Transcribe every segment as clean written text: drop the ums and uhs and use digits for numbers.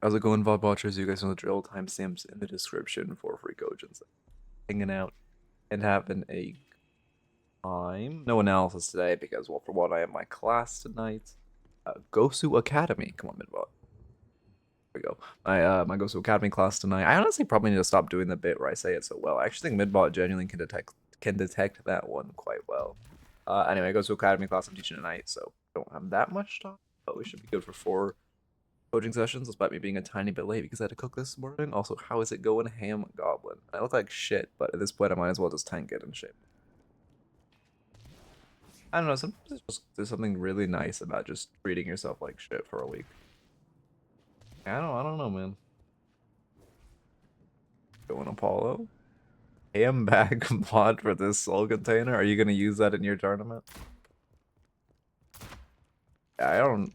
How's it going, VOD watchers? You guys know the drill. Timestamps in the description for free coaches. Hanging out and having a time. No analysis today because, well, for one, I have my class tonight. Gosu Academy. Come on, Midbot. There we go. My Gosu Academy class tonight. I honestly probably need to stop doing the bit where I say it so well. I actually think Midbot genuinely can detect that one quite well. Anyway, Gosu Academy class I'm teaching tonight, so don't have that much time, but we should be good for 4 coaching sessions, despite me being a tiny bit late because I had to cook this morning. Also, how is it going, Ham Goblin? I look like shit, but at this point, I might as well just tank it in shape. I don't know. Sometimes there's something really nice about just treating yourself like shit for a week. I don't know, man. Going Apollo. Ham bag mod for this soul container. Are you gonna use that in your tournament? I don't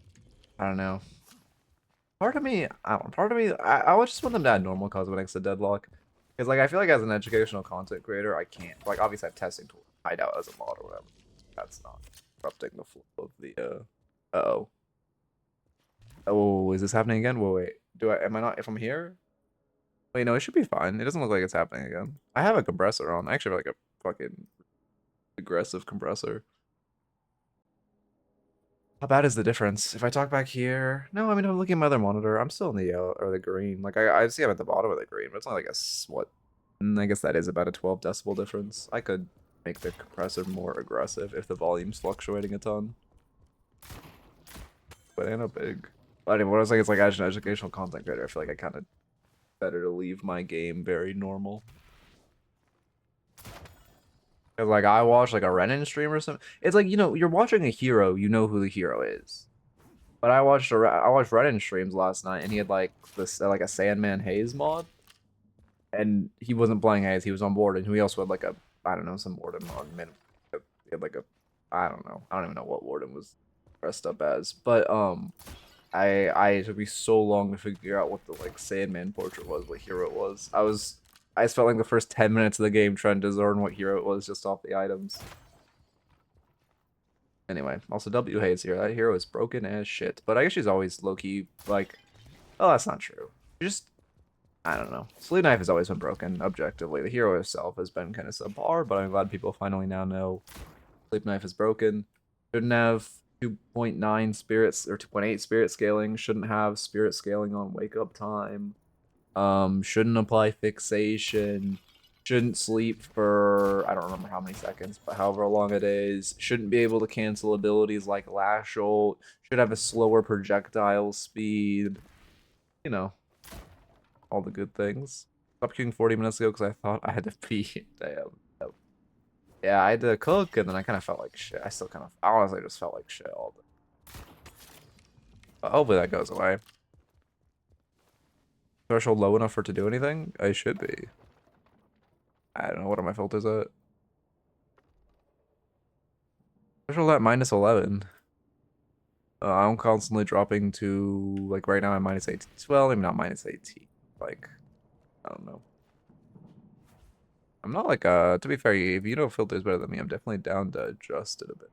know. Part of me, I would just want them to add normal cosmetics to Deadlock. Because, like, I feel like as an educational content creator, I can't. Like, obviously I have testing tools. Hide out as a mod or whatever. That's not disrupting the flow of the, Uh-oh. Oh, is this happening again? Whoa, wait. Am I not, if I'm here? Wait, no, it should be fine. It doesn't look like it's happening again. I have a compressor on. I actually have, like, a fucking aggressive compressor. How bad is the difference? If I talk back here, no, I mean, I'm looking at my other monitor. I'm still in the yellow or the green. Like I see I'm at the bottom of the green, but it's only like what? I guess that is about a 12 decibel difference. I could make the compressor more aggressive if the volume's fluctuating a ton. But ain't no big. But anyway, what I was saying is like as an educational content creator, I feel like I kind of better to leave my game very normal. Cause like I watch like a Renin stream or something. It's like, you're watching a hero, you know who the hero is. But I watched Reddit streams last night, and he had like this like a Sandman Haze mod, and he wasn't playing Haze. He was on board, and he also had like a I don't know some Warden on min. He had like a I don't know. I don't even know what Warden was dressed up as, but I it took me so long to figure out what the like Sandman portrait was, what hero it was. I spent like the first 10 minutes of the game trying to discern what hero it was just off the items. Anyway, also W hates here. That hero is broken as shit. But I guess she's always low-key, like, oh, that's not true. Just, I don't know. Sleeve Knife has always been broken, objectively. The hero itself has been kind of subpar, but I'm glad people finally now know Sleep Knife is broken. Shouldn't have 2.9 spirits, or 2.8 spirit scaling. Shouldn't have spirit scaling on wake up time. Shouldn't apply fixation. Shouldn't sleep for, I don't remember how many seconds, but however long it is. Shouldn't be able to cancel abilities like Lash Ult. Should have a slower projectile speed. You know, all the good things. Stopped queuing 40 minutes ago because I thought I had to pee. Damn. Yeah, I had to cook, and then I kind of felt like shit. I honestly just felt like shit all day. But hopefully that goes away. Threshold low enough for it to do anything? I should be. I don't know, what are my filters at? Threshold at -11. I'm constantly dropping to, like, right now I'm -18. Well, maybe not -18. Like, I don't know. I'm not like, to be fair, if you know filters better than me, I'm definitely down to adjust it a bit.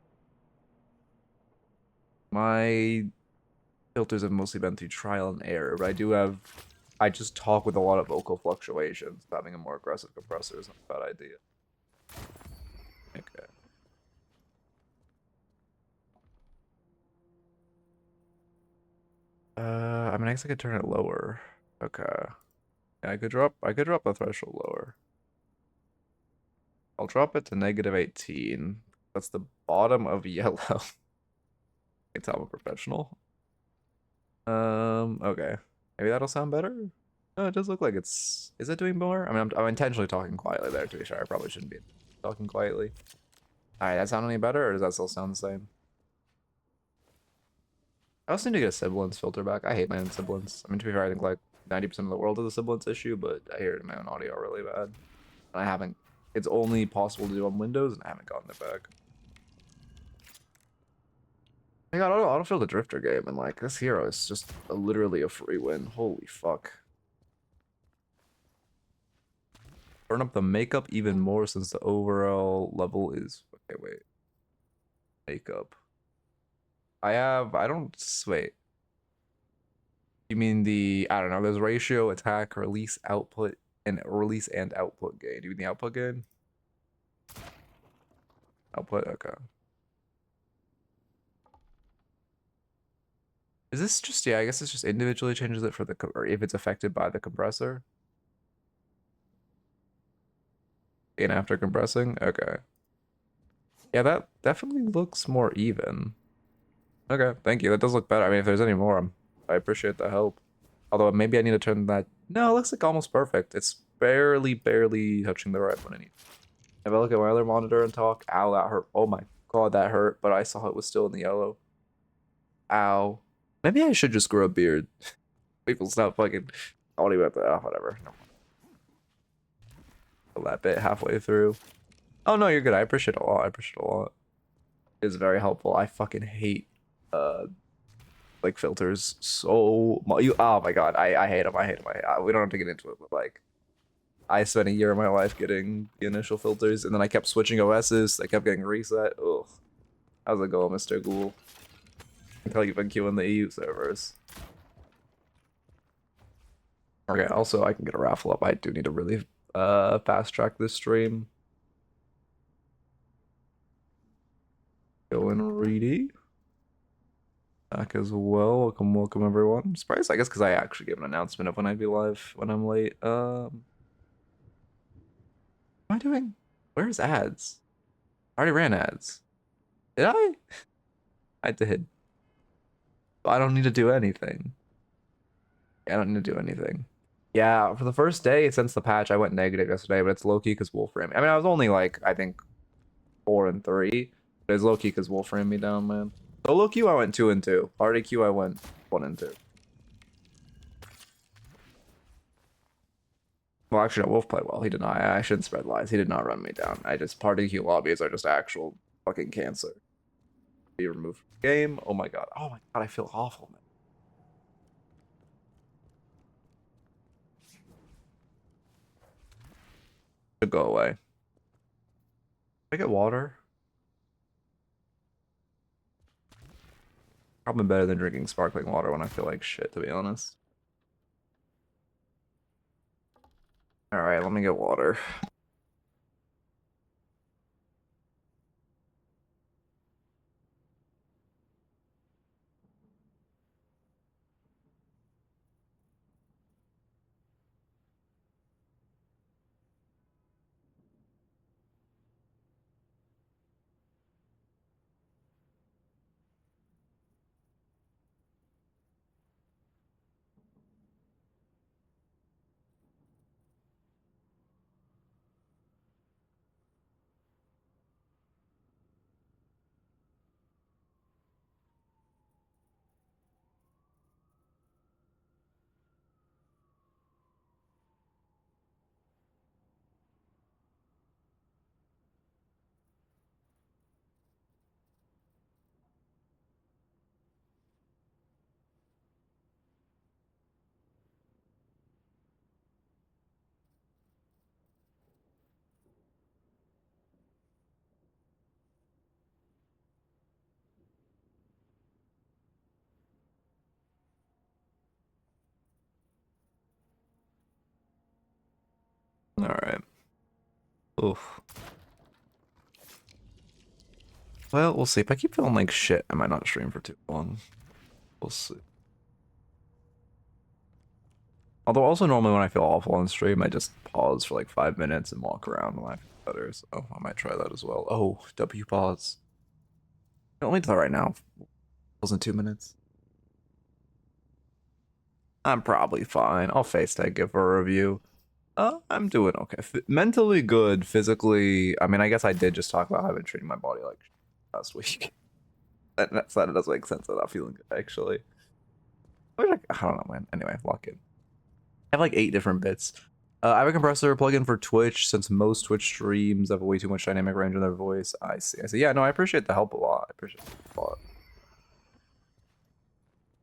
My filters have mostly been through trial and error, but I just talk with a lot of vocal fluctuations. Having a more aggressive compressor is not a bad idea. Okay. I mean, I guess I could turn it lower. Okay. Yeah, I could drop the threshold lower. I'll drop it to -18. That's the bottom of yellow. I can tell I'm a professional. Okay. Maybe that'll sound better. Oh, it does look like is it doing more? I mean, I'm intentionally talking quietly there, to be sure. I probably shouldn't be talking quietly. All right, that sound any better, or does that still sound the same? I also need to get a sibilance filter back. I hate my own sibilance. I mean, to be fair, I think like 90% of the world has a sibilance issue, but I hear it in my own audio really bad. And I haven't, it's only possible to do on Windows, and I haven't gotten it back. I got autofill the Drifter game, and like, this hero is just literally a free win. Holy fuck. Turn up the makeup even more since the overall level is, okay, wait. Makeup. I don't, wait. You mean the, I don't know, there's ratio, attack, release, output, and release and output gain. Do you mean the output gain? Output, okay. Is this just, yeah, I guess it's just individually changes it for the, or if it's affected by the compressor. Gain after compressing, okay. Yeah, that definitely looks more even. Okay, thank you. That does look better. I mean, if there's any more, I appreciate the help. Although maybe I need to turn that. No, it looks like almost perfect. It's barely touching the right one. If I look at my other monitor and talk, ow, that hurt. Oh my god, that hurt. But I saw it was still in the yellow. Ow. Maybe I should just grow a beard. People stop fucking. I don't even have to. Oh, whatever. No. That bit halfway through. Oh no, you're good. I appreciate it a lot. I appreciate it a lot. It's very helpful. I fucking hate like filters so much. Oh my god, I hate them. I hate them. We don't have to get into it, but like I spent a year of my life getting the initial filters, and then I kept switching OSs. They kept getting reset. Ugh. How's it going, Mr. Ghoul? Until you've been queuing the EU servers. Okay, also I can get a raffle up. I do need to really fast track this stream. Going reedy. Back as well. Welcome everyone. I'm surprised, I guess, because I actually gave an announcement of when I'd be live when I'm late. What am I doing? Where's ads? I already ran ads. Did I? I did. I don't need to do anything. I don't need to do anything. Yeah, for the first day since the patch, I went negative yesterday, but it's low-key because Wolf ran me. I mean, I was only like, I think 4 and 3, but it's low-key because Wolf ran me down, man. Solo queue, I went 2 and 2. Party queue, I went 1 and 2. Well, actually, no, Wolf played well. He did not. I shouldn't spread lies. He did not run me down. I just, party queue lobbies are just actual fucking cancer. Be removed from the game. Oh my god. Oh my god, I feel awful, man. Should go away. I get water. Probably better than drinking sparkling water when I feel like shit, to be honest. Alright, let me get water. Alright. Oof. Well, we'll see. If I keep feeling like shit, I might not stream for too long. We'll see. Although also normally when I feel awful on stream, I just pause for like 5 minutes and walk around when I feel better. So I might try that as well. Oh, W pause. Let me do that right now. Wasn't 2 minutes. I'm probably fine. I'll face tag give her a review. I'm doing okay. Mentally good. Physically, I mean, I guess I did just talk about how I've been treating my body like last week. That does make sense. I'm not feeling good actually. I don't know, man. Anyway, lock in. I have like 8 different bits. I have a compressor plugin for Twitch since most Twitch streams have way too much dynamic range in their voice. I see. Yeah, no, I appreciate the help a lot. I appreciate it a lot.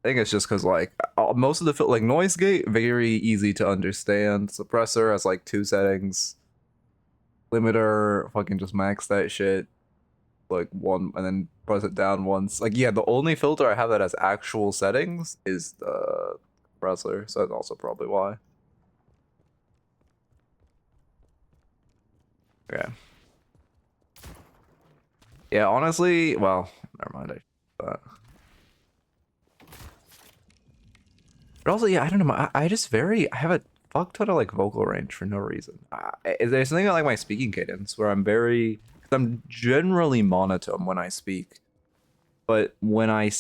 I think it's just because like most of the like noise gate very easy to understand. Suppressor has like 2 settings. Limiter, fucking just max that shit. Like 1 and then press it down once. Like yeah, the only filter I have that has actual settings is the wrestler, so that's also probably why. Okay. Yeah, honestly, well, never mind. But also, yeah, I don't know. I just I have a fuck ton of like vocal range for no reason. There's something like my speaking cadence where I'm generally monotone when I speak, but when I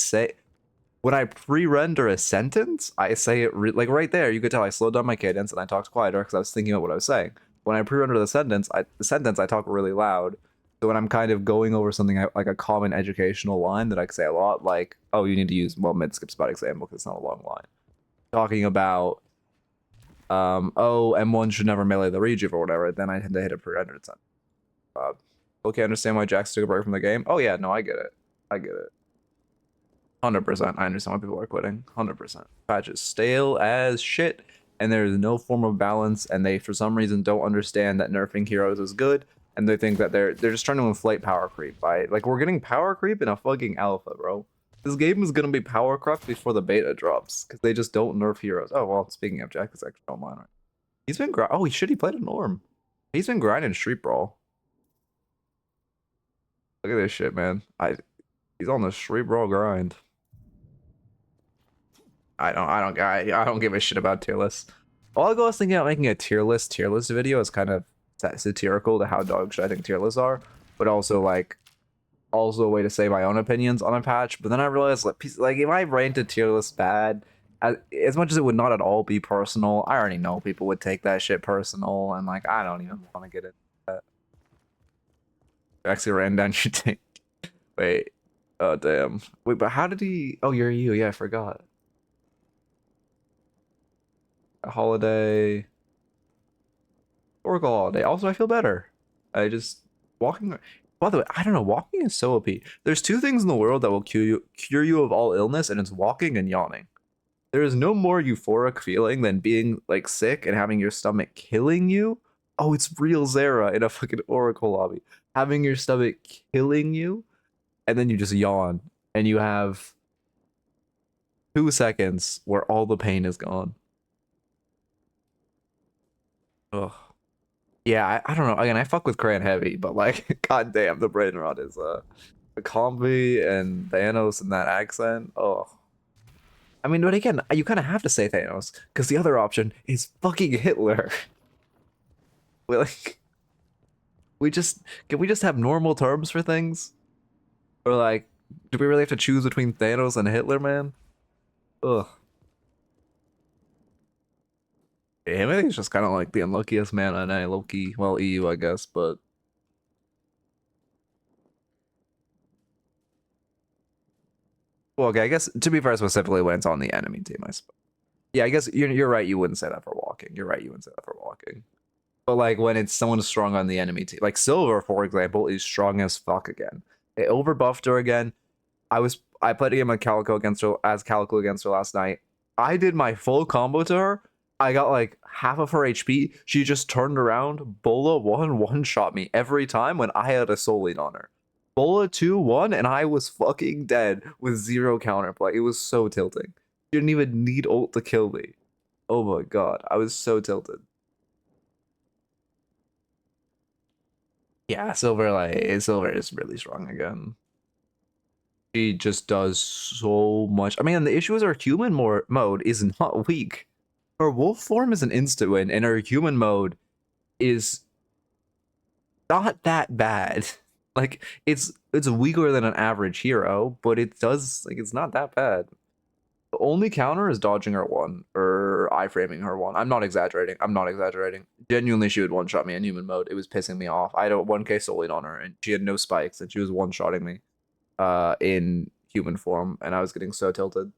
pre-render a sentence, I say it like right there. You could tell I slowed down my cadence and I talked quieter because I was thinking about what I was saying. When I pre-render the sentence I talk really loud. So when I'm kind of going over something like a common educational line that I say a lot, like, oh, you need to use mid skip spot example because it's not a long line. Talking about, oh, M1 should never melee the rejuve or whatever, then I tend to hit a pre-rendered sentence. Okay, understand why Jax took a break from the game? Oh yeah, no, I get it. I get it. 100%. I understand why people are quitting. 100%. Patch is stale as shit, and there is no form of balance, and they, for some reason, don't understand that nerfing heroes is good, and they think that they're just trying to inflate power creep by, like, we're getting power creep in a fucking alpha, bro. This game is gonna be power crept before the beta drops, because they just don't nerf heroes. Oh, well, speaking of, Jack is actually online, right? He's been oh, he played a Norm. He's been grinding Street Brawl. Look at this shit, man. He's on the Street Brawl grind. I don't give a shit about tier lists. All I was thinking about making a tier list video is kind of satirical to how dog shit I think tier lists are, but also like also a way to say my own opinions on a patch. But then I realized like if I ranked tier list bad, as much as it would not at all be personal, I already know people would take that shit personal, and like I don't even want to get into that. Actually ran down your tank. Wait. Oh damn. Wait, but how did he? Oh, you're you. Yeah, I forgot. A holiday. Oracle holiday. Also, I feel better. I just walking. By the way, I don't know. Walking is so OP. There's two things in the world that will cure you of all illness, and it's walking and yawning. There is no more euphoric feeling than being like sick and having your stomach killing you. Oh, it's real Zera in a fucking Oracle lobby. Having your stomach killing you, and then you just yawn, and you have 2 seconds where all the pain is gone. Ugh. Yeah, I don't know. Again, I fuck with Cran heavy, but like, goddamn, the brain rot is the combi and Thanos and that accent. Oh, I mean, but again, you kind of have to say Thanos because the other option is fucking Hitler. We like, can we just have normal terms for things, or like, do we really have to choose between Thanos and Hitler, man? Ugh. Yeah, I think it's just kind of like the unluckiest man on a Loki. Well, EU, I guess, but. Well, okay, I guess to be fair, specifically when it's on the enemy team, I suppose. Yeah, I guess you're right. You wouldn't say that for walking. You're right. You wouldn't say that for walking. But like when it's someone strong on the enemy team, like Silver, for example, is strong as fuck again. It overbuffed her again. I played a game of Calico against her as Calico against her last night. I did my full combo to her. I got like half of her HP. She just turned around. Bola one shot me every time when I had a soul lead on her. Bola 2-1 and I was fucking dead with 0 counterplay. It was so tilting. She didn't even need ult to kill me. Oh my god, I was so tilted. Yeah, Silver is really strong again. She just does so much. I mean, the issue is her human mode is not weak. Her wolf form is an insta win, and her human mode is not that bad. Like it's weaker than an average hero, but it does like it's not that bad. The only counter is dodging her one or iframing her one. I'm not exaggerating. I'm not exaggerating. Genuinely, she would one shot me in human mode. It was pissing me off. I had a 1k soul lead on her, and she had no spikes, and she was one shotting me, in human form, and I was getting so tilted.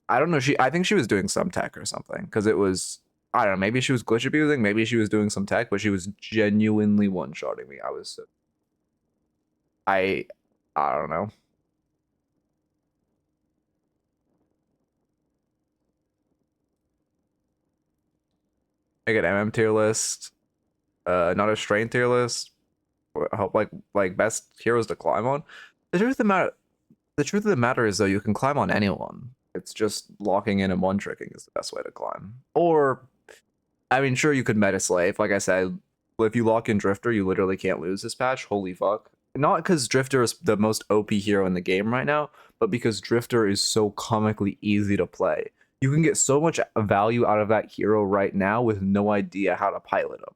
I don't know. I think she was doing some tech or something because it was. I don't know. Maybe she was glitch abusing. Maybe she was doing some tech, but she was genuinely one shotting me. I I don't know. I get MM tier list, not a strain tier list. Help like best heroes to climb on. The truth of the matter is though, you can climb on anyone. It's just locking in and one-tricking is the best way to climb. Or, I mean, sure, you could meta slave. Like I said, if you lock in Drifter, you literally can't lose this patch. Holy fuck. Not because Drifter is the most OP hero in the game right now, but because Drifter is so comically easy to play. You can get so much value out of that hero right now with no idea how to pilot him.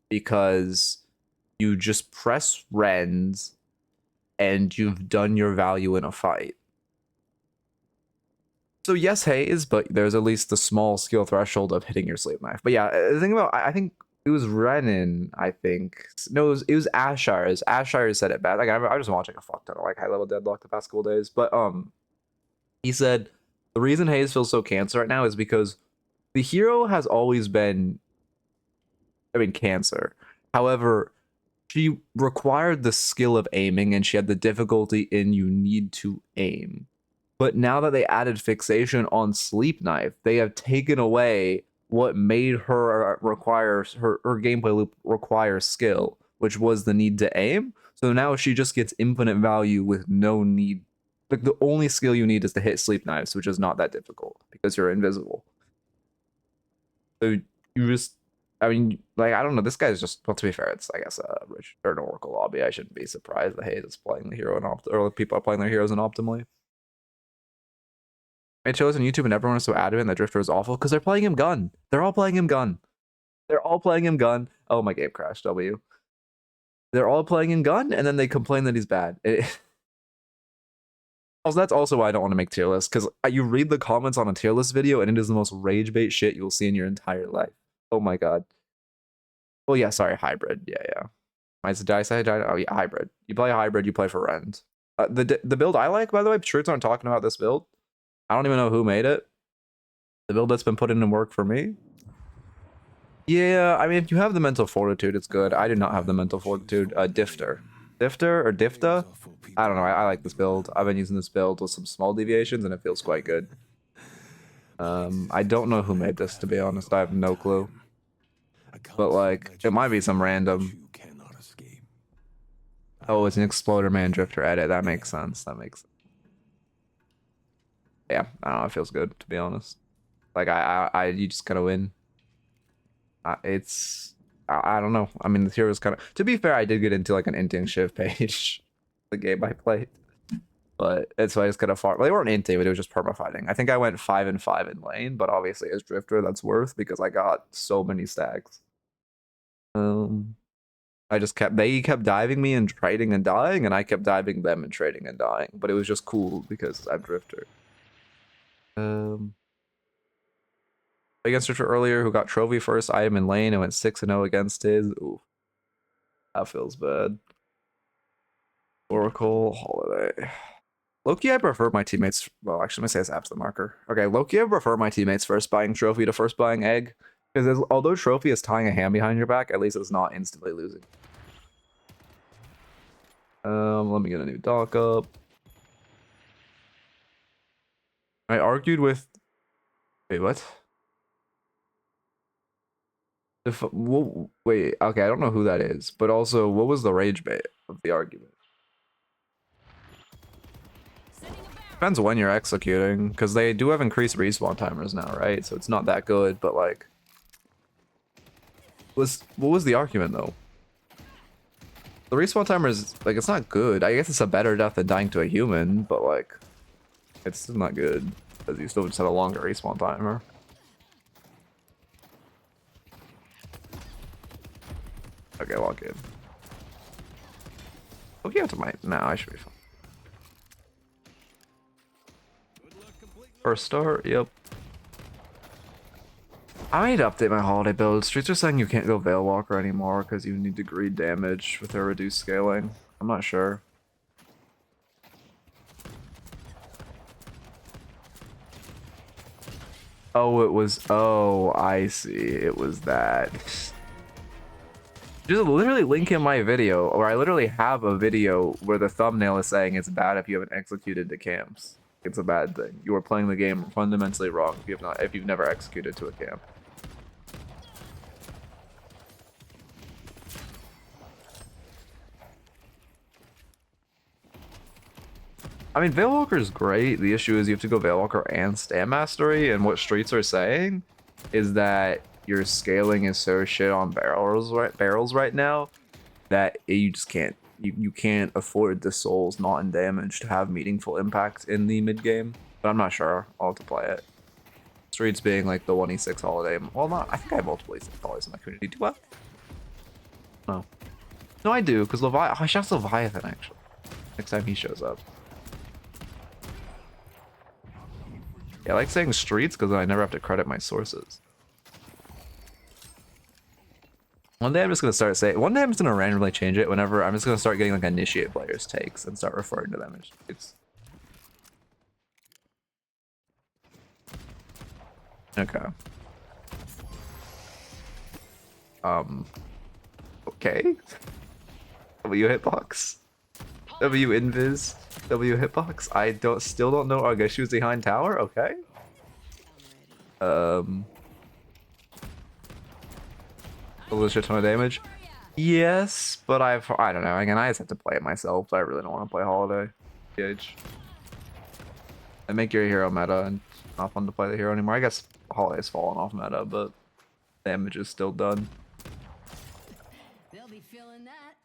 Because you just press Rens and you've done your value in a fight. So yes, Haze, but there's at least the small skill threshold of hitting your sleep knife. But yeah, the thing about, I think it was Renan, I think. No, it was Ashire's. Ashire said it bad. Like, I just watching a fuck ton of like high level Deadlock the past couple days. But he said the reason Haze feels so cancer right now is because the hero has always been, I mean, cancer. However, she required the skill of aiming and she had the difficulty in you need to aim. But now that they added fixation on Sleep Knife, they have taken away what made her require her gameplay loop require skill, which was the need to aim. So now she just gets infinite value with no need. Like the only skill you need is to hit Sleep Knives, which is not that difficult because you're invisible. So you just, I mean, like, I don't know. This guy's just, well, to be fair, it's, I guess, a Rich or an Oracle lobby. I shouldn't be surprised that Hayes is playing the hero or people are playing their heroes optimally. It shows on YouTube and everyone is so adamant that Drifter is awful because they're playing him gun. They're all playing him gun. They're all playing him gun. Oh, my game crashed, W. They're all playing him gun, and then they complain that he's bad. Also, that's also why I don't want to make tier lists, because you read the comments on a tier list video, and it is the most rage bait shit you'll see in your entire life. Oh my god. Well, yeah, sorry, hybrid. Yeah. Did I say? Oh, yeah, hybrid. You play hybrid, you play for Rend. The build I like, by the way, shirts aren't talking about this build. I don't even know who made it. The build that's been put in work for me. Yeah, I mean, if you have the mental fortitude, it's good. I do not have the mental fortitude. Difter or Difta? I don't know. I like this build. I've been using this build with some small deviations, and it feels quite good. I don't know who made this, to be honest. I have no clue. But, like, it might be some random... Oh, it's an Exploder Man Drifter edit. That makes sense. Yeah, I don't know. It feels good, to be honest. Like, you just gotta win. I don't know. I mean, the hero's kind of... To be fair, I did get into, like, an inting shift page. The game I played. But it's why I just kind of far. Well, they weren't inting, but it was just perma-fighting. I think I went 5-5 in lane, but obviously as Drifter, that's worth because I got so many stacks. They kept diving me and trading and dying, and I kept diving them and trading and dying. But it was just cool because I'm Drifter. Against Drifter earlier, who got trophy first item in lane and went 6-0 against his. Ooh, that feels bad. Oracle Holiday. Loki, I prefer my teammates. Well, actually, I'm gonna say this after the marker. Okay, Loki, I prefer my teammates first buying trophy to first buying egg. Because although trophy is tying a hand behind your back, at least it's not instantly losing. Let me get a new dock up. I argued with. Wait, what? Wait, okay, I don't know who that is, but also, what was the rage bait of the argument? Depends when you're executing, because they do have increased respawn timers now, right? So it's not that good, but like... What was the argument, though? The respawn timer is, like, it's not good. I guess it's a better death than dying to a human, but like... It's still not good, because you still just have a longer respawn timer. Okay, log in. Okay, to my... Nah, I should be fine. First start, yep. I need to update my holiday build. Streets are saying you can't go Veil Walker anymore because you need to greed damage with their reduced scaling. I'm not sure. Oh, it was... Oh, I see. It was that. Just literally link in my video, or I literally have a video where the thumbnail is saying it's bad if you haven't executed to camps. It's a bad thing. You are playing the game fundamentally wrong if you've never executed to a camp. I mean, Veilwalker is great. The issue is you have to go Veilwalker and Stand Mastery, and what streets are saying is that your scaling is so shit on barrels right now that you just can't. You can't afford the souls not in damage to have meaningful impact in the mid game. But I'm not sure. I'll have to play it. Streets being like the 1e6 holiday. Well, not. I think I have multiple e6 holidays in my community. Do I? No. No, I do, because I should have Leviathan actually. Next time he shows up. Yeah, I like saying streets because I never have to credit my sources. One day I'm just gonna start saying. One day I'm just gonna randomly change it. Whenever I'm just gonna start getting like initiate players' takes and start referring to them as streets. Okay. Okay. W hitbox. W invis. W hitbox. I still don't know. I guess she was behind tower. Okay. A shit ton of damage. Yes, but I don't know. Again, I just have to play it myself. So I really don't want to play holiday. PH. I make your hero meta and it's not fun to play the hero anymore. I guess holiday's fallen off meta, but damage is still done. They'll be feeling that.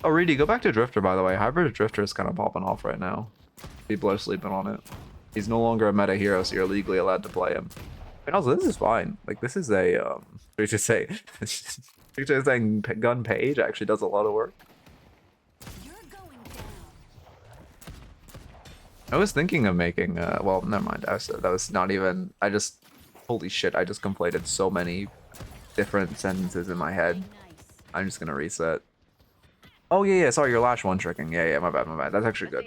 Oh, Reedy, go back to Drifter, by the way. Hybrid Drifter is kind of popping off right now. People are sleeping on it. He's no longer a meta hero, so you're legally allowed to play him. And also, this is fine. Like, this is a, we should say, saying gun page actually does a lot of work. You're going down. I was thinking of making, well, never mind. That was not even, holy shit, I just completed so many different sentences in my head. I'm just gonna reset. Oh, yeah, sorry, your Lash one-tricking. Yeah, my bad. That's actually good,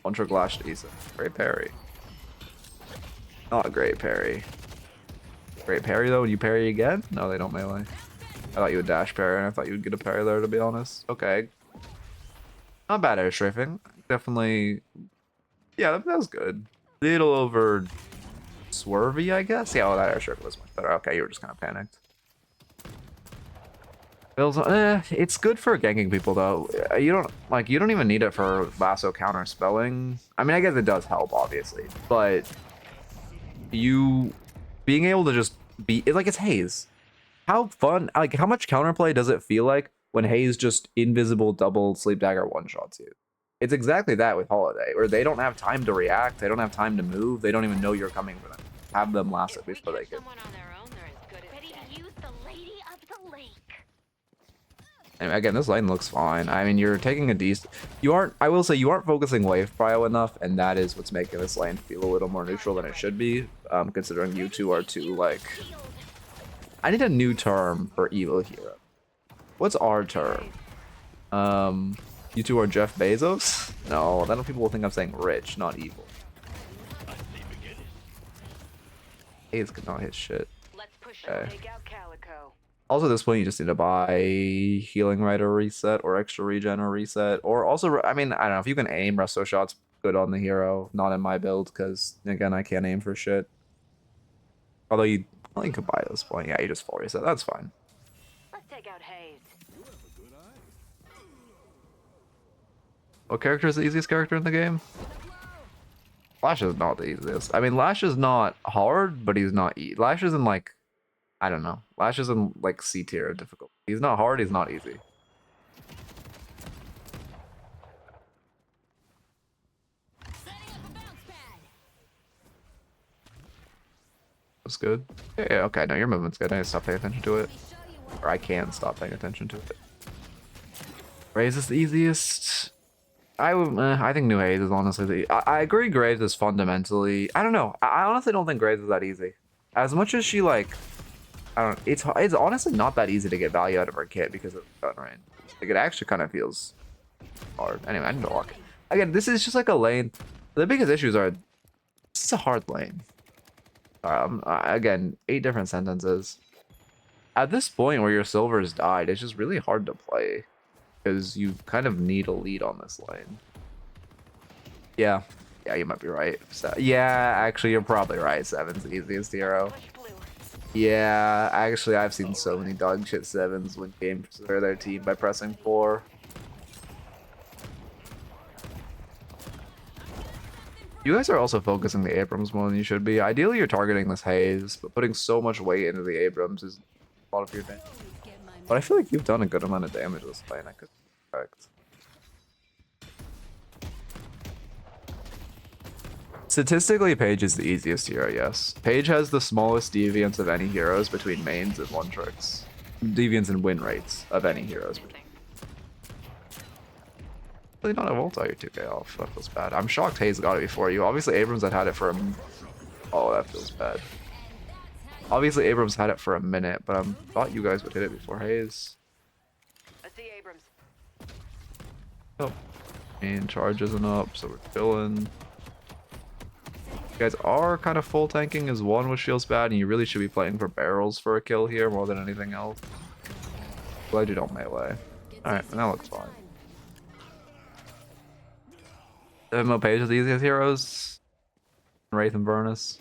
One-trick Lash decent. Great parry. Not a great parry. Great parry, though? Would you parry again? No, they don't melee. I thought you would dash parry, and I thought you would get a parry there, to be honest. Okay. Not bad air strafing. Definitely... Yeah, that was good. Little over... swervy, I guess? Yeah, well, that air strafing was much better. Okay, you were just kind of panicked. It's good for ganking people, though. You don't even need it for lasso counter spelling. I mean, I guess it does help, obviously, but... you being able to just be it's Haze. How fun, like how much counterplay does it feel like when Haze just invisible double sleep dagger one shots you? It's exactly that with Holiday, where they don't have time to react, they don't have time to move, they don't even know you're coming for them. Have them lasso before they can. And again, this lane looks fine. I mean, you're taking a decent... I will say, you aren't focusing wave prio enough, and that is what's making this lane feel a little more neutral than it should be, considering you two are two, like... I need a new term for evil hero. What's our term? You two are Jeff Bezos? No, then people will think I'm saying rich, not evil. Hayes could not hit shit. Okay. Also, at this point, you just need to buy Healing Rider reset or extra regen or reset. Or also, I mean, I don't know, if you can aim, resto shots good on the hero. Not in my build, because, again, I can't aim for shit. Although you could buy at this point. Yeah, you just full reset. That's fine. Let's take out Haze. What character is the easiest character in the game? Lash is not the easiest. I mean, Lash is not hard, but he's not easy. Lash is in, like... I don't know. Lash is in like C tier difficult. He's not hard, he's not easy. That's good. Yeah, okay, no, your movement's good. I need to stop paying attention to it. Or I can stop paying attention to it. Graves is the easiest. I think New Haze is honestly I agree Graves is fundamentally... I don't know. I honestly don't think Graves is that easy. As much as she like... I don't. It's honestly not that easy to get value out of her kit because of gun range. Like it actually kind of feels hard. Anyway, I need to walk. Again, this is just like a lane. The biggest issues are this is a hard lane. Again, 8 different sentences. At this point where your silver's died, it's just really hard to play because you kind of need a lead on this lane. Yeah, you might be right. So, yeah, actually, you're probably right. 7's the easiest hero. Yeah, actually, I've seen so many dog shit 7s win games for their team by pressing 4. You guys are also focusing the Abrams more than you should be. Ideally, you're targeting this Haze, but putting so much weight into the Abrams is a lot of your damage. Get my But I feel like you've done a good amount of damage this lane. I could expect. Statistically, Paige is the easiest hero, yes. Paige has the smallest deviance of any heroes between mains and one tricks. Deviance and win rates of any heroes. Really not have ult out your 2k off. That feels bad. I'm shocked Hayes got it before you. Obviously, Abrams had it for a... Oh, that feels bad. Obviously, Abrams had it for a minute, but I thought you guys would hit it before Hayes. I see Abrams. Oh. And charge isn't up, so we're chilling. You guys are kind of full tanking as one, which feels bad, and you really should be playing for barrels for a kill here more than anything else. Glad you don't melee. Alright, and that looks fine. MO Page is the easiest heroes. Wraith and Vernus.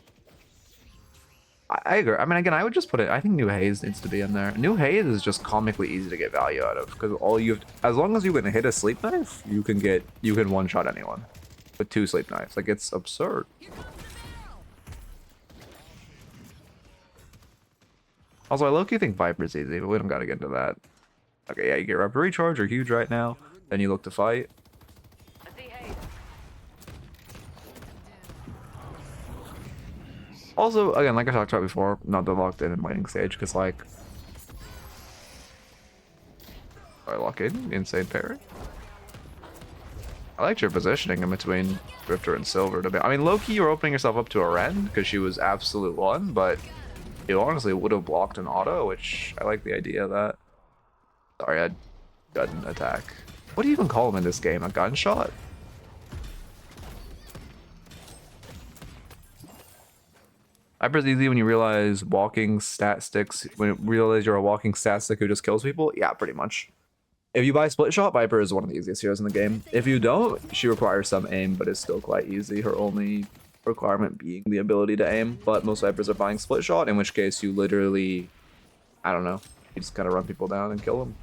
I agree. I mean, again, I would just put it. I think New Haze needs to be in there. New Haze is just comically easy to get value out of because all you have, as long as you can hit a sleep knife, you can one shot anyone with 2 sleep knives. Like, it's absurd. Also, I low-key think Viper's easy, but we don't gotta get into that. Okay, yeah, you get Rapid Recharge or Huge right now. Then you look to fight. I see Hayes. Also, again, like I talked about before, not locked in waiting stage, because, like... Do I lock in? Insane parry? I liked your positioning in between Drifter and Silver. I mean, low-key, you're opening yourself up to a Ren, because she was absolute one, but... You honestly would have blocked an auto, which I like the idea of that. Sorry, I gun attack. What do you even call him in this game? A gunshot? Hyper's easy when you realize walking stat sticks. When you realize you're a walking stat stick who just kills people. Yeah, pretty much. If you buy Split Shot, Viper is one of the easiest heroes in the game. If you don't, she requires some aim, but is still quite easy. Her only requirement being the ability to aim, but most Vipers are buying Split Shot, in which case you literally, I don't know, you just kind of run people down and kill them.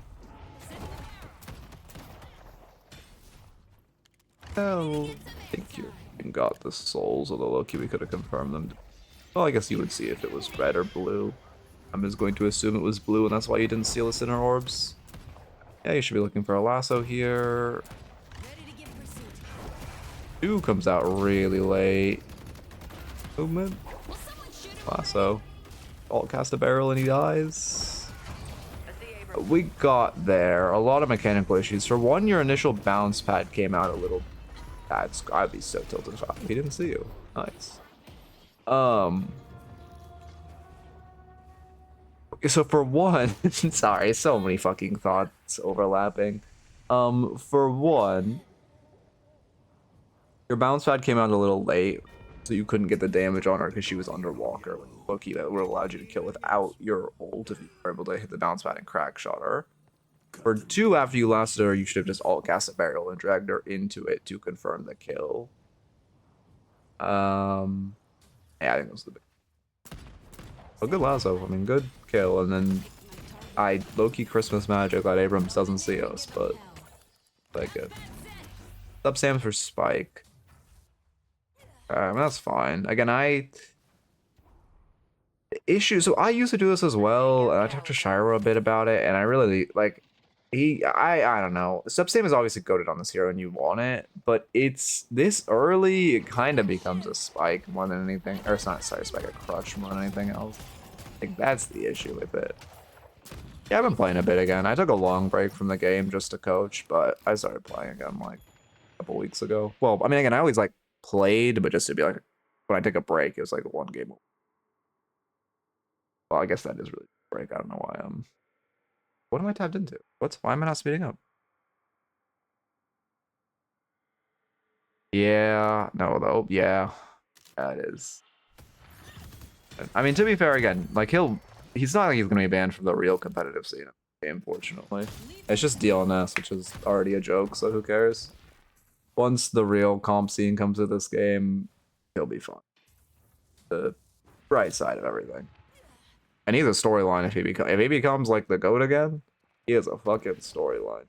Oh, thank you. And got the souls, although low-key we could have confirmed them. Well, I guess you would see if it was red or blue. I'm just going to assume it was blue, and that's why you didn't steal the Sinner Orbs. Yeah, you should be looking for a lasso here. 2 comes out really late. Movement. Lasso. Alt cast a barrel and he dies. We got there. A lot of mechanical issues. For one, your initial bounce pad came out a little. I'd be so tilted if he didn't see you. Nice. So for one, sorry, so many fucking thoughts overlapping. For one, your bounce pad came out a little late, so you couldn't get the damage on her because she was under Walker. Loki that would have allowed you to kill without your ult if you were able to hit the bounce pad and crack shot her. For 2, after you lasted her, you should have just alt cast a barrel and dragged her into it to confirm the kill. Yeah, I think that was the big. A good lasso. I mean, good kill, and then I low-key Christmas magic that Abrams doesn't see us, but like good. Sub Sam for Spike. I mean, that's fine. Again, so I used to do this as well, and I talked to Shiro a bit about it, and I really like I don't know. Sub Sam is obviously goated on this hero and you want it, but it's this early, it kind of becomes a Spike more than anything, or it's not, sorry, Spike, a crutch more than anything else. Like, that's the issue with it. Yeah, I've been playing a bit again. I took a long break from the game just to coach, but I started playing again like a couple weeks ago. Well, I mean, again, I always like played, but just to be like, when I take a break, it was like one game. Well, I guess that is really a break. I don't know why what am I tapped into? Why am I not speeding up? Yeah, no, though. Yeah, that is. I mean, to be fair, again, like he's not like he's gonna be banned from the real competitive scene, unfortunately. It's just DLNS, which is already a joke, so who cares? Once the real comp scene comes to this game, he'll be fine. The bright side of everything. And he's a storyline if he becomes like the GOAT again. He is a fucking storyline.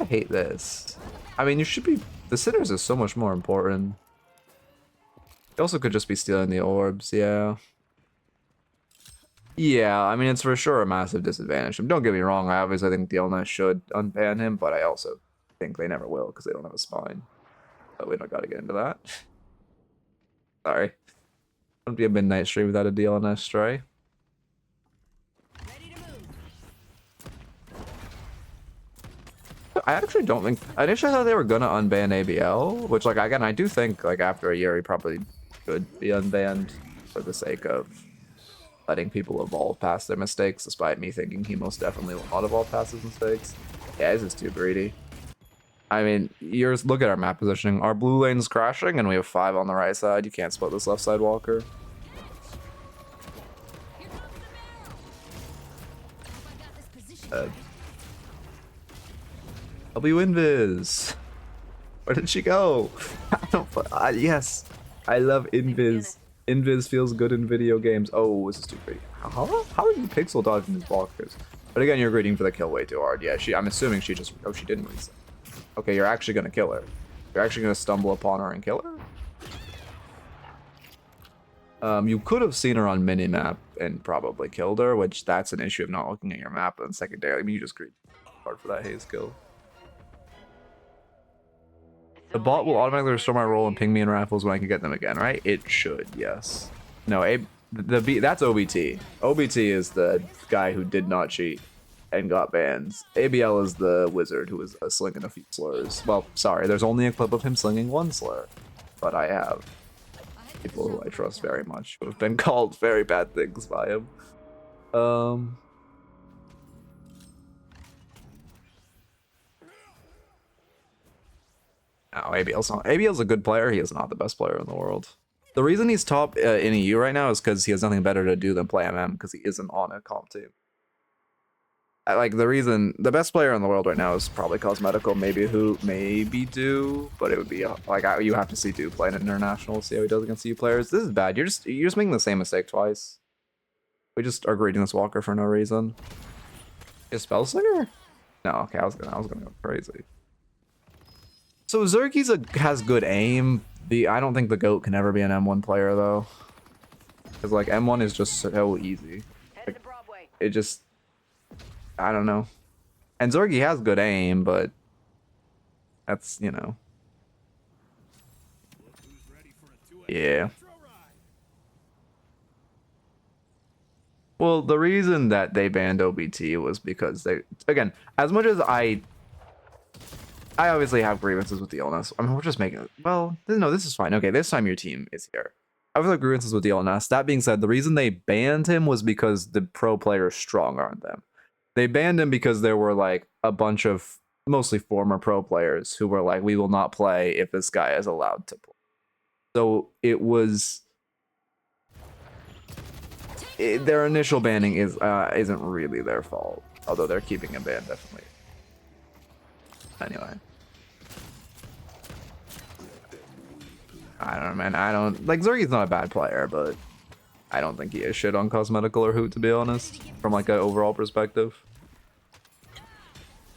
I hate this. I mean, you should be... The sinners is so much more important. You also could just be stealing the orbs, yeah. Yeah, I mean, it's for sure a massive disadvantage. Don't get me wrong, I obviously think Deadlock should unban him, but I also think they never will because they don't have a spine. But we don't gotta get into that. Sorry. Wouldn't be a midnight stream without a DLNS stray. I actually don't think... I initially thought they were gonna unban ABL, which, like, again, I do think, like, after a year, he probably could be unbanned for the sake of letting people evolve past their mistakes, despite me thinking he most definitely will not evolve past his mistakes. Yeah, he's just too greedy. I mean, look at our map positioning. Our blue lane's crashing, and we have 5 on the right side. You can't split this left side walker. W Invis. Where did she go? Yes, I love Invis. Invis feels good in video games. Oh, this is too great. How are you pixel dodging these blockers? But again, you're greeting for the kill way too hard. Yeah, I'm assuming she just... Oh, she didn't reset. Okay, you're actually gonna kill her. You're actually gonna stumble upon her and kill her? You could have seen her on minimap and probably killed her, which that's an issue of not looking at your map. And secondarily, I mean, you just greet hard for that haze kill. The bot will automatically restore my role and ping me in raffles when I can get them again, right? It should, yes. No, that's OBT. OBT is the guy who did not cheat and got bans. ABL is the wizard who was slinging a few slurs. Well, sorry, there's only a clip of him slinging 1 slur, but I have people who I trust very much who have been called very bad things by him. No, ABL's a good player. He is not the best player in the world. The reason he's top in EU right now is because he has nothing better to do than play MM because he isn't on a comp team. Like, the best player in the world right now is probably Cosmetical, maybe Do, but it would be like you have to see Do play an international, see how he does against EU players. This is bad. You're just making the same mistake twice. We just are greeting this walker for no reason. Is Spellslinger? No, okay, I was gonna go crazy. So Zergy's has good aim. I don't think the GOAT can ever be an M1 player though, because like M1 is just so easy. Like, it just, I don't know. And Zergy has good aim, but that's, you know. Yeah. Well, the reason that they banned OBT was because they, again, as much as I obviously have grievances with the illness. I mean, we're just making it. Well, no, this is fine. Okay, this time your team is here. I have grievances with the illness. That being said, the reason they banned him was because the pro players strong-armed them. They banned him because there were like a bunch of mostly former pro players who were like, we will not play if this guy is allowed to play. So it was... their initial banning isn't really their fault, although they're keeping him banned, definitely. Anyway. I don't know, man. I don't... Like, Zergy's not a bad player, but I don't think he is shit on Cosmetical or Hoot, to be honest, from, like, an overall perspective.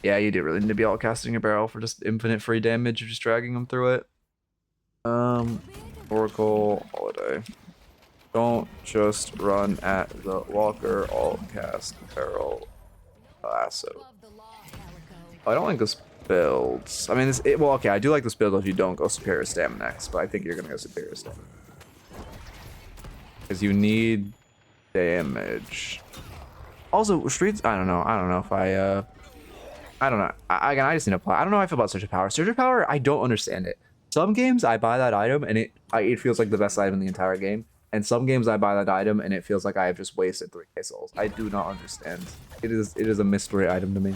Yeah, you do really need to be all casting your barrel for just infinite free damage. You're just dragging them through it. Oracle, Holiday. Don't just run at the walker, all cast barrel, lasso. I don't like this builds. I mean, well, okay, I do like this build if you don't go Superior Stamina next, but I think you're gonna go Superior Stamina. Because you need damage. Also, Streets, I don't know if I don't know. I just need to play. I don't know how I feel about Surge of Power. Surge of Power, I don't understand it. Some games I buy that item and it feels like the best item in the entire game. And some games I buy that item and it feels like I have just wasted 3k souls. I do not understand. It is a mystery item to me.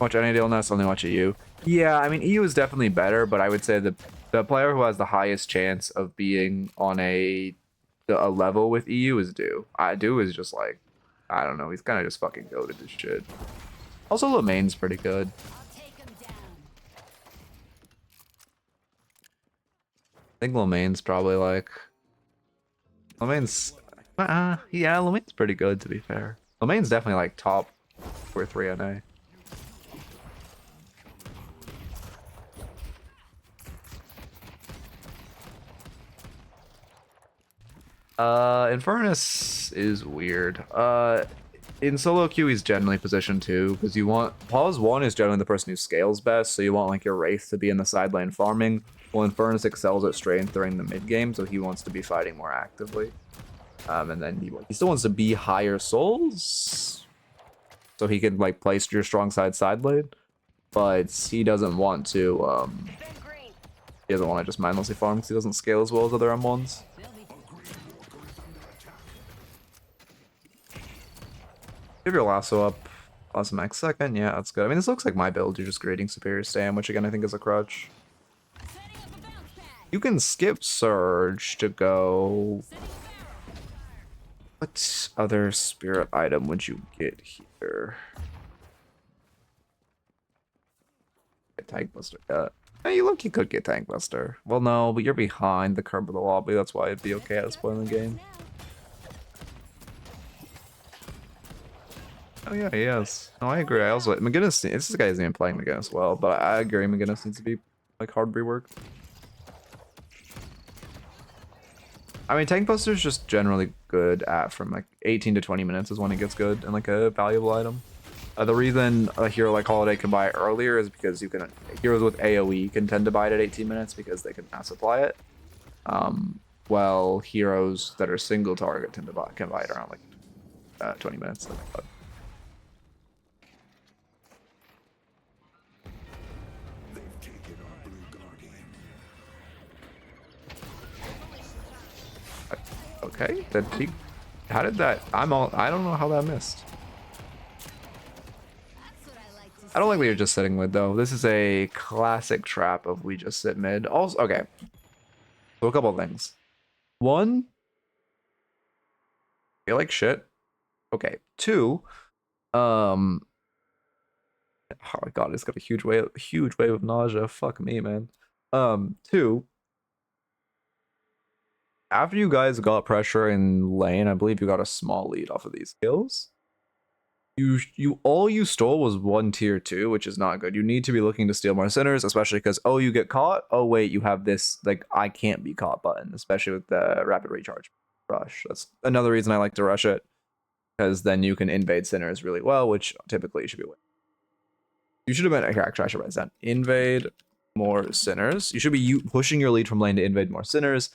Watch any illness, only watch EU. Yeah, I mean, EU is definitely better, but I would say the player who has the highest chance of being on a level with EU is Do. Do is just like, I don't know, he's kind of just fucking goated to shit. Also, Lemain's pretty good. I think Lemain's probably like... Lemain's... yeah, Lemain's pretty good, to be fair. Lemain's definitely like top 2 or 3 NA. Infernus is weird. In solo queue, he's generally positioned 2, because you want... Pause 1 is generally the person who scales best, so you want, like, your Wraith to be in the side lane farming, while Infernus excels at strength during the mid game, so he wants to be fighting more actively. And then he still wants to be higher souls, so he can, like, place your strong side lane, but he doesn't want to, he doesn't want to just mindlessly farm, because he doesn't scale as well as other M1s. Give your lasso up. Awesome max second. Yeah, that's good. I mean, this looks like my build. You're just creating superior stam, which again I think is a crutch. You can skip Surge to go. What other spirit item would you get here? Get Tank Buster. Yeah. Hey, you look, you could get Tank Buster. Well, no, but you're behind the curb of the lobby. That's why it'd be okay at this point in the game. Oh yeah, he is. No, I agree. I also McGinnis. This guy isn't even playing McGinnis well, but I agree. McGinnis needs to be like hard reworked. I mean, Tank Buster's just generally good at from like 18 to 20 minutes is when it gets good and like a valuable item. The reason a hero like Holiday can buy it earlier is because you can heroes with AOE can tend to buy it at 18 minutes because they can mass supply it. While heroes that are single target tend to can buy it around like 20 minutes. Okay, how did that? I don't know how that missed. I don't like what you're just sitting with though. This is a classic trap of we just sit mid. Also, okay. So a couple of things. One, feel like shit. Okay. Two, oh my god, it's got a huge wave of nausea. Fuck me, man. Two, after you guys got pressure in lane, I believe you got a small lead off of these kills. All you stole was 1 tier 2, which is not good. You need to be looking to steal more centers, especially because, oh, you get caught. Oh, wait, you have this, like, I can't be caught button, especially with the rapid recharge rush. That's another reason I like to rush it, because then you can invade centers really well, which typically should be winning. You should have been, here, actually, I should write this down. Invade more centers. You should be pushing your lead from lane to invade more centers.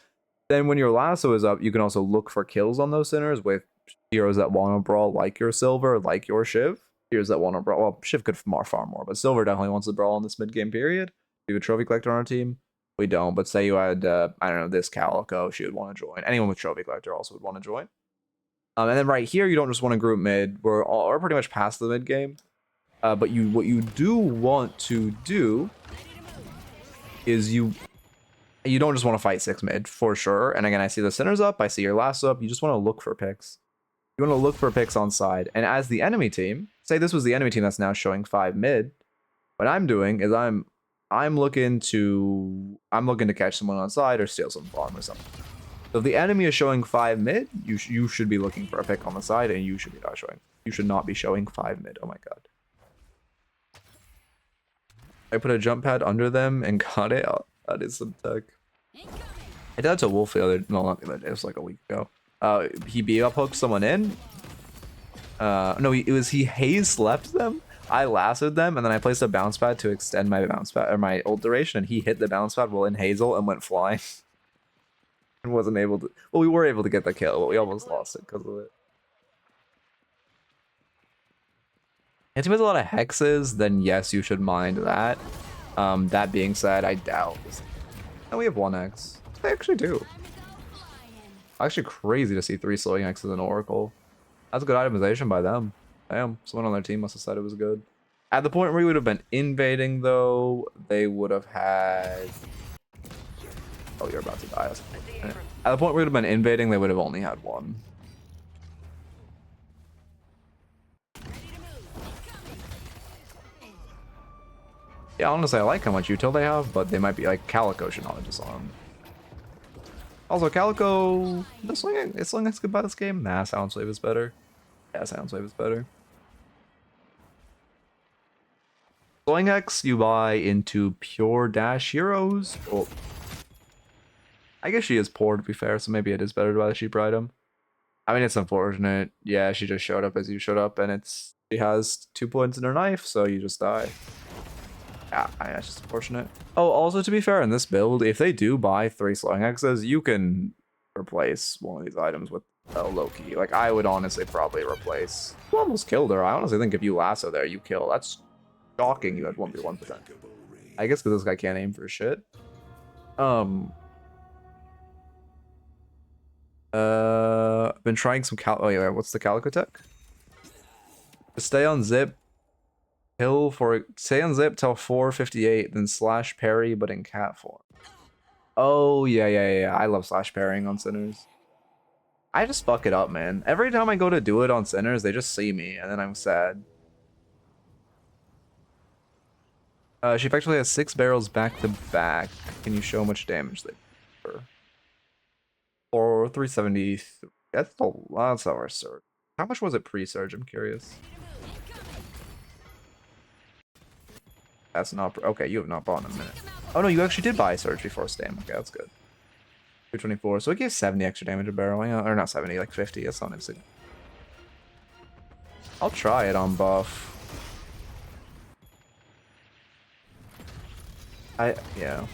Then when your lasso is up, you can also look for kills on those centers with heroes that want to brawl, like your Silver, like your Shiv. Heroes that want to brawl. Well, Shiv could far more, but Silver definitely wants to brawl in this mid-game period. We have a Trophy Collector on our team. We don't, but say you had, I don't know, this Calico, she would want to join. Anyone with Trophy Collector also would want to join. And then right here, you don't just want to group mid. We're pretty much past the mid-game. But what you do want to do is you don't just want to fight 6 mid, for sure. And again, I see the centers up, I see your lasso up. You just want to look for picks. You want to look for picks on side. And as the enemy team, say this was the enemy team that's now showing 5 mid, what I'm doing is I'm looking to catch someone on side or steal some farm or something. So if the enemy is showing 5 mid, you should be looking for a pick on the side, and you should not be showing 5 mid. Oh my god. I put a jump pad under them and got it. Oh, that is some tech. I did that to Wolf the other, no, not the other day, it was like a week ago. He B up hooked someone in. No, he haze slept them. I lassoed them, and then I placed a bounce pad to extend my bounce pad or my ult duration, and he hit the bounce pad while in Hazel and went flying. And wasn't able to. Well, we were able to get the kill, but we almost lost it because of it. If he has a lot of hexes, then yes, you should mind that. That being said, I doubt. And we have 1 hex. They actually do. Actually crazy to see 3 slowing hexes in Oracle. That's a good itemization by them. Damn, someone on their team must have said it was good. At the point where we would have been invading, though, they would have had... Oh, you're about to die. At the point where we would have been invading, they would have only had 1. Yeah, honestly, I like how much util they have, but they might be like Calico should not have disarmed. Also, Calico, is Sling X good by this game? Nah, Soundwave is better. Yeah, Soundwave is better. Sling X you buy into pure dash heroes. Oh. I guess she is poor to be fair, so maybe it is better to buy the cheaper item. I mean, it's unfortunate. Yeah, she just showed up as you showed up, and she has 2 points in her knife, so you just die. Yeah, that's just unfortunate. Oh, also to be fair, in this build, if they do buy 3 slowing hexes, you can replace one of these items with Loki. Like, I would honestly probably replace. You almost killed her. I honestly think if you lasso there, you kill. That's shocking. You had 1v1%. I guess because this guy can't aim for shit. Been trying some oh yeah, what's the Calico tech? Stay on zip. Stay on zip till 458, then slash parry, but in cat form. Oh yeah. I love slash parrying on sinners. I just fuck it up, man. Every time I go to do it on sinners, they just see me, and then I'm sad. She effectively has 6 barrels back to back. Can you show how much damage they do? Or 373. That's our surge. How much was it pre-surge? I'm curious. That's not okay. You have not bought in a minute. Oh no, you actually did buy surge before stam. Okay, that's good. 224. So it gives 70 extra damage a barrel. Yeah, or not 70, like 50. That's not insane. I'll try it on buff. Yeah.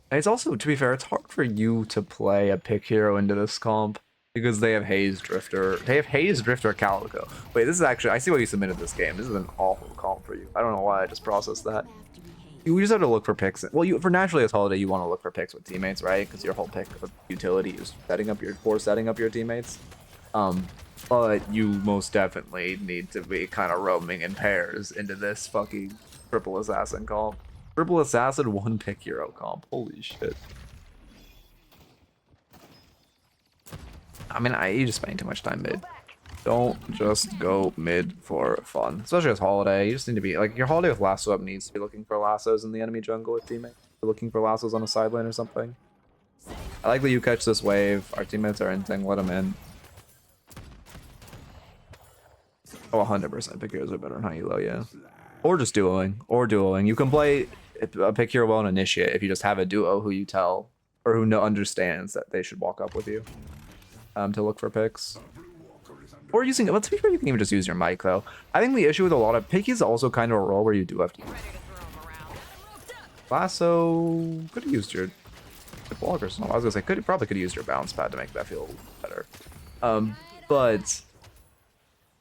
And it's also, to be fair, it's hard for you to play a pick hero into this comp because they have Haze Drifter. They have Haze Drifter Calico. Wait, this is actually, I see why you submitted this game. This is an awful comp for you. I don't know why I just processed that. You just have to look for picks. Well, for naturally as holiday, you want to look for picks with teammates, right? Because your whole pick of utility is setting up your teammates. But you most definitely need to be kind of roaming in pairs into this fucking triple assassin comp. Triple assassin, 1 pick hero comp. Holy shit. I mean, you just spending too much time mid. Don't just go mid for fun. Especially as holiday. You just need to be like, your holiday with lasso up needs to be looking for lassos in the enemy jungle with teammates. Looking for lassos on a side lane or something. I like that you catch this wave. Our teammates are in thing. Let them in. Oh, 100% pick heroes are better than Hyelo, yeah. Or just duoing. Or duoing. You can play a pick hero well and initiate if you just have a duo who you tell or who understands that they should walk up with you to look for picks. Or using, let's be fair, you can even just use your mic though. I think the issue with a lot of pick is also kind of a role where you do have to use lasso. Could have used your blockers. No, I was gonna say probably could have used your bounce pad to make that feel better. But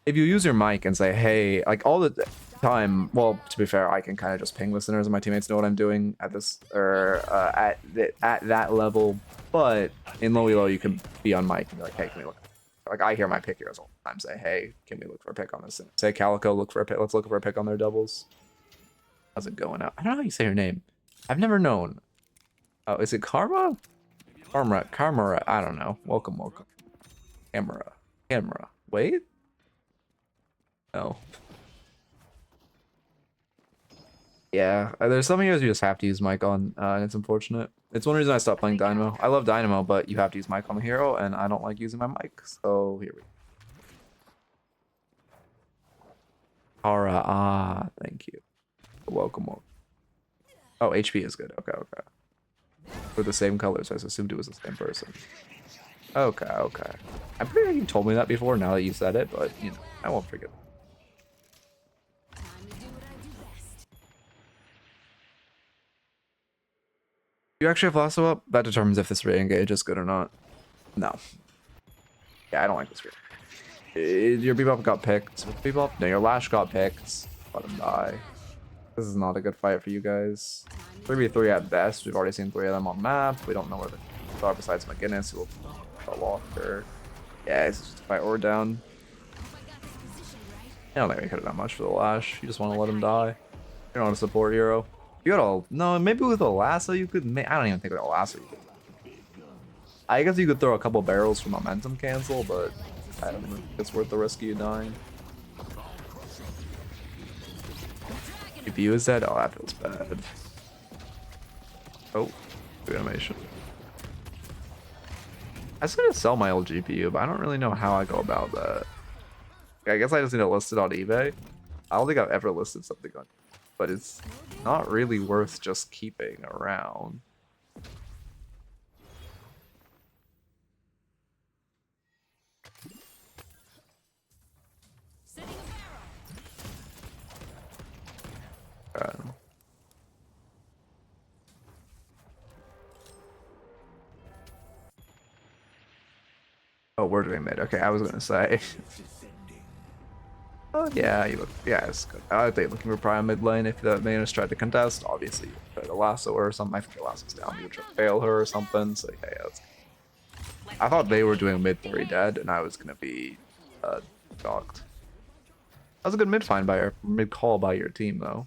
if you use your mic and say, hey, like all the time, well, to be fair, I can kind of just ping listeners and my teammates know what I'm doing at this or at that level. But in low elo, you can be on mic and be like, hey, can we look? Like I hear my pick heroes all the time say, hey, can we look for a pick on this? Say Calico, look for a pick. Let's look for a pick on their doubles. How's it going out? I don't know how you say her name. I've never known. Oh, is it Karma? Karma. I don't know. Welcome. Camera. Wait. No. Yeah, there's some heroes you just have to use mic on, and it's unfortunate. It's one reason I stopped playing Dynamo. I love Dynamo, but you have to use mic on the hero, and I don't like using my mic, so here we go. Kara, thank you. Welcome. Oh, HP is good. Okay. We're the same colors, so I assumed it was the same person. Okay. I'm pretty sure you told me that before now that you said it, but, you know, I won't forget. You actually have lasso up? That determines if this re-engage is good or not. No. Yeah, I don't like this re-engage. Your Bebop got picked. Bebop? No, your Lash got picked. Let him die. This is not a good fight for you guys. 3v3 at best. We've already seen 3 of them on map. We don't know where they are besides McGinnis, who will Walker. Yeah, it's just a fight or down. I don't think we could have done much for the Lash. You just want to let him die. You're not a support hero. You got all no, maybe with a lasso you could make. I don't even think with a lasso you could. I guess you could throw a couple barrels for momentum cancel, but I don't think it's worth the risk of you dying. If you is dead, oh, that feels bad. Oh, good animation. I was gonna sell my old GPU, but I don't really know how I go about that. I guess I just need to list it on eBay. I don't think I've ever listed something on, but it's not really worth just keeping around. Oh, we're doing mid. Okay, I was gonna say. Oh yeah, you look. Yeah, it's good. I think looking for prime mid lane. If the Manus tried to contest, obviously you try to lasso her or something. I think the lasso's down. You would try to fail her or something. So yeah, that's. I thought they were doing mid 3 dead, and I was gonna be shocked. That was a good mid find by your mid call by your team though.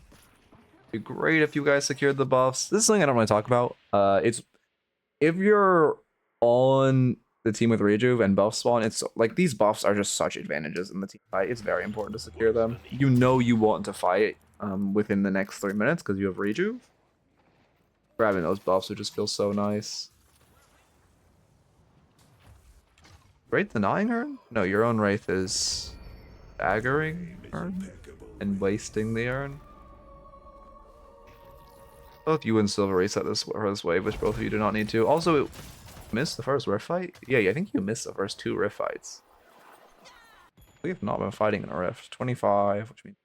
It'd be great if you guys secured the buffs. This is something I don't want to talk about. It's if you're on the team with Rejuve and buff spawn, it's like these buffs are just such advantages in the team fight. It's very important to secure them. You know you want to fight within the next 3 minutes because you have Rejuve. Grabbing those buffs would just feel so nice. Wraith denying her? No, your own Wraith is staggering urn and wasting the urn. Both you and Silver reset this wave, which both of you do not need to. Also, it missed the first rift fight? Yeah, I think you missed the first 2 rift fights. We have not been fighting in a rift. 25, which means...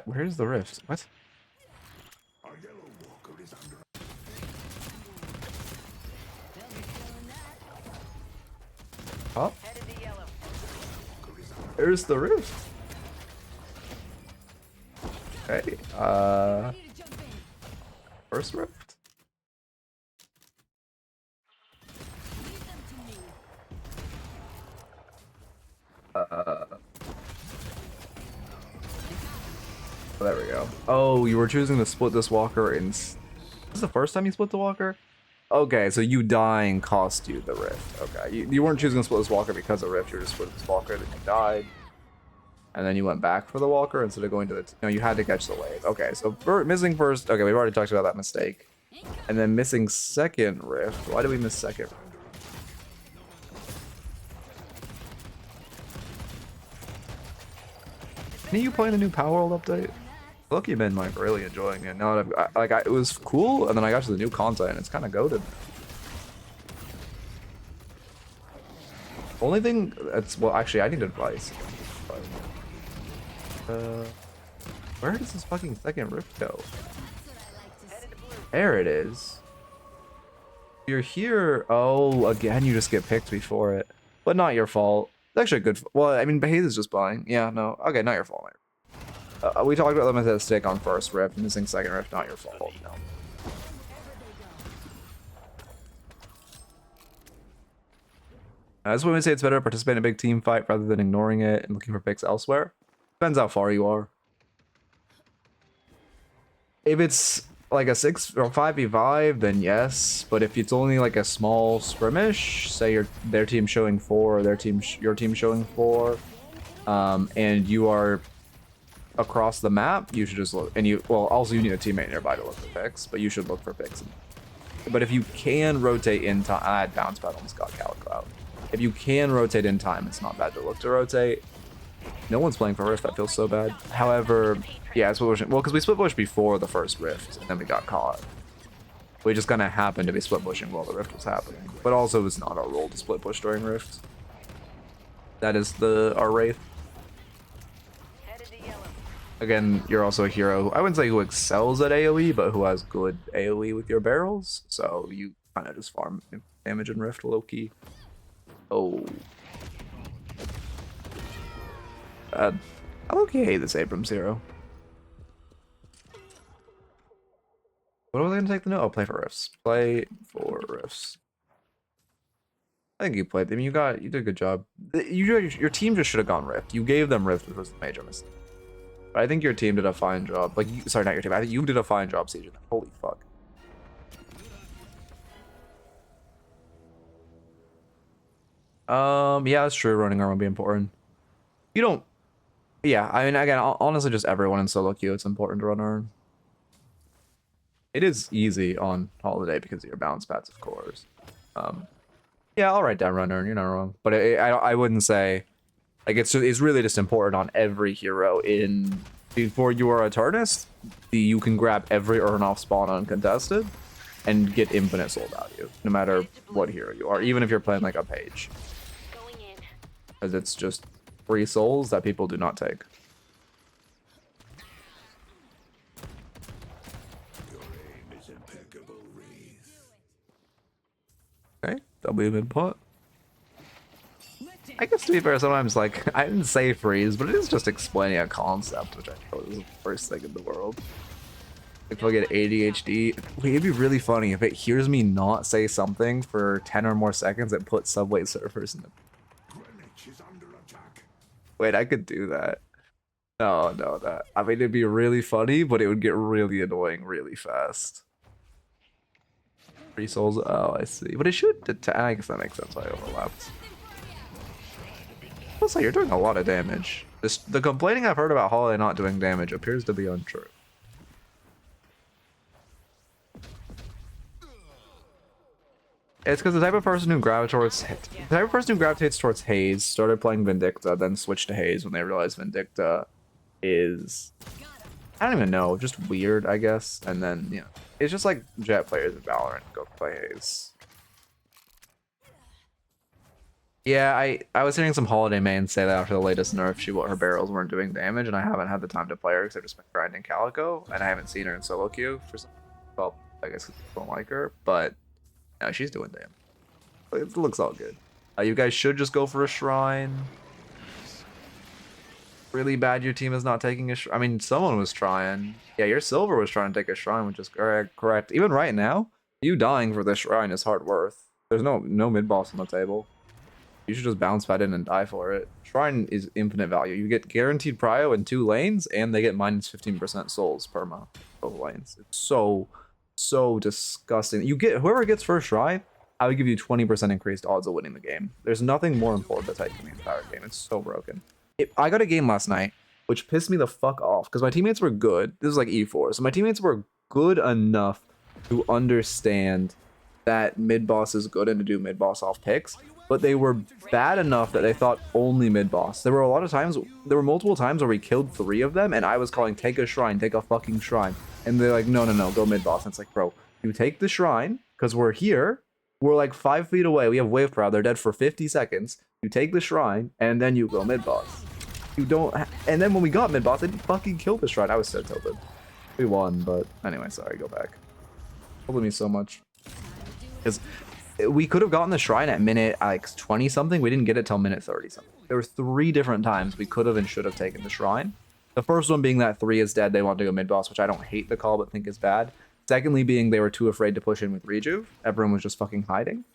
Where's the rift? What? Oh? There's the rift. Okay, first rift. There we go. Oh, you were choosing to split this walker in... This is the first time you split the walker? Okay, so you dying cost you the rift. Okay, you weren't choosing to split this walker because of rift. You were just splitting this walker, then you died. And then you went back for the walker instead of going to the... No, you had to catch the wave. Okay, so missing first... Okay, we've already talked about that mistake. And then missing second rift. Why did we miss second rift? Are you playing the new Power World update? Look, you've been like really enjoying it. Now that it was cool, and then I got to the new content, and it's kind of goated. Only thing that's well, actually, I need advice. Where does this fucking second rift go? There it is. You're here. Oh, again, you just get picked before it, but not your fault. It's actually a good. Well, I mean, Behaze is just buying. Yeah, no. Okay, not your fault. We talked about the mistake on first rift, missing second rift, not your fault. No. That's when we say it's better to participate in a big team fight rather than ignoring it and looking for picks elsewhere. Depends how far you are. If it's like a 6 or 5v5, then yes. But if it's only like a small skirmish, say their team showing 4 or your team showing 4, and you are across the map, you should just look. And also you need a teammate nearby to look for picks, but you should look for picks. But if you can rotate in time, I had bounce pad almost got Calico out. If you can rotate in time, it's not bad to look to rotate. No one's playing for Rift, that feels so bad. However, yeah, it's well, because we split push before the first Rift, and then we got caught. We just kind of happened to be split pushing while the Rift was happening. But also, it's not our role to split push during Rift. That is our Wraith. Again, you're also a hero. I wouldn't say who excels at AoE, but who has good AoE with your barrels. So you kind of just farm damage in Rift low-key. Oh. I low-key hate this Abrams hero. What was I going to take the note? Oh, play for Rifts. Play for Rifts. I think you played. I mean, you did a good job. Your team just should have gone Rift. You gave them Rift, which was a major mistake. But I think your team did a fine job. Like, sorry, not your team. I think you did a fine job, Siege. Holy fuck. Yeah, that's true. Running arm would be important. You don't. Yeah, I mean, again, honestly, just everyone in solo queue, it's important to run arm. It is easy on holiday because of your bounce pads, of course. Yeah, I'll write down runner, you're not wrong. But I wouldn't say, like, it's really just important on every hero in, before you are Eternus, you can grab every Urn off spawn uncontested and get infinite soul value, no matter what hero you are, even if you're playing like a page. Because it's just free souls that people do not take. Okay, W mid pot. I guess to be fair, sometimes like I didn't say freeze, but it is just explaining a concept, which I thought was the first thing in the world. If I get ADHD, it'd be really funny if it hears me not say something for 10 or more seconds and put Subway Surfers in the. Wait, I could do that. No, that. I mean, it'd be really funny, but it would get really annoying really fast. 3 souls. Oh, I see. But it should detect. I guess that makes sense why I overlapped. Also, you're doing a lot of damage. The complaining I've heard about Holiday not doing damage appears to be untrue. It's because the type of person who gravitates towards Haze started playing Vindicta, then switched to Haze when they realized Vindicta is, I don't even know, just weird, I guess. And then, you know, it's just like Jet players in Valorant go play Haze. Yeah, I was hearing some Holiday mains say that after the latest nerf, her barrels weren't doing damage, and I haven't had the time to play her because I've just been grinding Calico, and I haven't seen her in solo queue for some. Well, I guess I don't like her, but no, she's doing damage. It looks all good. You guys should just go for a shrine. Really bad your team is not taking a shrine. I mean, someone was trying. Yeah, your silver was trying to take a shrine, which is correct. Even right now, you dying for this shrine is hard worth. There's no mid boss on the table. You should just bounce pad in and die for it. Shrine is infinite value. You get guaranteed prio in 2 lanes, and they get minus 15% souls perma both lanes. It's so disgusting. You get whoever gets first shrine, I would give you 20% increased odds of winning the game. There's nothing more important to take in the entire game. It's so broken. I got a game last night, which pissed me the fuck off because my teammates were good. This is like E4, so my teammates were good enough to understand that mid boss is good and to do mid boss off picks, but they were bad enough that they thought only mid boss. There were multiple times where we killed 3 of them, and I was calling, take a shrine, take a fucking shrine. And they're like, no, go mid boss. And it's like, bro, you take the shrine, because we're here, we're like 5 feet away, we have wave prow, they're dead for 50 seconds. You take the shrine, and then you go mid boss. You don't, and then when we got mid boss, they fucking killed the shrine. I was so tilted. We won, but anyway, sorry, go back. Told me so much. Because we could have gotten the shrine at minute like 20 something. We didn't get it till minute 30 something. There were 3 different times we could have and should have taken the shrine. The first one being that 3 is dead, they want to go mid boss, which I don't hate the call but think is bad. Secondly being they were too afraid to push in with rejuve. Everyone was just fucking hiding.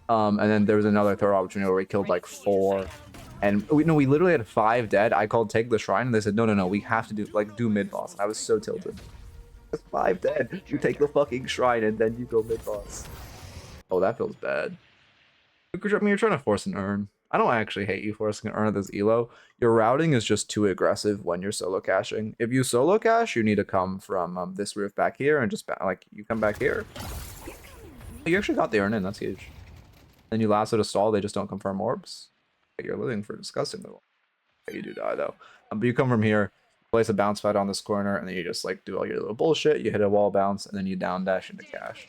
And then there was another third opportunity where we killed like 4. And we literally had 5 dead. I called take the shrine and they said no, we have to do mid boss. And I was so tilted. There's 5 dead. You take the fucking shrine and then you go mid boss. Oh, that feels bad. I mean, you're trying to force an urn. I don't actually hate you forcing an urn at this elo. Your routing is just too aggressive when you're solo caching. If you solo cache, you need to come from this roof back here and just like you come back here. You actually got the urn in. That's huge. Then you lasso to stall. They just don't confirm orbs. You're living for disgusting though. You do die though. But you come from here, place a bounce pad on this corner, and then you just like do all your little bullshit. You hit a wall bounce, and then you down dash into cache.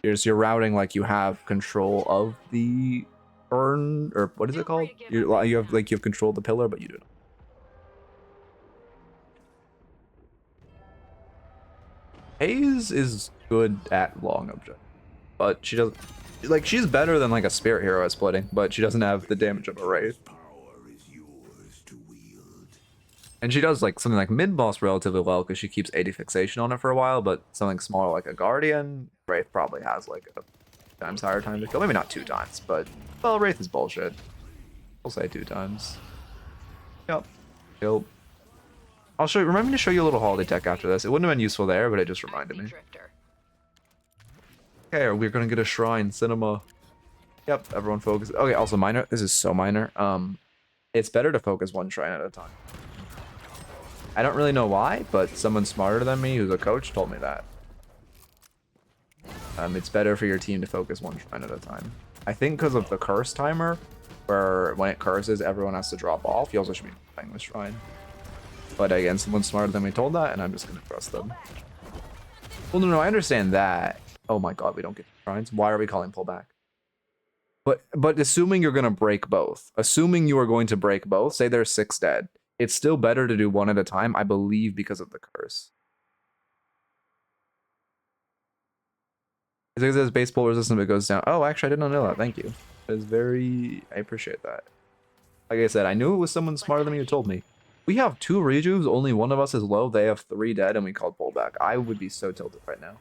You're routing like you have control of the urn, or what is it called? You have control of the pillar, but you don't. Haze is good at long object, but she doesn't. Like, she's better than like a spirit hero at splitting, but she doesn't have the damage of a wraith. And she does like something like mid boss relatively well because she keeps 80 fixation on it for a while, but something smaller like a guardian, Wraith probably has like a 2 times higher time to kill. Maybe not 2 times, but well, Wraith is bullshit. We'll say 2 times. Yep. Kill. I'll show you. Remind me to show you a little holiday tech after this. It wouldn't have been useful there, but it just reminded me. Okay, we're gonna get a shrine. Cinema. Yep. Everyone focus. Okay. Also minor. This is so minor. It's better to focus 1 shrine at a time. I don't really know why, but someone smarter than me who's a coach told me that. It's better for your team to focus one shrine at a time. I think because of the curse timer, where when it curses, everyone has to drop off. You also should be playing this shrine. But again, someone smarter than me told that, and I'm just going to trust them. Well, no, I understand that. Oh my god, we don't get shrines. Why are we calling pullback? But assuming you're going to break both, assuming you are going to break both, say there's 6 dead, it's still better to do one at a time, I believe, because of the curse. It says baseball resistant if it goes down. Oh, actually, I did not know that. Thank you. That is very... I appreciate that. Like I said, I knew it was someone smarter than me who told me. We have 2 rejuves, only one of us is low, they have 3 dead, and we called pullback. I would be so tilted right now.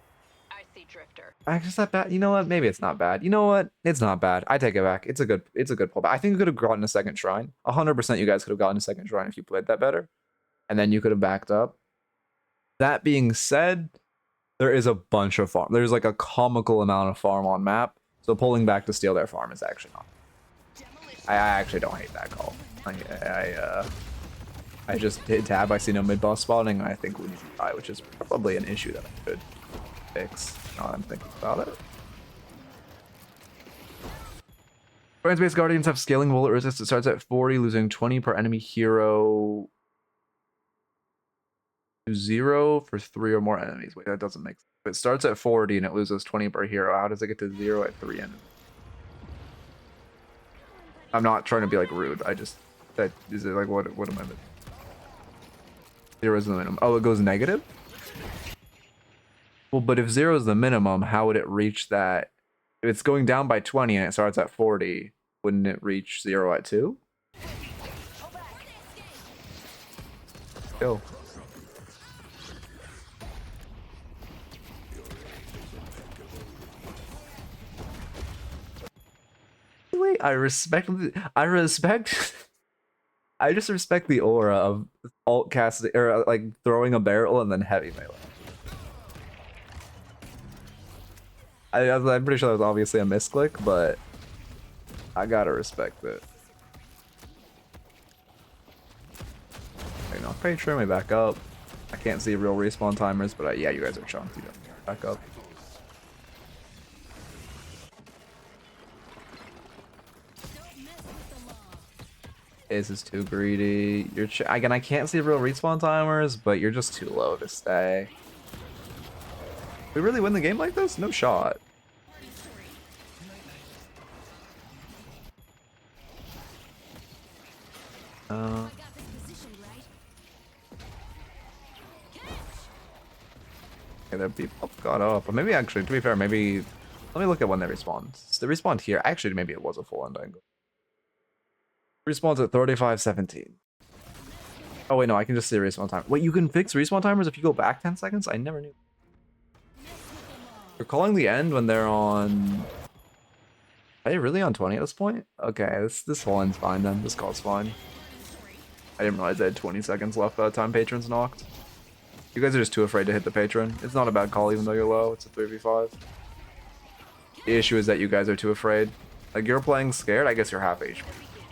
I see Drifter. Actually, is that bad? You know what? Maybe it's not bad. You know what? It's not bad. I take it back. It's a good pullback. I think we could have gotten a second shrine. 100% you guys could have gotten a second shrine if you played that better. And then you could have backed up. That being said, there is a bunch of farm. There's like a comical amount of farm on map. So pulling back to steal their farm is actually not. I actually don't hate that call. I just hit tab. I see no mid boss spawning, and I think we need to die, which is probably an issue that I could fix. Now I'm thinking about it. Brands-based guardians have scaling bullet resist. It starts at 40, losing 20 per enemy hero to 0 for 3 or more enemies. Wait, that doesn't make sense. If it starts at 40 and it loses 20 per hero, how does it get to 0 at 3 enemies? I'm not trying to be like rude. I just that is it like what am I missing? 0 is the minimum. Oh, it goes negative? Well, but if 0 is the minimum, how would it reach that? If it's going down by 20 and it starts at 40, wouldn't it reach 0 at 2? Go. Wait, I just respect the aura of alt casting or like throwing a barrel and then heavy melee. I'm pretty sure that was obviously a misclick, but I gotta respect it. You know, Patreon, we back up. I can't see real respawn timers, but yeah, you guys are chunky. Back up. This is too greedy. Again, I can't see real respawn timers, but you're just too low to stay. We really win the game like this? No shot. Okay, their people got up. But maybe actually, to be fair, maybe let me look at when they respawned. So they respawned here. Actually, maybe it was a full end angle. Respawns at 35:17. Oh wait, no, I can just see respawn time. Wait, you can fix respawn timers if you go back 10 seconds? I never knew. You're calling the end when they're on... Are they really on 20 at this point? Okay, this whole end's fine then. This call's fine. I didn't realize they had 20 seconds left by the time patrons knocked. You guys are just too afraid to hit the patron. It's not a bad call even though you're low. It's a 3v5. The issue is that you guys are too afraid. Like, you're playing scared. I guess you're half HP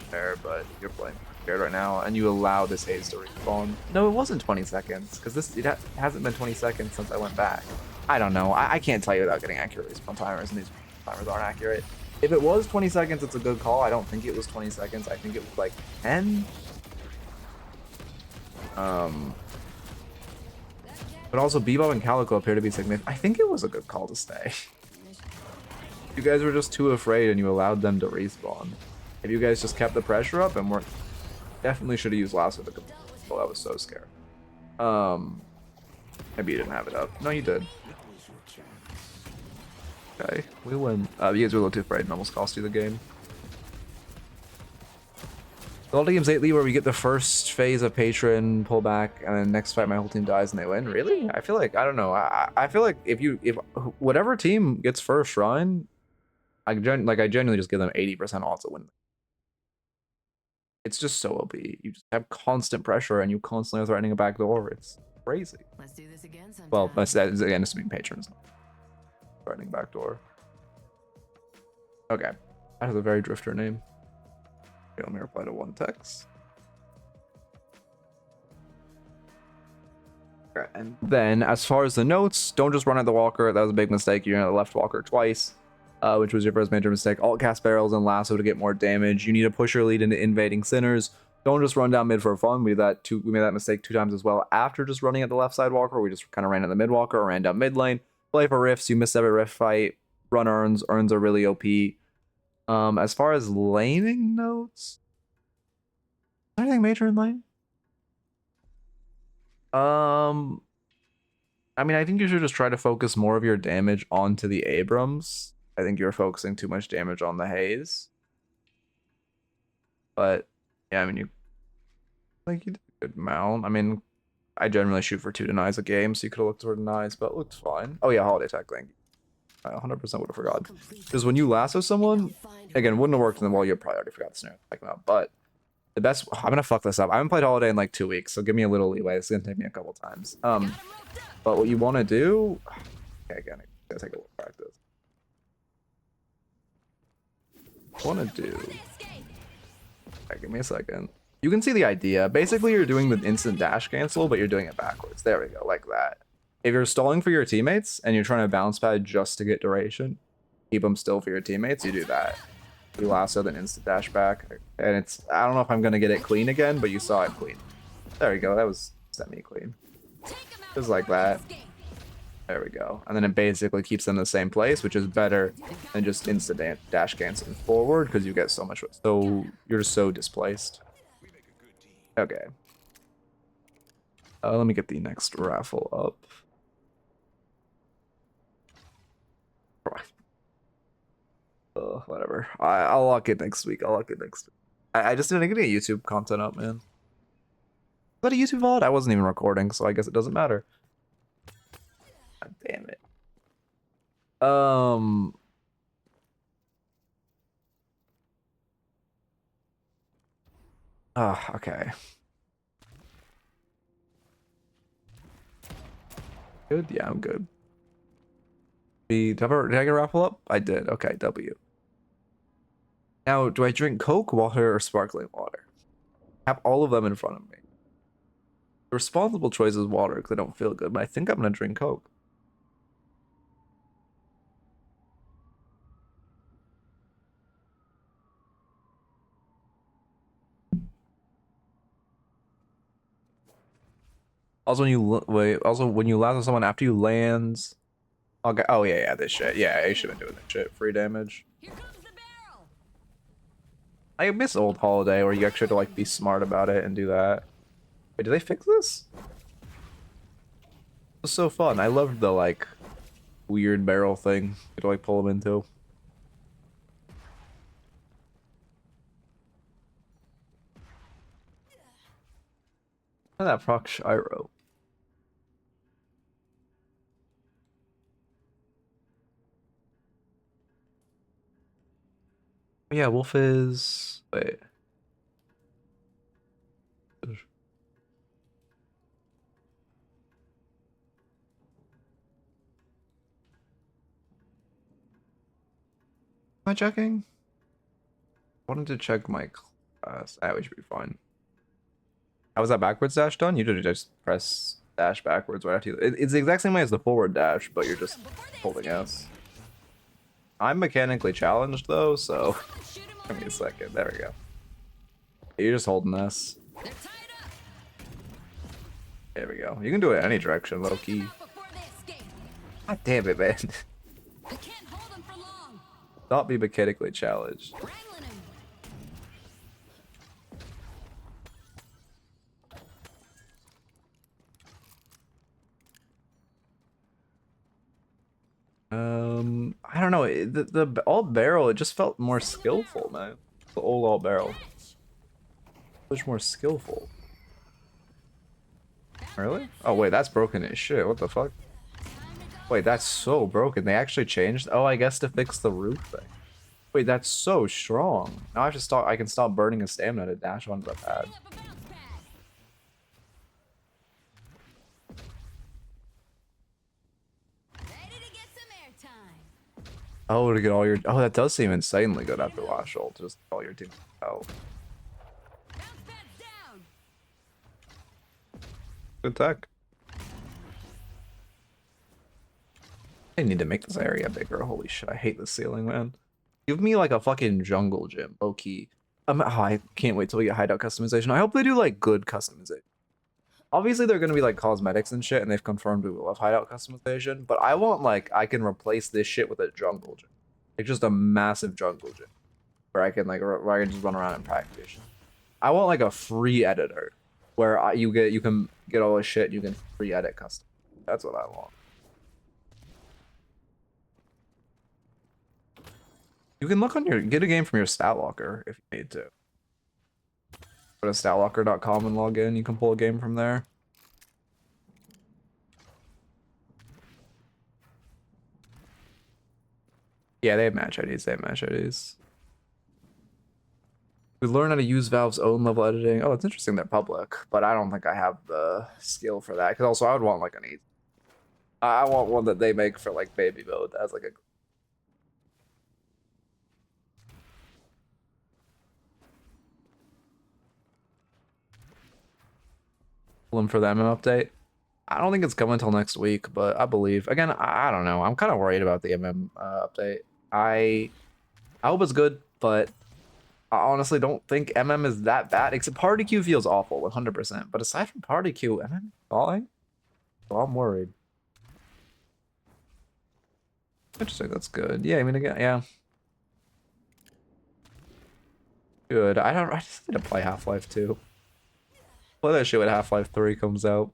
there, but you're playing scared right now, and you allow this haze to respawn. No, it wasn't 20 seconds, because it hasn't been 20 seconds since I went back. I don't know. I can't tell you without getting accurate respawn timers, and these timers aren't accurate. If it was 20 seconds, it's a good call. I don't think it was 20 seconds. I think it was like 10. But also Bebop and Calico appear to be significant. I think it was a good call to stay. You guys were just too afraid and you allowed them to respawn. If you guys just kept the pressure up and weren't... Definitely should have used Lasso to complete. Oh, I was so scared. Maybe you didn't have it up. No, you did. Okay, we win. You guys were a little too afraid and almost cost you the game. A lot of games lately where we get the first phase of patron pullback and then next fight my whole team dies and they win. Really? I feel like, I don't know. I feel like if whatever team gets first shrine, I genuinely just give them 80% odds to win. It's just so OP. You just have constant pressure and you constantly are threatening a back door. It's crazy. Let's do this again sometime. Well, that's again assuming patrons threatening back door. Okay, that has a very drifter name. Okay, let me reply to one text. Okay, and then as far as the notes, don't just run at the walker. That was a big mistake. You're at the left walker twice, which was your first major mistake. Alt cast barrels and lasso to get more damage. You need to push your lead into invading sinners. Don't just run down mid for fun. We made that mistake 2 times as well. After just running at the left side walker, we just kind of ran at the mid walker or ran down mid lane. Play for rifts. You missed every rift fight. Run urns. Urns are really OP. As far as laning notes, is there anything major in lane? I mean, I think you should just try to focus more of your damage onto the Abrams. I think you're focusing too much damage on the Haze. But yeah, I mean, you did a good amount. I mean, I generally shoot for 2 denies a game, so you could have looked for denies, but it looks fine. Oh yeah, holiday tech thing. I 100% would have forgot. Because when you lasso someone, again, wouldn't have worked in the wall. You probably already forgot the snare checking out. But the best, I'm gonna fuck this up. I haven't played holiday in like 2 weeks, so give me a little leeway. It's gonna take me a couple times. But what you want to do, okay, again, it's gonna take a little practice. Want to do? Okay, give me a second. You can see the idea. Basically, you're doing the instant dash cancel, but you're doing it backwards. There we go, like that. If you're stalling for your teammates and you're trying to bounce pad just to get duration, keep them still for your teammates, you do that. You lasso, then instant dash back. And it's, I don't know if I'm going to get it clean again, but you saw it clean. There we go, that was semi-clean. Just like that. There we go. And then it basically keeps them in the same place, which is better than just instant dash canceling forward because you get so much, so you're just so displaced. Okay. Let me get the next raffle up. Whatever. I'll lock it next week. I just didn't get any YouTube content up, man. Is that a YouTube VOD? I wasn't even recording, so I guess it doesn't matter. God damn it. Okay. Good? Yeah, I'm good. Did I get a raffle up? I did. Okay, W. Now, do I drink Coke, water, or sparkling water? I have all of them in front of me. The responsible choice is water because I don't feel good, but I think I'm gonna drink Coke. Also, when you lasso someone after you lands, okay. Oh yeah, this shit. Yeah, I should have been doing that shit. Free damage. Here comes the barrel. I miss old holiday where you actually had to like be smart about it and do that. Wait, did they fix this? It was so fun. I loved the like weird barrel thing you could like pull them into. And that proc Shiro. Yeah, Wolf is... Wait. Am I checking? I wanted to check my class. We should be fine. How was that backwards dash done? You did just press dash backwards right after you... It's the exact same way as the forward dash, but you're just holding S. I'm mechanically challenged though, so... Give me a second. There we go. You're just holding S. There we go. You can do it any direction, low key. God damn it, man. Not be mechanically challenged. I don't know. The alt barrel, it just felt more skillful, man. The old alt barrel. Much more skillful. Really? Oh wait, that's broken as shit. What the fuck? Wait, that's so broken. They actually changed. Oh, I guess to fix the roof thing. Wait, that's so strong. Now I have to stop. I can stop burning a stamina to dash onto the pad. Oh, to get all your... Oh, that does seem insanely good after Lash ult. Just all your team health. Good tech. I need to make this area bigger. Holy shit, I hate this ceiling, man. Give me like a fucking jungle gym, low key. Oh, I can't wait till we get hideout customization. I hope they do like good customization. Obviously, they're gonna be like cosmetics and shit, and they've confirmed we will have hideout customization. But I want like I can replace this shit with a jungle gym, like just a massive jungle gym, where I can where I can just run around and practice. I want like a free editor, where you can get all this shit, and you can free edit custom. That's what I want. You can look on get a game from your stat locker if you need to. Go to statlocker.com and log in. You can pull a game from there. Yeah, they have match IDs. They have match IDs. We learn how to use Valve's own level editing. Oh, it's interesting they're public, but I don't think I have the skill for that. Because also I would want like an 8. I want one that they make for like baby mode. That's like a for the MM update. I don't think it's coming until next week, but I believe. Again, I don't know. I'm kind of worried about the MM update. I hope it's good, but I honestly don't think MM is that bad. Except Party Queue feels awful, 100%. But aside from Party Queue, MM is fine. So I'm worried. Interesting, that's good. Yeah, I mean, again, yeah. Good. I just need to play Half-Life 2. Play that shit when Half-Life 3 comes out.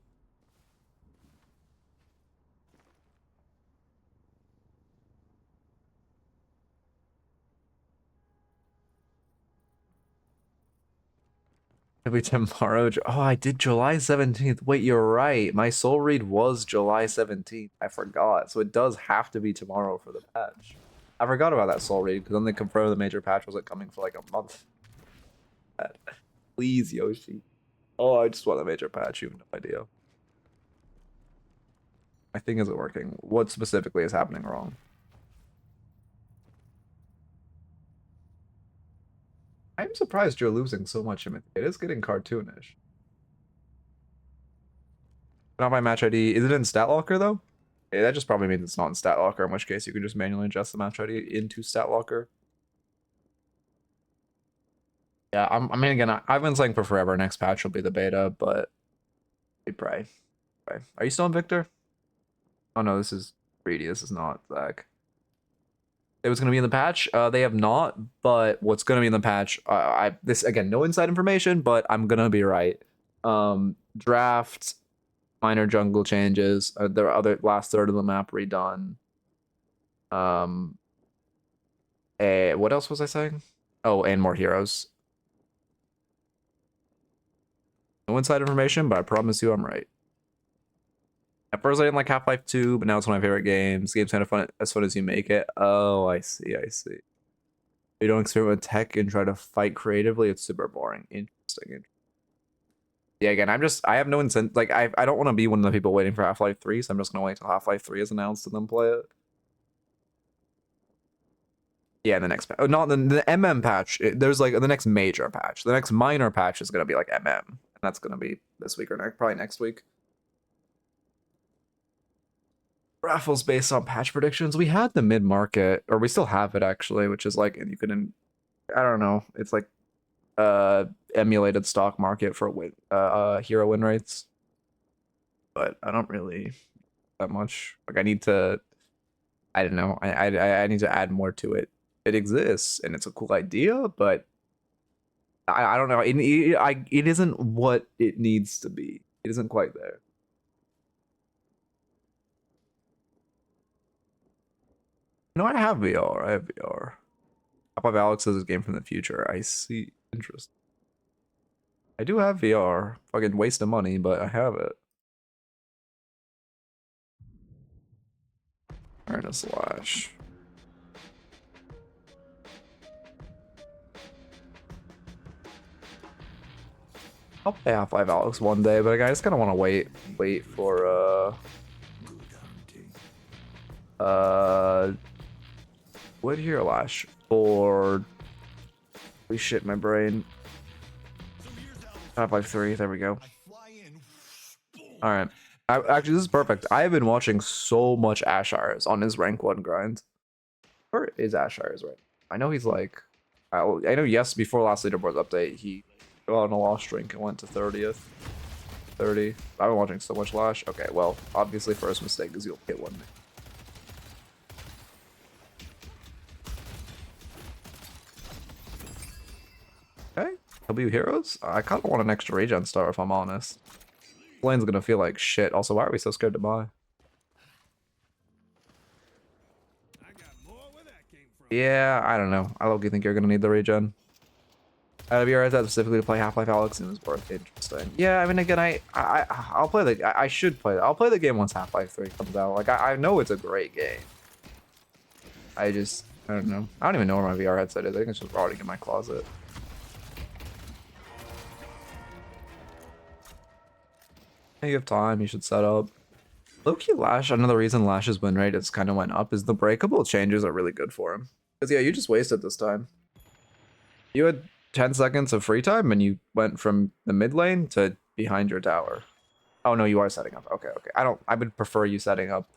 It'll be tomorrow. Oh, I did July 17th. Wait, you're right. My soul read was July 17th. I forgot. So it does have to be tomorrow for the patch. I forgot about that soul read because then they confirmed the major patch wasn't coming for like a month. Please, Yoshi. Oh, I just want the major patch. You have no idea. My thing isn't working. What specifically is happening wrong? I'm surprised you're losing so much. It is getting cartoonish. Not by match ID. Is it in stat locker though? Yeah, that just probably means it's not in stat locker, in which case you can just manually adjust the match ID into stat locker. Yeah, I mean, again, I've been saying for forever, next patch will be the beta, but we pray. Are you still in Victor? Oh no, this is Greedy. This is not Zach. It was going to be in the patch. They have not, but what's going to be in the patch, this again, no inside information, but I'm going to be right. Draft, minor jungle changes. There are other last third of the map redone. What else was I saying? Oh, and more heroes. No inside information, but I promise you I'm right. At first I didn't like Half-Life 2, but now it's one of my favorite games. The game's kind of fun, as fun as you make it. Oh, I see. You don't experiment with tech and try to fight creatively. It's super boring. Interesting. Yeah, again, I have no incentive. Like, I don't want to be one of the people waiting for Half-Life 3, so I'm just gonna wait till Half-Life 3 is announced and then play it. Yeah, the next patch. Oh, not the MM patch. There's like the next major patch. The next minor patch is gonna be like MM, and that's gonna be this week or probably next week. Raffles based on patch predictions. We had the mid market, or we still have it actually, which is like, and you can, I don't know, it's like emulated stock market for hero win rates. But I don't really that much. Like I need to, I don't know, I need to add more to it. It exists and it's a cool idea, but I don't know. It isn't what it needs to be. It isn't quite there. No, I have VR. I have VR. Top of Alex says a game from the future. I see. Interesting. I do have VR. Fucking waste of money, but I have it. Eternus Lash. I'll play Half-Life Alex one day, but I just kind of want to wait for what here Lash for? Holy shit, my brain. Half-Life 3. There we go. All right. Actually, this is perfect. I have been watching so much Ashires on his rank 1 grind. Where is Ashires right? I know he's like... I know, yes, before last leaderboard update, he got on a lost streak and went to 30th. 30. I've been watching so much Lash. Okay, well, obviously first mistake is you'll hit one. Okay, W heroes? I kind of want an extra regen star if I'm honest. Lane's gonna feel like shit. Also, why are we so scared to buy? Yeah, I don't know. I low-key think you're gonna need the regen. I'd be right that specifically to play Half-Life Alyx and it was worth interesting. Yeah, I mean, again, I'll play the... I should play it. I'll play the game once Half-Life 3 comes out. Like, I know it's a great game. I don't know. I don't even know where my VR headset is. I think it's just already in my closet. You have time, you should set up. Low-key Lash, another reason Lash's win rate has kind of went up is the breakable changes are really good for him. Because, yeah, you just wasted this time. You had 10 seconds of free time and you went from the mid lane to behind your tower. Oh, no, you are setting up. Okay, okay. I would prefer you setting up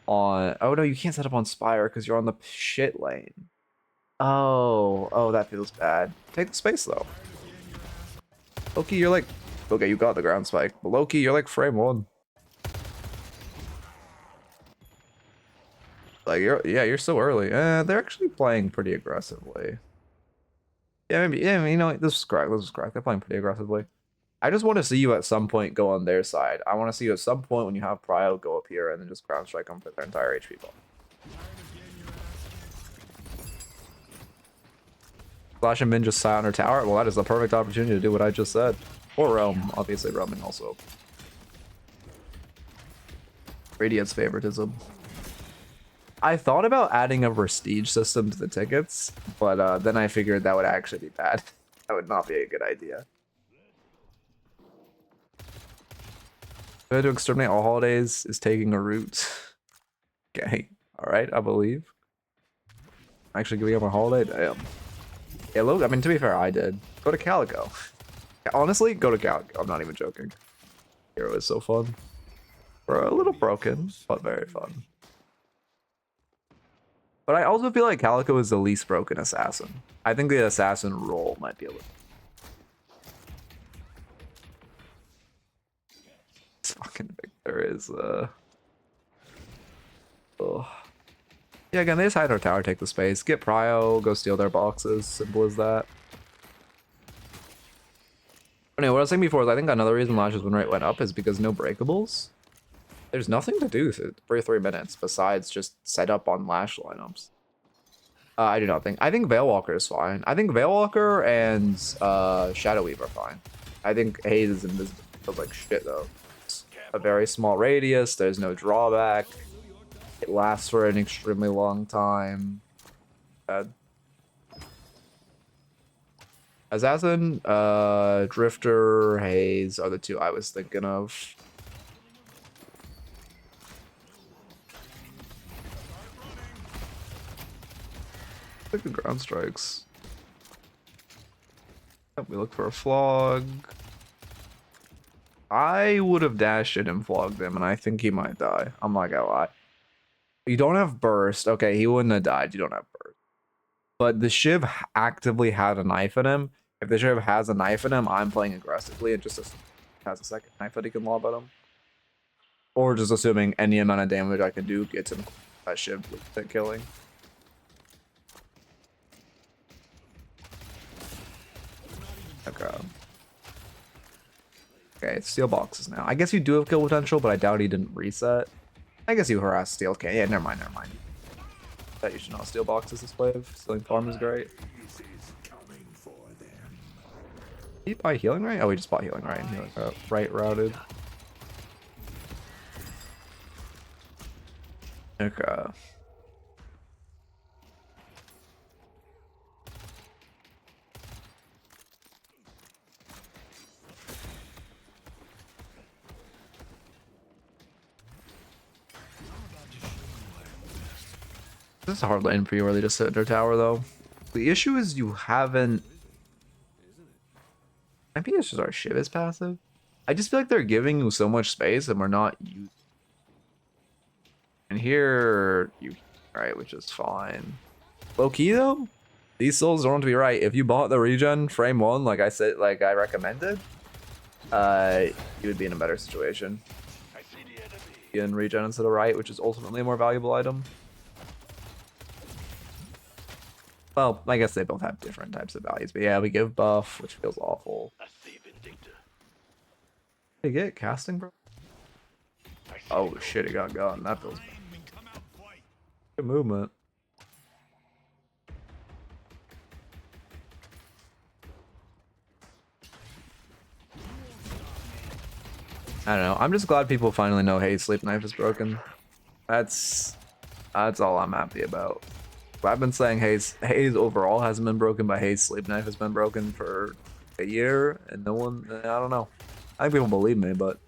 on... Oh, no, you can't set up on Spire because you're on the shit lane. Oh, that feels bad. Take the space, though. Loki, you're like... Okay, you got the ground spike. But Loki, you're like frame 1. Like, you're so early. They're actually playing pretty aggressively. Yeah, maybe, yeah, you know, this is correct. They're playing pretty aggressively. I just want to see you at some point go on their side. I want to see you at some point when you have Prio go up here and then just ground strike them for their entire HP ball. Flash and Min just sat on her tower. Well, that is the perfect opportunity to do what I just said. Or Realm, obviously roaming also. Radiant's favoritism. I thought about adding a prestige system to the tickets, but then I figured that would actually be bad. That would not be a good idea. Going to exterminate all holidays is taking a route. Okay, all right, I believe. Actually giving up a holiday? Damn. Yeah, look, I mean, to be fair, I did. Go to Calico. Honestly, go to Calico. I'm not even joking. Hero is so fun. We're a little broken, but very fun. But I also feel like Calico is the least broken assassin. I think the assassin role might be a little... This fucking Victor is, Oh. Yeah, again, they just hide our tower, take the space, get Prio, go steal their boxes. Simple as that. Anyway, what I was saying before is I think another reason Lash's win rate went up is because no breakables. There's nothing to do for 3 minutes besides just set up on Lash lineups. I do not think. I think Veilwalker is fine. I think Veilwalker and Shadow Weave are fine. I think Haze is invisible. Feels like shit though. It's a very small radius. There's no drawback. It lasts for an extremely long time. Assassin, Drifter, Haze are the 2 I was thinking of. Look at ground strikes. Yep, we look for a flog. I would have dashed in and flogged him, and I think he might die. I'm not gonna lie. You don't have burst. Okay, he wouldn't have died. You don't have burst. But the Shiv actively had a knife in him. If the Shiv has a knife in him, I'm playing aggressively and just has a second knife that he can lob at him. Or just assuming any amount of damage I can do gets him that Shiv killing. Okay, it's steel boxes now. I guess you do have kill potential, but I doubt he didn't reset. I guess you harass steel. Okay, yeah, never mind. Bet you should not steal boxes this wave. Stealing farm is great. Did he buy healing right? Oh, we just bought healing right. And healing right routed. Okay. This is a hard lane for you where they just sit in their tower though. The issue is you haven't... Maybe it's just our Shiv is passive. I just feel like they're giving you so much space and we're not using. And here you right, which is fine. Low key though, these souls don't want to be right. If you bought the regen frame 1, like I said, like I recommended, you would be in a better situation. In regen instead of right, which is ultimately a more valuable item. Well, I guess they both have different types of values, but yeah, we give buff, which feels awful. Did he get casting, bro? Oh shit, it got gone. That feels bad. Good movement. I don't know. I'm just glad people finally know, hey, Sleep Knife is broken. That's all I'm happy about. I've been saying Haze overall hasn't been broken, but Haze Sleep Knife has been broken for a year, and no one, I don't know. I think people believe me, but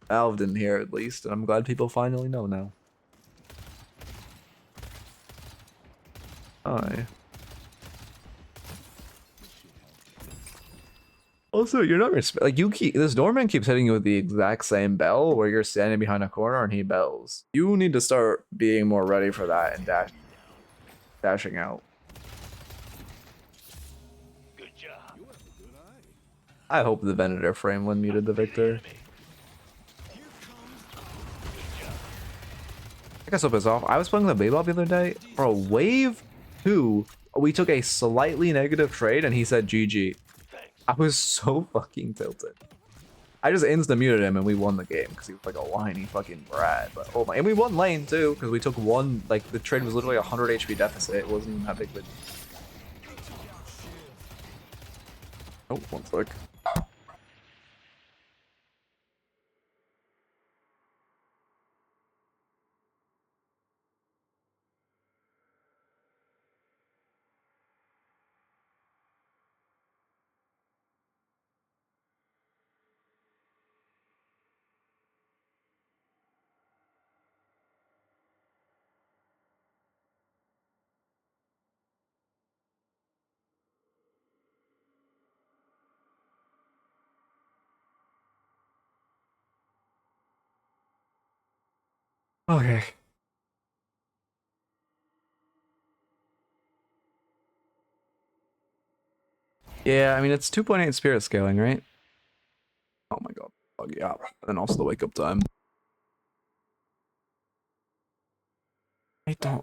Valve didn't hear it at least, and I'm glad people finally know now. Hi. Also, you're not like this doorman keeps hitting you with the exact same bell where you're standing behind a corner and he bells. You need to start being more ready for that and dashing out. Good job. I hope the Venator frame one muted the Victor. I guess hope it's off. I was playing the Bebop the other day. Bro, wave 2, we took a slightly negative trade and he said GG. I was so fucking tilted. I just insta-muted him and we won the game because he was like a whiny fucking brat. But oh my, and we won lane too because we took one, like the trade was literally 100 HP deficit. It wasn't even that big of a... Oh, one sec. Okay. Yeah, I mean, it's 2.8 spirit scaling, right? Oh my god. Oh, yeah. And also the wake up time.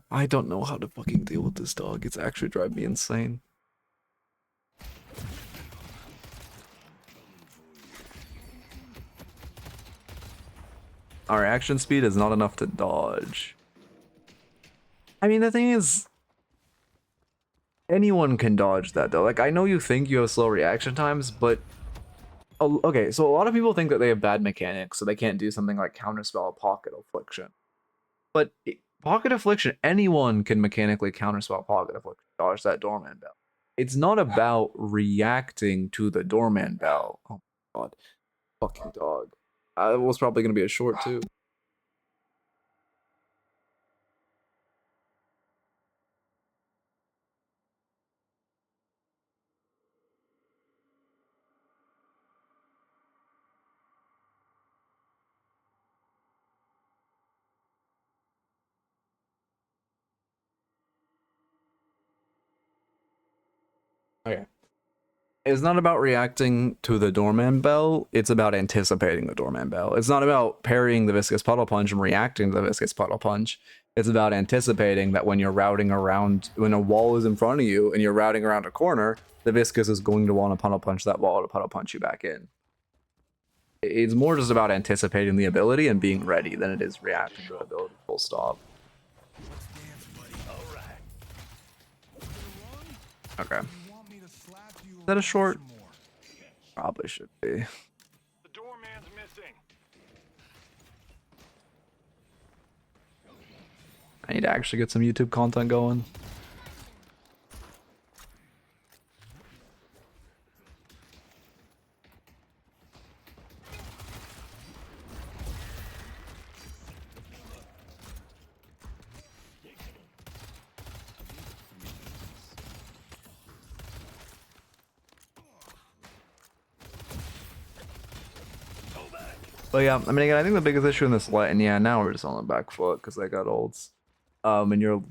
I don't know how to fucking deal with this dog. It's actually driving me insane. Our action speed is not enough to dodge. I mean, the thing is, anyone can dodge that though. Like, I know you think you have slow reaction times, but okay, so a lot of people think that they have bad mechanics, so they can't do something like counterspell Pocket Affliction. But Pocket Affliction, anyone can mechanically counterspell Pocket Affliction, dodge that Doorman Bell. It's not about reacting to the Doorman Bell. Oh my god, fucking dog. It was probably gonna be a short too. Okay. It's not about reacting to the Doorman Bell, it's about anticipating the Doorman Bell. It's not about parrying the Viscous Puddle Punch and reacting to the Viscous Puddle Punch. It's about anticipating that when you're routing around, when a wall is in front of you and you're routing around a corner, the Viscous is going to want to Puddle Punch that wall to Puddle Punch you back in. It's more just about anticipating the ability and being ready than it is reacting to the ability, full stop. Okay. Is that a short? Probably should be. The doorman's missing. I need to actually get some YouTube content going. Oh yeah, I mean, again, I think the biggest issue in this light, and yeah, now we're just on the back foot because I got ults. And you're,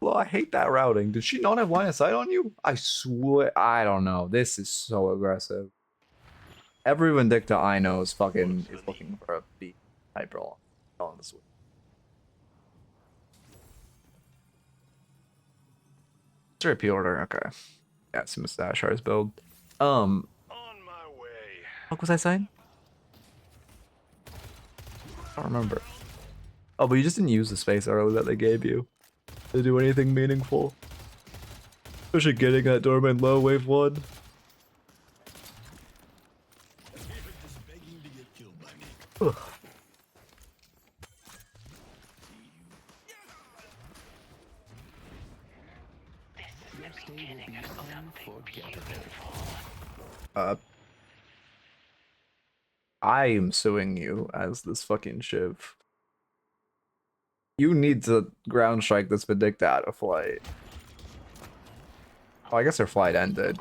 well, I hate that routing. Did she not have line of sight on you? I swear, I don't know. This is so aggressive. Every Vindicta I know is fucking is looking for a beat hyper on this one. Straight order, okay. Yeah, some Mustachio's build. On my way. What was I saying? I don't remember. Oh, but you just didn't use the space early that they gave you to do anything meaningful. Especially getting that doorman low wave 1. Ugh. I am suing you as this fucking Shiv. You need to ground strike this Vindicta out of flight. Oh, I guess her flight ended.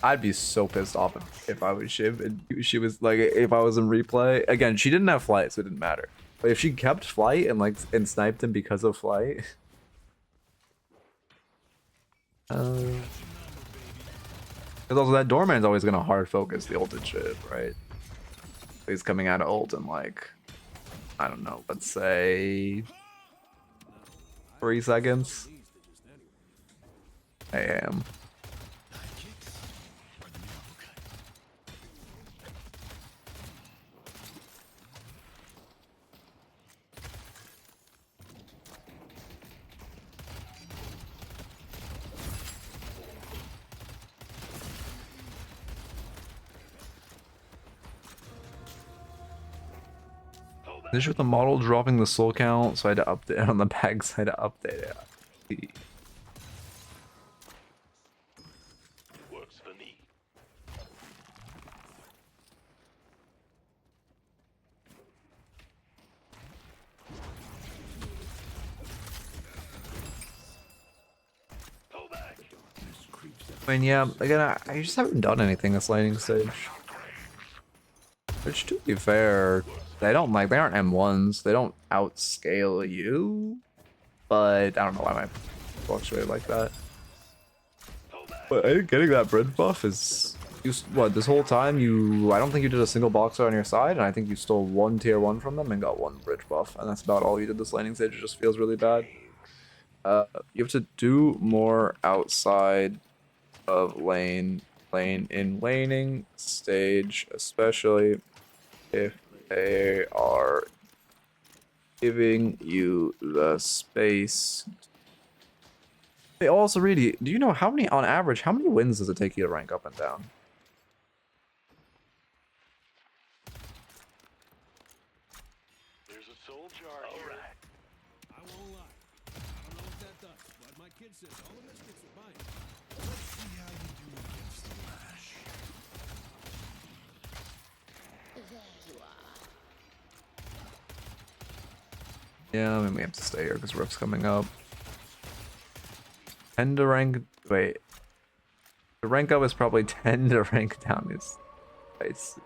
I'd be so pissed off if I was Shiv and she was like, if I was in replay. Again, she didn't have flight, so it didn't matter. But if she kept flight and like sniped him because of flight. Because also that doorman's always gonna hard focus the ulted Shiv, right? He's coming out of ult in like, I don't know, let's say 3 seconds. I am. This with the model dropping the soul count, so I had to update it on the bag, so I had to update it. Works for me. Pull back. I mean, yeah, again, I just haven't done anything this laning stage. Which, to be fair, they aren't M1s. They don't outscale you. But I don't know why my fluctuated like that. But I think getting that bridge buff is... what, this whole time I don't think you did a single boxer on your side, and I think you stole 1 tier 1 from them and got 1 bridge buff. And that's about all you did this laning stage. It just feels really bad. You have to do more outside of lane in laning stage, especially if they are giving you the space. Hey, also, Reedy, do you know on average, how many wins does it take you to rank up and down? There's a soul jar here. Right. I won't lie. I don't know what that does, but my kid says all the mystics are mine. Let's see how you do against the Lash. Yeah, I mean, we have to stay here because Rook's coming up. 10 to rank... wait. The rank up is probably 10 to rank down is... nice.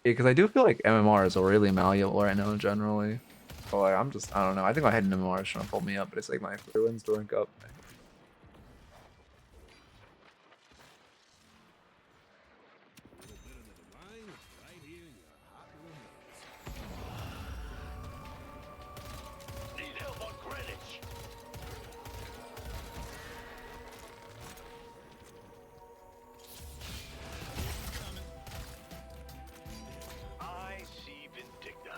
Yeah, because I do feel like MMR is really malleable right now generally. But like, I don't know. I think I had an MMR is trying to pull me up, but it's like my clear wins to rank up. A little bit of the divine right here in your hot little hands. Need help on Greenwich. I see Vindicta.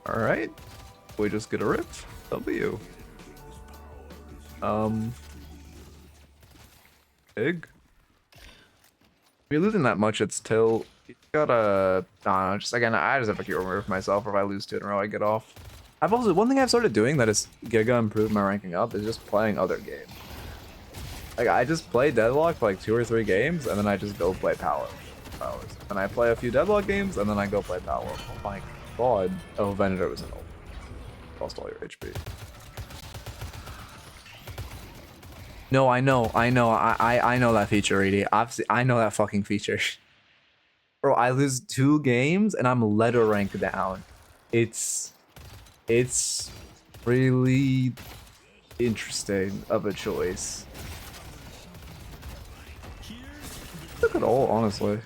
Alright. We just get a rip. W. Big. If you're losing that much, it's till you gotta. I don't know, just again, I just have to keep remove myself, or if I lose 2 in a row, I get off. I've also one thing I've started doing that is giga improved my ranking up is just playing other games. Like I just play Deadlock for like 2 or 3 games, and then I just go play Power. And I play a few Deadlock games, and then I go play Power. Oh my god! Oh, Venator was an ult. Lost all your HP. No, I know that feature, Edie. Obviously, I know that fucking feature. Bro, I lose 2 games and I'm letter rank down. It's really interesting of a choice. Look at all, honestly.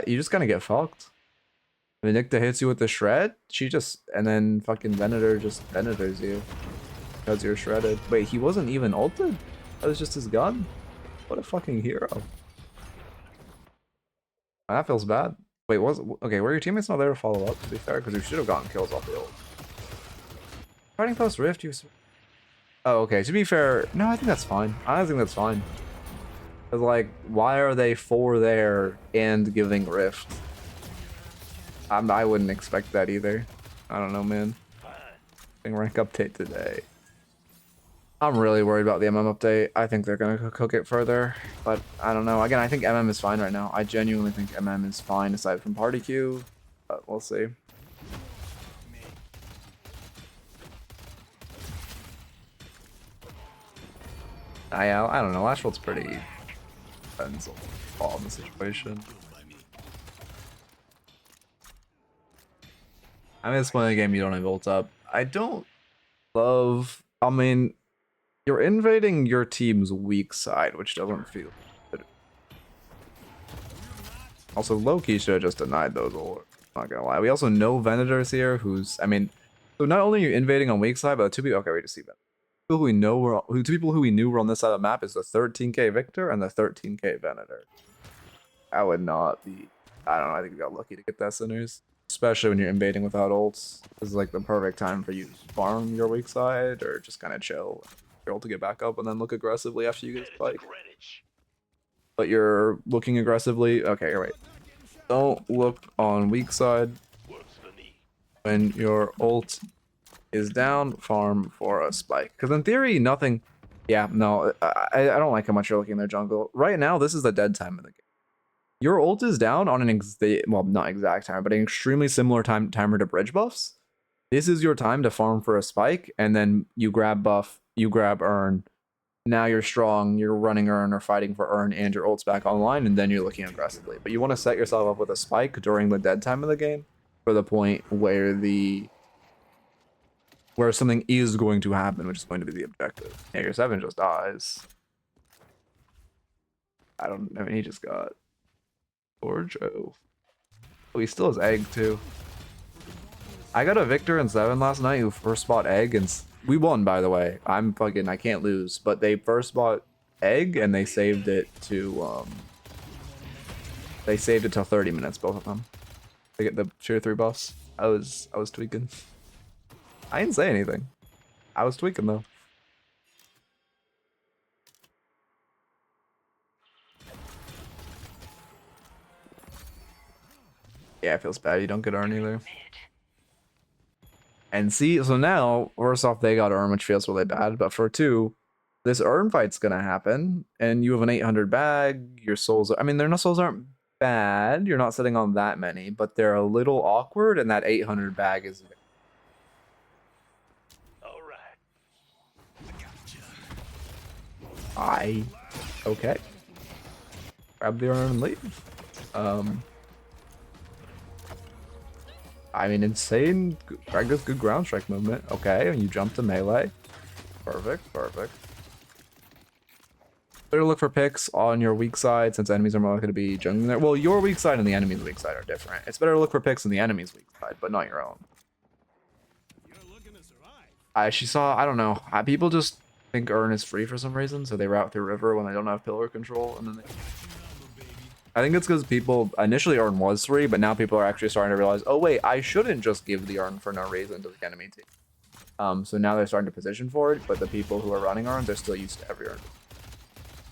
You just gonna get fucked. Vindicta hits you with the shred, and then fucking Venator just Venators you. Because you're shredded. Wait, he wasn't even ulted? That was just his gun? What a fucking hero. That feels bad. Wait, okay, were your teammates not there to follow up, to be fair? Because we should have gotten kills off the ult. Fighting post rift, oh, okay, to be fair, no, I think that's fine. I think that's fine. Cause like, why are they 4 there and giving rift? I wouldn't expect that either. I don't know, man. Rank update today. I'm really worried about the MM update. I think they're gonna cook it further, but I don't know. Again, I think MM is fine right now. I genuinely think MM is fine aside from party queue, but we'll see. I don't know. Lash World's pretty depends on the situation. I mean, it's one of the game you don't have ult up. I don't love. I mean, you're invading your team's weak side, which doesn't feel good. Also, Loki should have just denied those ult. Not gonna lie. We also know Venators here, who's. I mean, so not only are you invading on weak side, but the 2 people. Okay, we just see that. People who we know were 2 people who we knew were on this side of the map is the 13k Victor and the 13k Venator. I would not be. I don't know. I think we got lucky to get that sinners. Especially when you're invading without ults. This is like the perfect time for you to farm your weak side or just kind of chill. Your ult to get back up and then look aggressively after you get spike. But you're looking aggressively. Okay, you're right. Don't look on weak side. When your ult is down, farm for a spike. Because in theory, nothing. Yeah, no, I don't like how much you're looking in their jungle. Right now, this is the dead time of the game. Your ult is down on an well, not exact timer, but an extremely similar timer to bridge buffs. This is your time to farm for a spike, and then you grab buff, you grab Urn. Now you're strong, you're running Urn or fighting for Urn, and your ult's back online, and then you're looking aggressively. But you want to set yourself up with a spike during the dead time of the game for the point where something is going to happen, which is going to be the objective. Yeah, your 7 just dies. I mean, he just got Orjo. Oh, he still has egg too. I got a Victor and 7 last night who first bought egg, and we won, by the way. I can't lose, but they first bought egg and they saved it to till 30 minutes, both of them. They get the tier 3 buffs. I was tweaking. I didn't say anything. I was tweaking though. Yeah, it feels bad. You don't get Urn either. And see, so now, first off, they got Urn, which feels really bad. But for 2, this Urn fight's gonna happen, and you have an 800 bag. Your souls, I mean, their souls aren't bad. You're not sitting on that many, but they're a little awkward, and that 800 bag is. All right. Okay. Grab the Urn and leave. I mean, insane. I guess good ground strike movement. Okay, and you jump to melee. Perfect, perfect. Better look for picks on your weak side since enemies are more likely to be jungling there. Well, your weak side and the enemy's weak side are different. It's better to look for picks on the enemy's weak side, but not your own. You're looking to survive. She saw, I don't know. People just think Urn is free for some reason, so they route through river when they don't have pillar control, and then they. I think it's because people initially Urn was free, but now people are actually starting to realize, oh wait, I shouldn't just give the Urn for no reason to the enemy team. So now they're starting to position for it, but the people who are running Urn, they're still used to every Urn.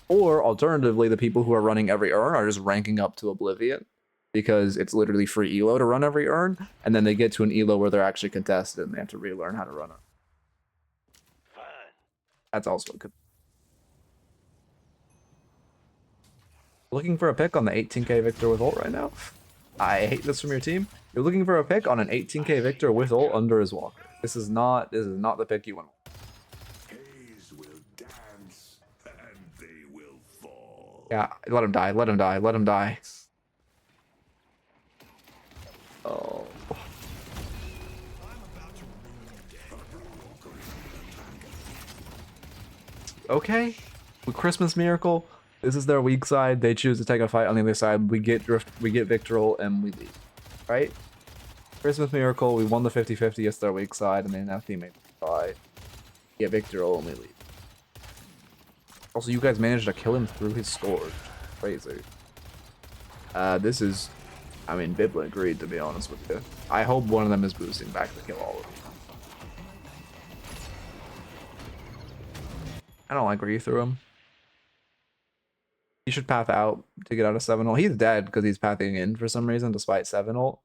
Or alternatively, the people who are running every Urn are just ranking up to Oblivion because it's literally free elo to run every Urn, and then they get to an elo where they're actually contested and they have to relearn how to run it. That's also good. Looking for a pick on the 18k Victor with ult right now? I hate this from your team. You're looking for a pick on an 18k Victor with ult under his walker. This is not the pick you want. Haze will dance and they will fall. Yeah, let him die, let him die, let him die. Okay. With Christmas Miracle, this is their weak side. They choose to take a fight on the other side. We get Victoral, and we leave. Right? Christmas Miracle, we won the 50-50. It's their weak side, and they now teammate fight. Get Victoral, and we leave. Also, you guys managed to kill him through his sword. Crazy. This is, I mean, Bibla agreed, to be honest with you. I hope one of them is boosting back to kill all of them. I don't like where you threw him. He should path out to get out of 7 ult. He's dead because he's pathing in for some reason despite 7 ult.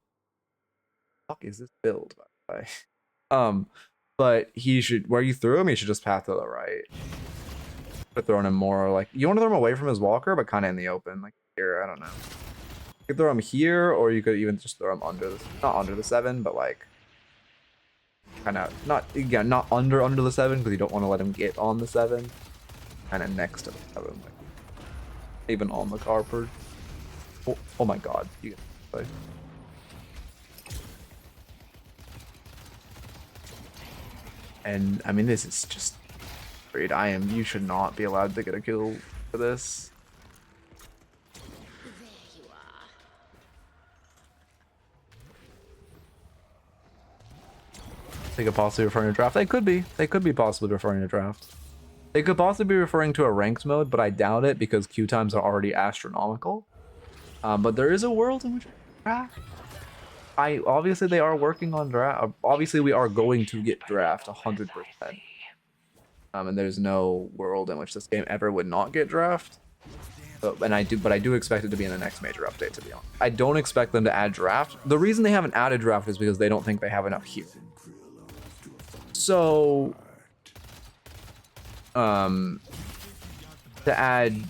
Fuck is this build, by the way? But he should, where you threw him, he should just path to the right. Could thrown him more like, you want to throw him away from his walker, but kind of in the open, like here. I don't know. You could throw him here, or you could even just throw him under the, not under the 7, but like kind of not, again, not under the 7 because you don't want to let him get on the 7. Kind of next to the 7, like even on the carpet. Oh my god, you get play. And I mean, this is just great. You should not be allowed to get a kill for this. They could possibly referring to draft. They could be. They could be possibly referring to draft. They could possibly be referring to a ranked mode, but I doubt it because queue times are already astronomical. But there is a world in which draft. Obviously they are working on draft. Obviously we are going to get draft 100%. And there's no world in which this game ever would not get draft. But I do expect it to be in the next major update, to be honest. I don't expect them to add draft. The reason they haven't added draft is because they don't think they have enough here. So to add,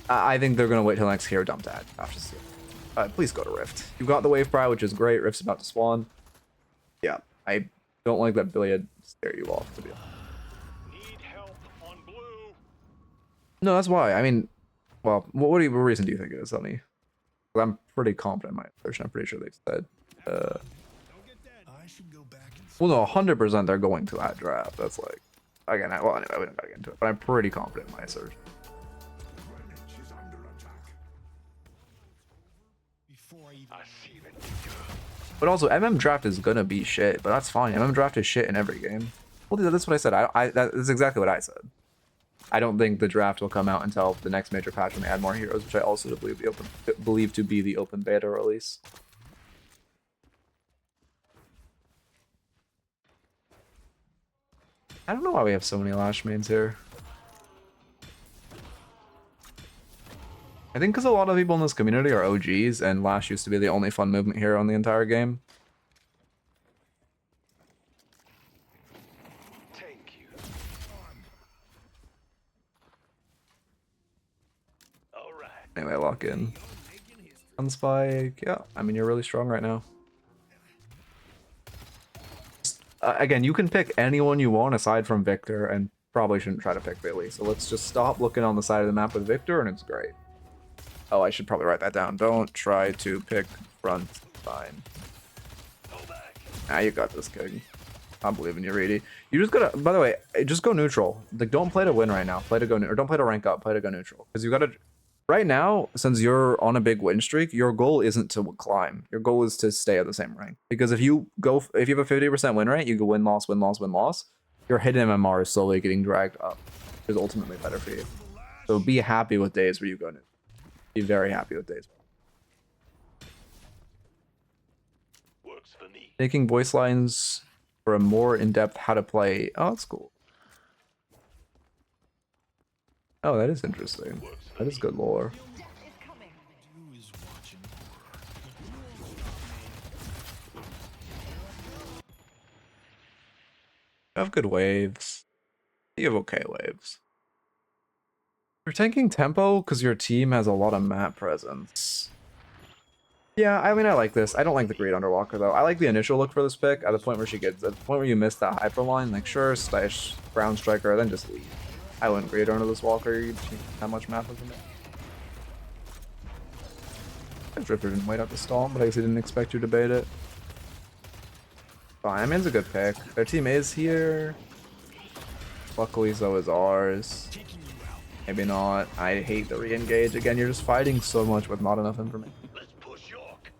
I think they're gonna wait till next hero dump to add draft. Please go to Rift. You've got the Wave Pry, which is great. Rift's about to spawn. Yeah, I don't like that Billy had scare you off, to be honest. Need help on blue. No, that's why. I mean, well, what reason do you think it is, Sonny? I'm pretty confident in my assertion. I'm pretty sure they said. I should go back and Well, no, 100% they're going to add draft. That's like, again, well, anyway, we don't gotta get into it, but I'm pretty confident in my assertion. I see that. But also, MM draft is gonna be shit, but that's fine. MM draft is shit in every game. Well, that's what I said. That's exactly what I said. I don't think the draft will come out until the next major patch when they add more heroes, which I also believe to be the open beta release. I don't know why we have so many Lash mains here. I think because a lot of people in this community are OGs, and Lash used to be the only fun movement hero in the entire game. Thank you. All right. Anyway, lock in. Unspike, yeah. I mean, you're really strong right now. Again, you can pick anyone you want aside from Victor, and probably shouldn't try to pick Billy. So let's just stop looking on the side of the map with Victor, and it's great. Oh, I should probably write that down. Don't try to pick front line. Ah, you got this, King. I believe in you, Reedy. You just gotta, by the way, just go neutral. Like, don't play to win right now. Play to go, or don't play to rank up. Play to go neutral. Because you gotta, right now, since you're on a big win streak, your goal isn't to climb. Your goal is to stay at the same rank. Because if you have a 50% win rate, you go win, loss, win, loss, win, loss. Your hidden MMR is slowly getting dragged up, which is ultimately better for you. So be happy with days where you go neutral. Be very happy with days. Works for me. Taking voice lines for a more in-depth how to play. Oh, that's cool. Oh, that is interesting. That is good lore. You have good waves. You have okay waves. You're tanking tempo because your team has a lot of map presence. Yeah, I mean, I like this. I don't like the Great Underwalker, though. I like the initial look for this pick at the point where at the point where you miss that hyper line. Like, sure, Stash, Ground Striker, then just leave. I wouldn't Great Under this Walker. You how much map is in it? Drifter didn't wait out the storm, but I guess he didn't expect you to bait it. Fine, I mean, it's a good pick. Their team is here. Luckily, so is ours. Maybe not. I hate the re-engage. Again, you're just fighting so much with not enough information. Let's push York.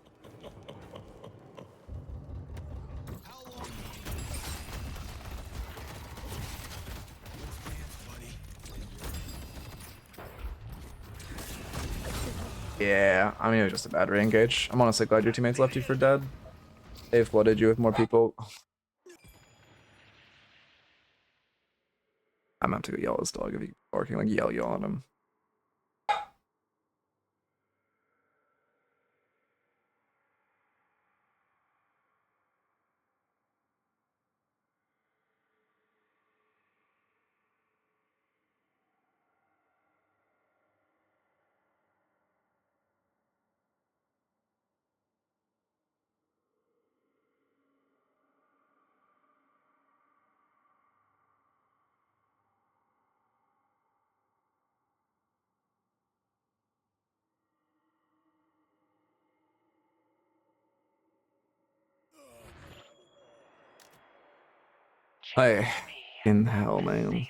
Yeah, I mean, it was just a bad re-engage. I'm honestly glad your teammates left you for dead. They flooded you with more people. I'm about to go yell at this dog if he's barking, like yell on him. Hey, in hell, man.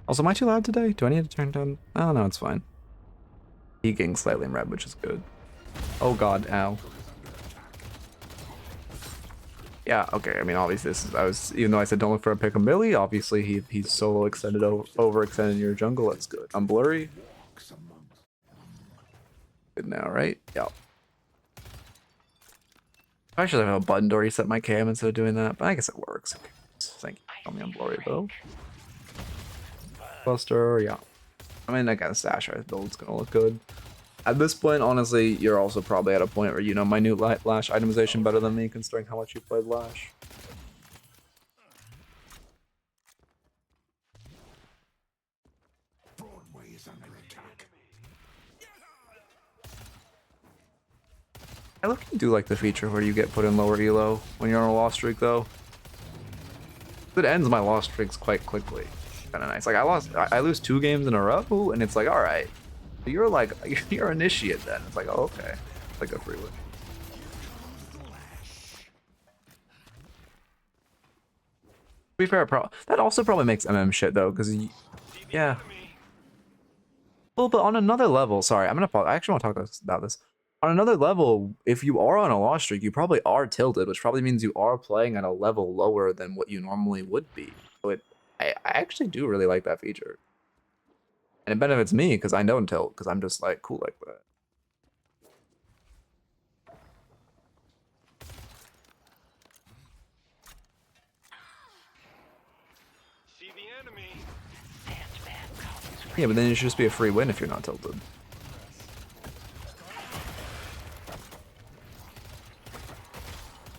Also, am I too loud today? Do I need to turn down? Oh, no, it's fine. Peaking slightly in red, which is good. Oh god, ow. Yeah, okay, I mean, obviously this is, even though I said don't look for a pick on Billy, obviously he's solo extended, overextended your jungle, that's good. I'm blurry. Good now, right? Yeah. I should have a button to reset my cam instead of doing that, but I guess it works. Thank you. Tell me I'm blurry though. Buster, yeah. I mean, that kind of stash right build's gonna look good. At this point, honestly, you're also probably at a point where you know minute Lash itemization better than me, considering how much you played Lash. Broadway is under attack. I look and do like the feature where you get put in lower elo when you're on a loss streak, though. It ends my loss streaks quite quickly. Kind of nice. Like I lose 2 games in a row, and it's like, all right, you're like you're initiate then. It's like, oh, okay, it's like a free win. To be fair, that also probably makes shit though, because yeah. Well, but on another level, sorry, I actually want to talk about this. On another level, if you are on a loss streak, you probably are tilted, which probably means you are playing at a level lower than what you normally would be. So I actually do really like that feature. And it benefits me because I don't tilt, because I'm just like cool like that. See the enemy. Yeah, but then it should just be a free win if you're not tilted.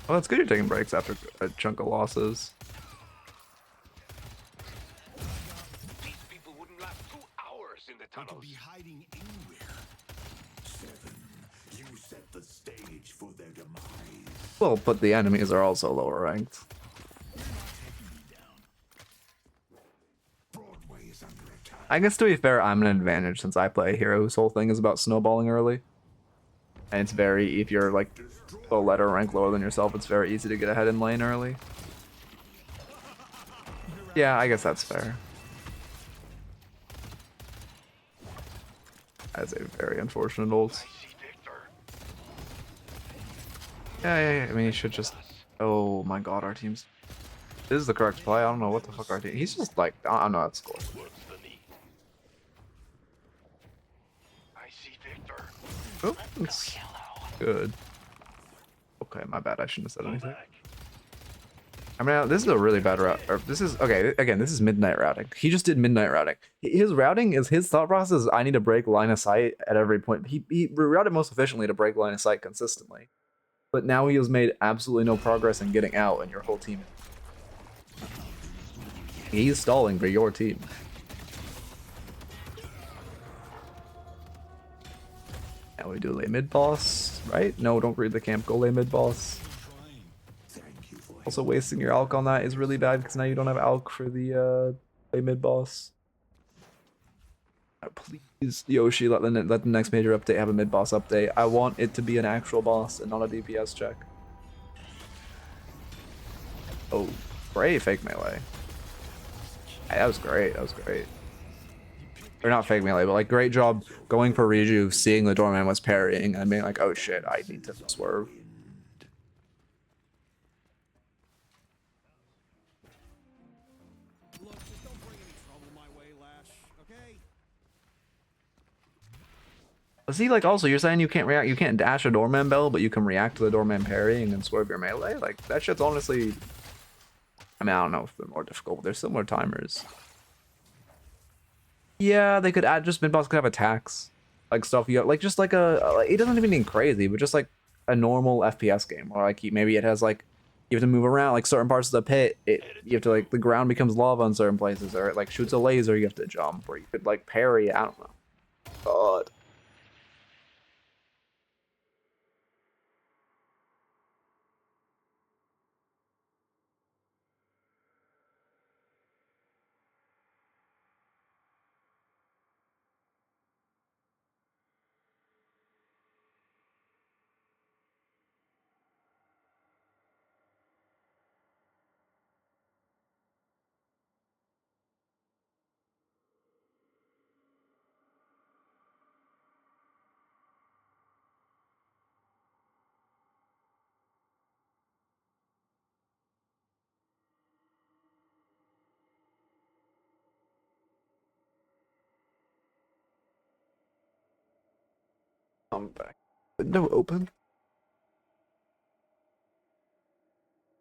Well, it's good you're taking breaks after a chunk of losses. These people wouldn't last 2 hours in the They could tunnels. be hiding anywhere. 7. You set the stage for their demise. Well, but the enemies are also lower ranked. Broadway is under attack. I guess to be fair, I'm an advantage since I play a hero whose whole thing is about snowballing early. And it's very, if you're like a letter rank lower than yourself, it's very easy to get ahead in lane early. Yeah, I guess that's fair. That's a very unfortunate ult. See Victor. Yeah, I mean, he should just... Oh my god, our team's... This is the correct play. I don't know what the fuck our team... He's just like... I don't know how to score. What's the need? I see Victor. Oh, that's good. Okay, my bad. I shouldn't have said anything. I mean, this is a really bad route. Or this is... Okay, again, this is Midknight routing. He just did Midknight routing. His routing is... His thought process is, I need to break line of sight at every point. He routed most efficiently to break line of sight consistently. But now he has made absolutely no progress in getting out, and your whole team... He's stalling for your team. Now we do lay mid boss, right? No, don't read the camp. Go lay mid boss. Also, wasting your alk on that is really bad because now you don't have alk for the lay mid boss. Please, Yoshi, let the next major update have a mid boss update. I want it to be an actual boss and not a DPS check. Oh, great fake melee. That was great. That was great. Or not fake melee, but like great job going for Riju, seeing the doorman was parrying and being like, oh shit, I need to swerve. Look, just don't bring any trouble my way, Lash, okay? See, like also you're saying you can't react, you can't dash a doorman bell, but you can react to the doorman parrying and swerve your melee? Like that shit's honestly, I mean, I don't know if they're more difficult, but they're similar timers. Yeah, they could add, just mid-boss could have attacks. Like stuff you have, like just like it doesn't even need crazy, but just like a normal FPS game. Or like maybe it has like, you have to move around, like certain parts of the pit, you have to like, the ground becomes lava in certain places, or it like shoots a laser, you have to jump, or you could like parry, I don't know. God. I'm back. Window open.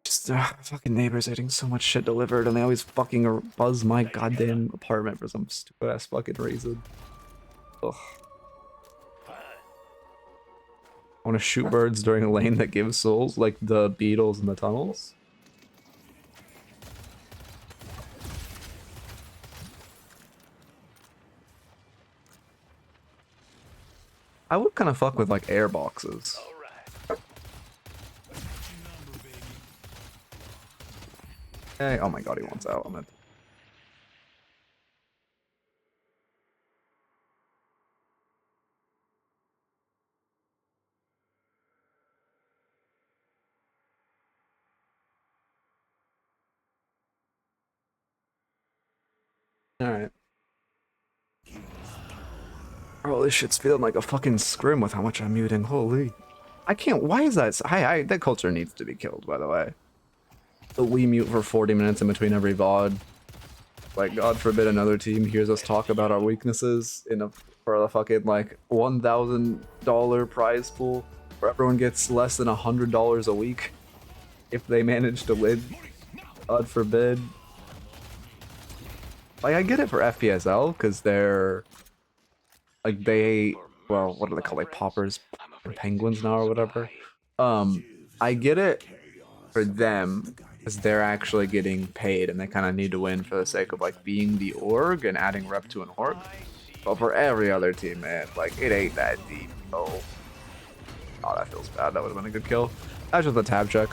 Just fucking neighbors getting so much shit delivered, and they always fucking buzz my goddamn apartment for some stupid ass fucking reason. Ugh. I want to shoot birds during a lane that gives souls, like the beetles in the tunnels. I would kind of fuck with like air boxes. Hey, oh my god, he wants out on it. Alright. Oh, this shit's feeling like a fucking scrim with how much I'm muting. Holy. I can't. Why is that? That culture needs to be killed, by the way. The we mute for 40 minutes in between every VOD. Like, God forbid another team hears us talk about our weaknesses for a fucking, like, $1,000 prize pool where everyone gets less than $100 a week if they manage to win. God forbid. Like, I get it for FPSL, because they're, like, well, what do they call, like, poppers and penguins now or whatever. I get it for them, because they're actually getting paid, and they kind of need to win for the sake of, like, being the org and adding rep to an org. But for every other team, man, like, it ain't that deep. Oh, that feels bad. That would have been a good kill. That's just a tab check.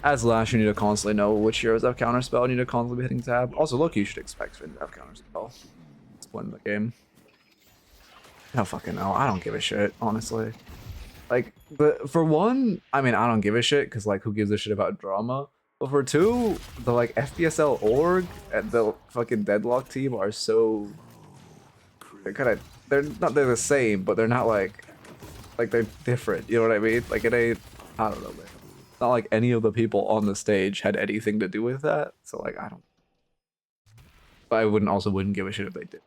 As Lash, you need to constantly know which heroes have counterspell. You need to constantly be hitting tab. Also, look, you should expect Finn to have counterspell. Let's win the game. No fucking no. I don't give a shit, honestly. Like, but for one, I mean, I don't give a shit because, like, who gives a shit about drama? But for two, the, like, FPSL org and the fucking Deadlock team are so... they're the same, but they're not, like, they're different. You know what I mean? Like, it ain't... I don't know, man. It's not like any of the people on the stage had anything to do with that. So, like, I don't... But I wouldn't give a shit if they did.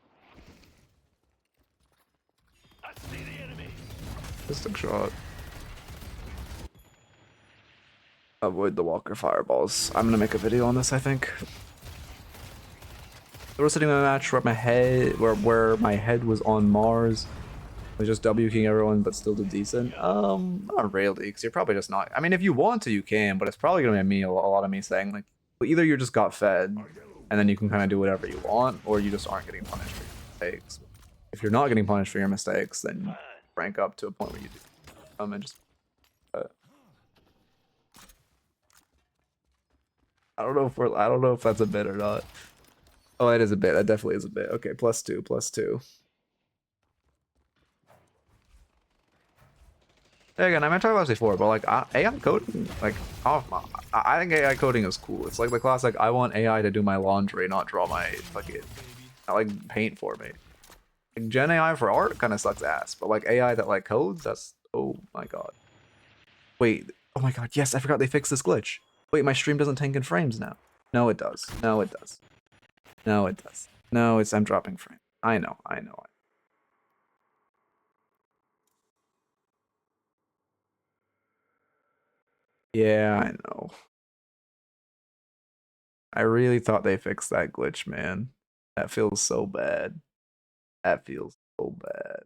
Pistol shot. Avoid the walker fireballs. I'm gonna make a video on this, I think. There was sitting in a match where my head was on Mars. I was just W-king everyone, but still did decent. Not really, because you're probably just not. I mean, if you want to, you can, but it's probably gonna be a lot of me saying like, well, either you just got fed, and then you can kind of do whatever you want, or you just aren't getting punished for your mistakes. If you're not getting punished for your mistakes, then rank up to a point where you do and just I don't know if that's a bit or not. Oh, it is a bit. That definitely is a bit. Okay, +2. Again, I meant to talk about this before, but like AI coding, like I think AI coding is cool. It's like the classic, I want AI to do my laundry, not draw my fucking, not like paint for me. Like Gen AI for art kind of sucks ass, but like AI that like codes, that's, oh my god. Wait, oh my god, yes, I forgot they fixed this glitch. Wait, my stream doesn't tank in frames now. No, it does. No, it does. No, it does. No, I'm dropping frame. I know. Yeah, I know. I really thought they fixed that glitch, man. That feels so bad. That feels so bad.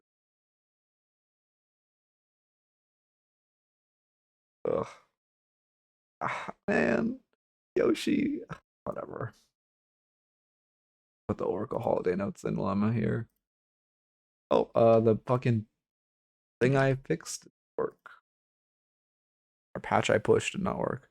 Ugh. Ah, man. Yoshi. Whatever. Put the Oracle holiday notes in while I'm here. Oh, the fucking thing I fixed didn't work. Or patch I pushed did not work.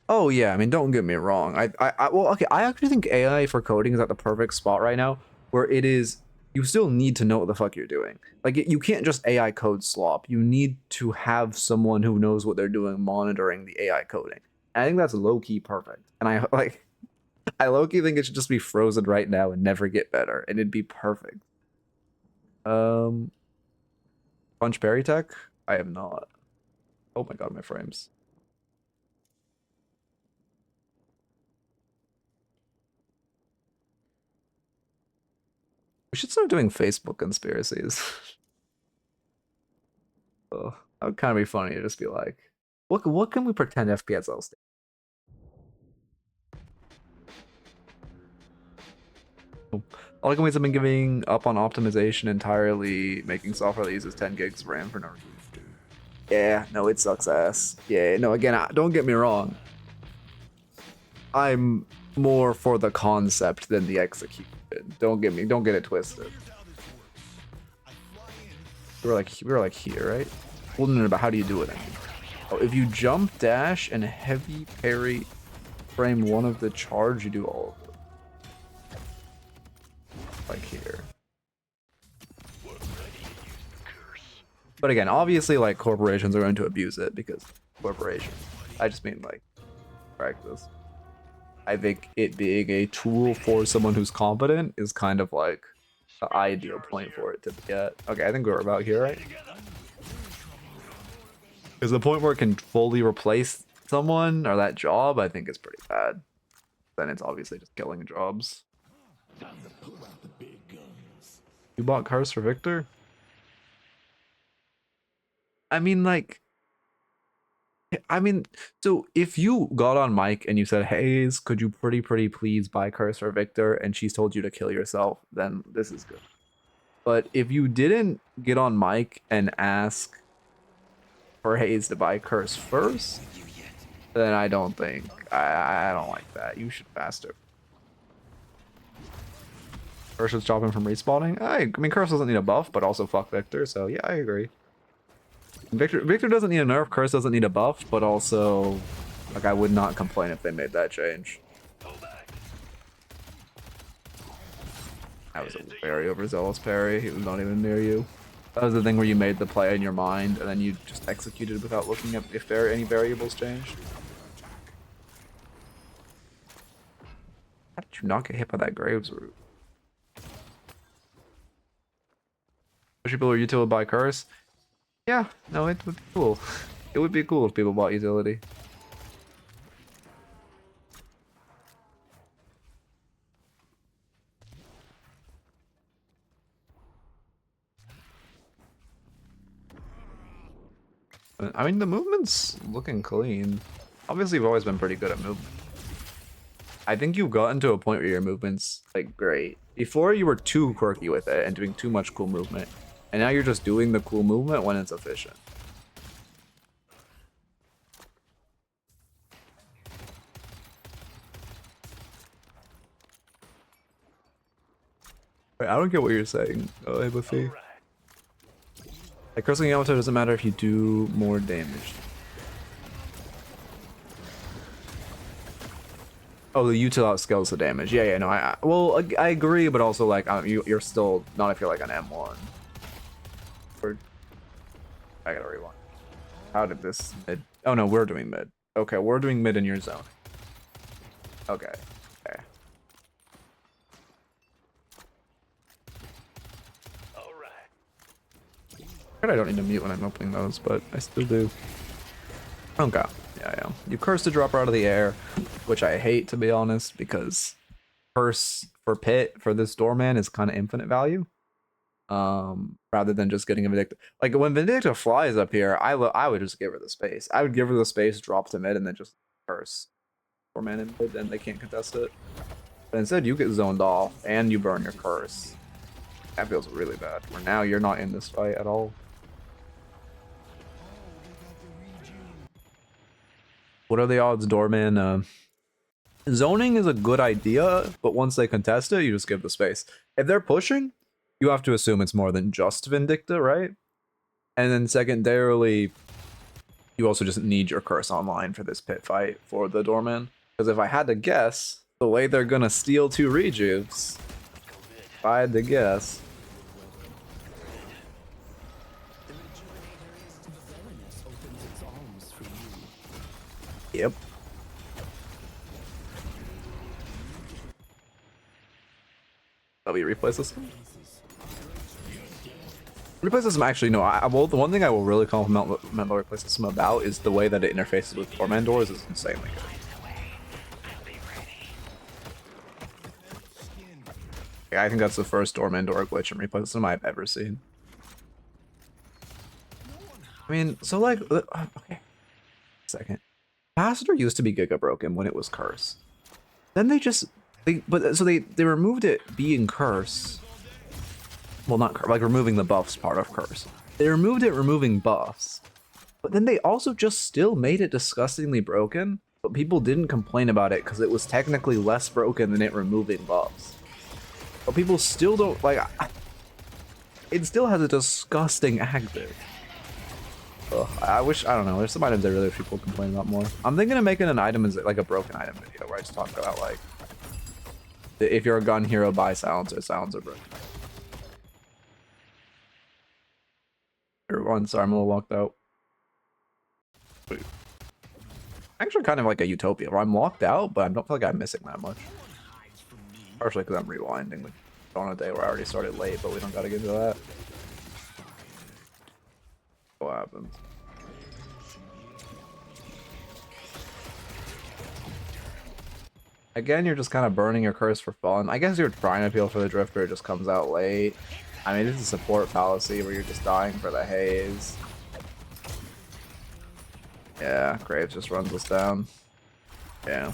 Oh yeah, I mean, don't get me wrong. Well, okay, I actually think AI for coding is at the perfect spot right now, where it is, you still need to know what the fuck you're doing. Like, you can't just AI code slop. You need to have someone who knows what they're doing monitoring the AI coding. And I think that's low-key perfect. And I low-key think it should just be frozen right now and never get better, and it'd be perfect. Punch Berry Tech? I have not. Oh my god, my frames. We should start doing Facebook conspiracies. Oh, that would kind of be funny to just be like, what can we pretend FPSL stands? All companies have been giving up on optimization entirely, making software that uses 10 gigs of RAM for no reason. Yeah, no, it sucks ass. Yeah, no, again, don't get me wrong. I'm more for the concept than the execution. Don't get it twisted. We were like here, right? Well, no, but how do you do it? Oh, if you jump, dash, and heavy parry frame one of the charge, you do all of them. Like here. But again, obviously, like, corporations are going to abuse it because corporations. I just mean, like, practice. I think it being a tool for someone who's competent is kind of like the ideal point for it to get. Okay, I think we're about here, right? Because the point where it can fully replace someone or that job, I think is pretty bad. Then it's obviously just killing jobs. You bought cars for Victor? I mean, like, so if you got on mic and you said, "Hey, could you pretty please buy Curse for Victor?" and she's told you to kill yourself, then this is good. But if you didn't get on mic and ask for Hayes to buy Curse first, then I don't think I don't like that. You should faster. Curse should stop him from respawning. I mean, Curse doesn't need a buff, but also fuck Victor. So yeah, I agree. Victor doesn't need a nerf, Curse doesn't need a buff, but also, like, I would not complain if they made that change. That was a very overzealous parry. He was not even near you. That was the thing where you made the play in your mind, and then you just executed without looking at if any variables changed. How did you not get hit by that Graves root? Which people are utility by Curse? Yeah, no, it would be cool. It would be cool if people bought utility. I mean, the movement's looking clean. Obviously, you've always been pretty good at movement. I think you've gotten to a point where your movement's, like, great. Before, you were too quirky with it and doing too much cool movement. And now you're just doing the cool movement when it's efficient. Wait, I don't get what you're saying, Empathy. Like, cursing Yamato doesn't matter if you do more damage. Oh, the util outscales the damage. Yeah, no, well, I agree, but also, like, you're still, not if you're, like, an M1. Or, I gotta rewind. How did this mid? Oh no, we're doing mid. Okay, we're doing mid in your zone. Okay. Okay. All right. I don't need to mute when I'm opening those, but I still do. Okay. Yeah. You curse the dropper out of the air, which I hate, to be honest, because curse for pit for this doorman is kind of infinite value. Rather than just getting a Vindicta. Like when Vindicta flies up here, I would just give her the space. I would give her the space, drop to mid, and then just curse. Doorman in mid, then they can't contest it. But instead, you get zoned off and you burn your curse. That feels really bad. For now, you're not in this fight at all. What are the odds, Doorman? Zoning is a good idea, but once they contest it, you just give the space. If they're pushing, you have to assume it's more than just Vindicta, right? And then secondarily, you also just need your curse online for this pit fight for the Doorman. Because if I had to guess, the way they're gonna steal 2 rejuves, if I had to guess. Yep. W replay system? Replay system, actually, no. The one thing I will really compliment the replay system about is the way that it interfaces with Doorman doors is insanely good. Yeah, I think that's the first Doorman door glitch in replay system I've ever seen. I mean, so like, okay, second. Capacitor used to be Giga broken when it was curse. Then they removed it being curse. Well, not like removing the buffs part of curse. They removed it removing buffs. But then they also just still made it disgustingly broken, but people didn't complain about it because it was technically less broken than it removing buffs. But people still don't like it still has a disgusting active. Ugh, I don't know, there's some items I really wish people complain about more. I'm thinking of making an item as like a broken item video where I just talk about like if you're a gun hero, buy silencer broken. Everyone, sorry, I'm a little locked out. Wait. Actually, kind of like a utopia where I'm locked out, but I don't feel like I'm missing that much. Partially because I'm rewinding on a day where I already started late, but we don't gotta get into that. What happens? Again, you're just kind of burning your curse for fun. I guess you're trying to appeal for the Drifter, it just comes out late. I mean, this is a support fallacy where you're just dying for the haze. Yeah, Graves just runs us down. Yeah.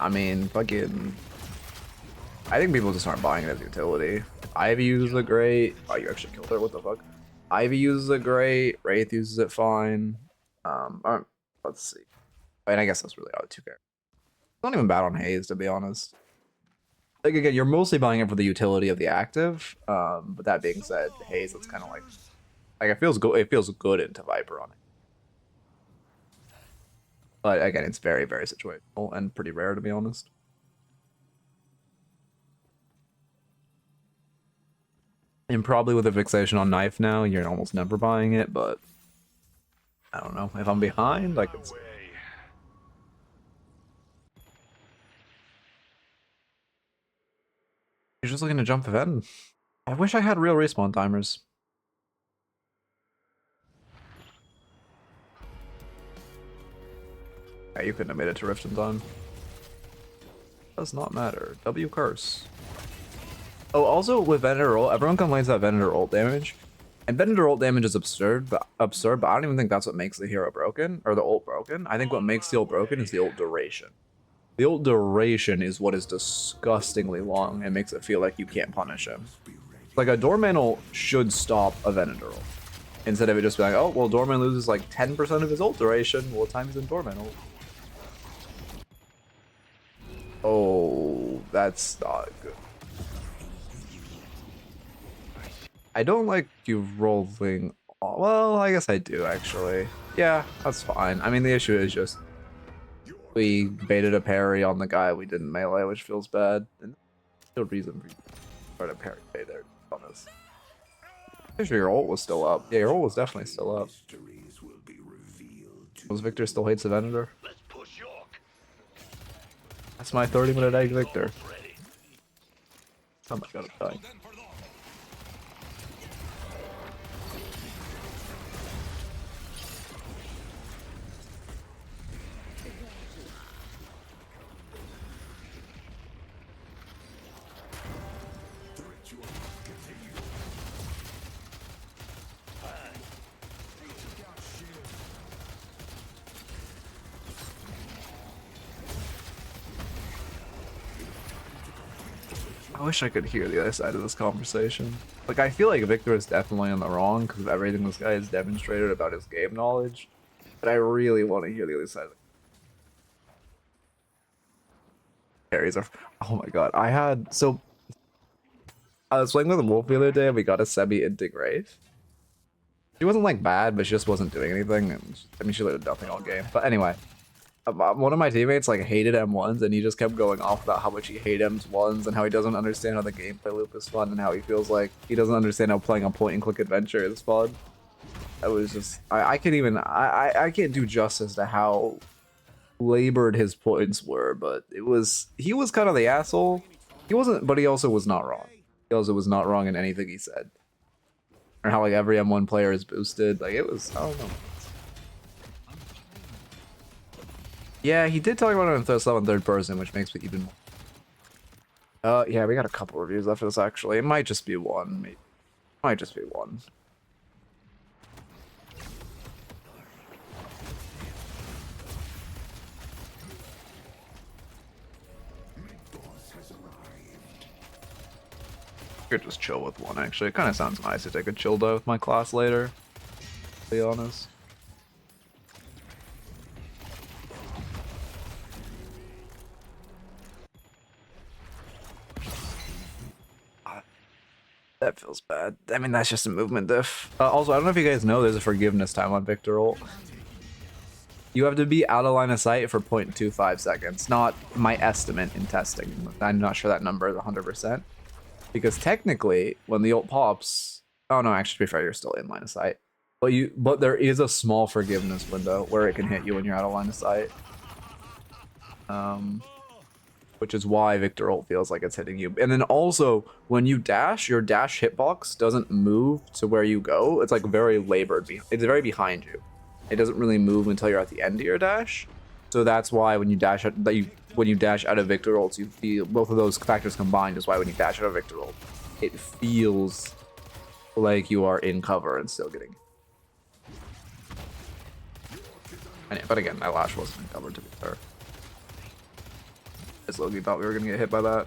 I mean, fucking... I think people just aren't buying it as utility. Ivy uses it great. Oh, you actually killed her, what the fuck? Ivy uses it great. Wraith uses it fine. Let's see. I mean, I guess that's really all the 2 characters. It's not even bad on haze, to be honest. Like, again, you're mostly buying it for the utility of the active, but that being said, haze, it's kind of like it feels good. It feels good into Viper on it. But again, it's very, very situational and pretty rare, to be honest. And probably with a fixation on knife now, you're almost never buying it. But I don't know, if I'm behind, I could. You're just looking to jump the Ven. I wish I had real respawn timers. Yeah, you couldn't have made it to Rift in time. Does not matter. W curse. Oh, also with Venator ult, everyone complains about Venator ult damage. And Venator ult damage is absurd, but I don't even think that's what makes the hero broken, or the ult broken. I think what makes the ult broken is the ult duration. The ult duration is what is disgustingly long and makes it feel like you can't punish him. Like a Doorman ult should stop a Venator ult. Instead of it just being like, oh, well, Doorman loses like 10% of his ult duration. Well, time he's in Doorman ult. Oh, that's not good. I don't like you rolling. Well, I guess I do, actually. Yeah, that's fine. I mean, the issue is just we baited a parry on the guy we didn't melee, which feels bad. And no reason for you to try to parry there, honest. Pretty sure your ult was still up. Yeah, your ult was definitely still up. Was Victor still hates the Venator? Let's push York. That's my 30-minute egg Victor. Ready. Oh my god, I'm dying. I wish I could hear the other side of this conversation. Like, I feel like Victor is definitely on the wrong because of everything this guy has demonstrated about his game knowledge. But I really want to hear the other side of it. Carries are. Oh my god. I was playing with Wolf the other day and we got a semi into Grave. She wasn't like bad, but she just wasn't doing anything. And I mean, she did nothing all game. But anyway. One of my teammates like hated M1s and he just kept going off about how much he hates M1s and how he doesn't understand how the gameplay loop is fun and how he feels like he doesn't understand how playing a point and click adventure is fun. I was just I can't do justice to how labored his points were, but he was kind of the asshole. He wasn't, but he also was not wrong. He also was not wrong in anything he said. Or how like every M1 player is boosted. Like it was, I don't know. Yeah, he did talk about it in third person, which makes me even more. Yeah, we got a couple reviews after this actually. It might just be one. Maybe. Might just be one. Could just chill with one actually. It kind of sounds nice to take a chill day with my class later. To be honest. That feels bad. I mean, that's just a movement diff. Also, I don't know if you guys know there's a forgiveness time on Victor ult. You have to be out of line of sight for 0.25 seconds. Not my estimate in testing. I'm not sure that number is 100%. Because technically, when the ult pops... Oh no, actually, to be fair, you're still in line of sight. But there is a small forgiveness window where it can hit you when you're out of line of sight. Which is why Victor ult feels like it's hitting you. And then also, when you dash, your dash hitbox doesn't move to where you go. It's like very labored. It's very behind you. It doesn't really move until you're at the end of your dash. So that's why when you dash out of Victor ults, you feel both of those factors combined is why when you dash out of Victor ult, it feels like you are in cover and still getting. But again, that Lash wasn't in cover to be fair. As Loki thought we were gonna get hit by that.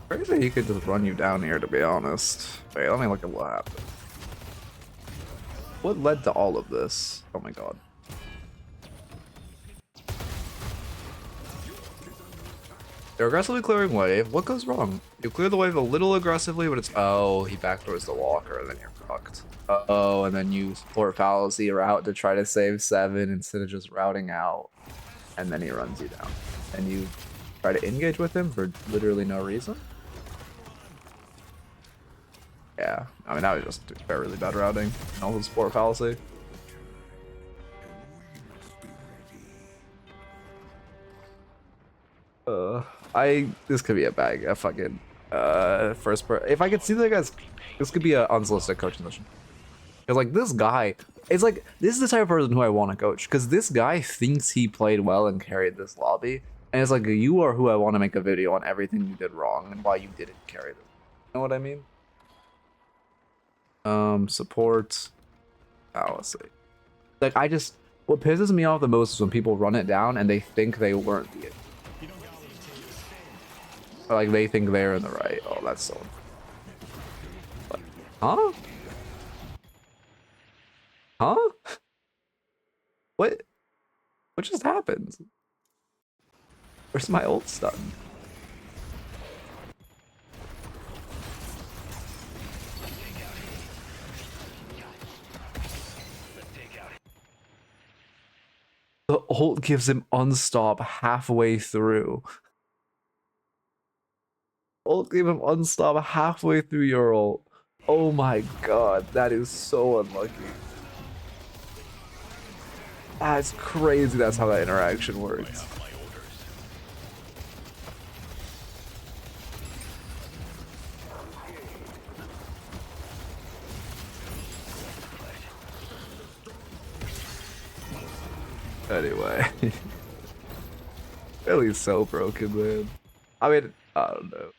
Crazy he could just run you down here, to be honest. Wait, let me look at what happened. What led to all of this? Oh my god. They're aggressively clearing wave. What goes wrong? You clear the wave a little aggressively, but it's... Oh, he backdoors the walker, and then you're fucked. Uh-oh, and then you support fallacy route to try to save 7 instead of just routing out. And then he runs you down. And you try to engage with him for literally no reason? Yeah, I mean, that was just really bad routing. And also support fallacy. This could be a bag, a fucking if I could see the guys, this could be an unsolicited coaching session. Because like this guy, it's like this is the type of person who I want to coach. Because this guy thinks he played well and carried this lobby, and it's like you are who I want to make a video on everything you did wrong and why you didn't carry this. You know what I mean? Support fallacy. Like what pisses me off the most is when people run it down and they think they weren't the. Like they think they're in the right. Oh, that's so. What? Huh? Huh? What? What just happened? Where's my old stuff? The ult gives him unstop halfway through. Ult gave him unstop halfway through your ult. Oh my god, that is so unlucky. That's crazy. That's how that interaction works. Anyway, really so broken, man. I mean, I don't know.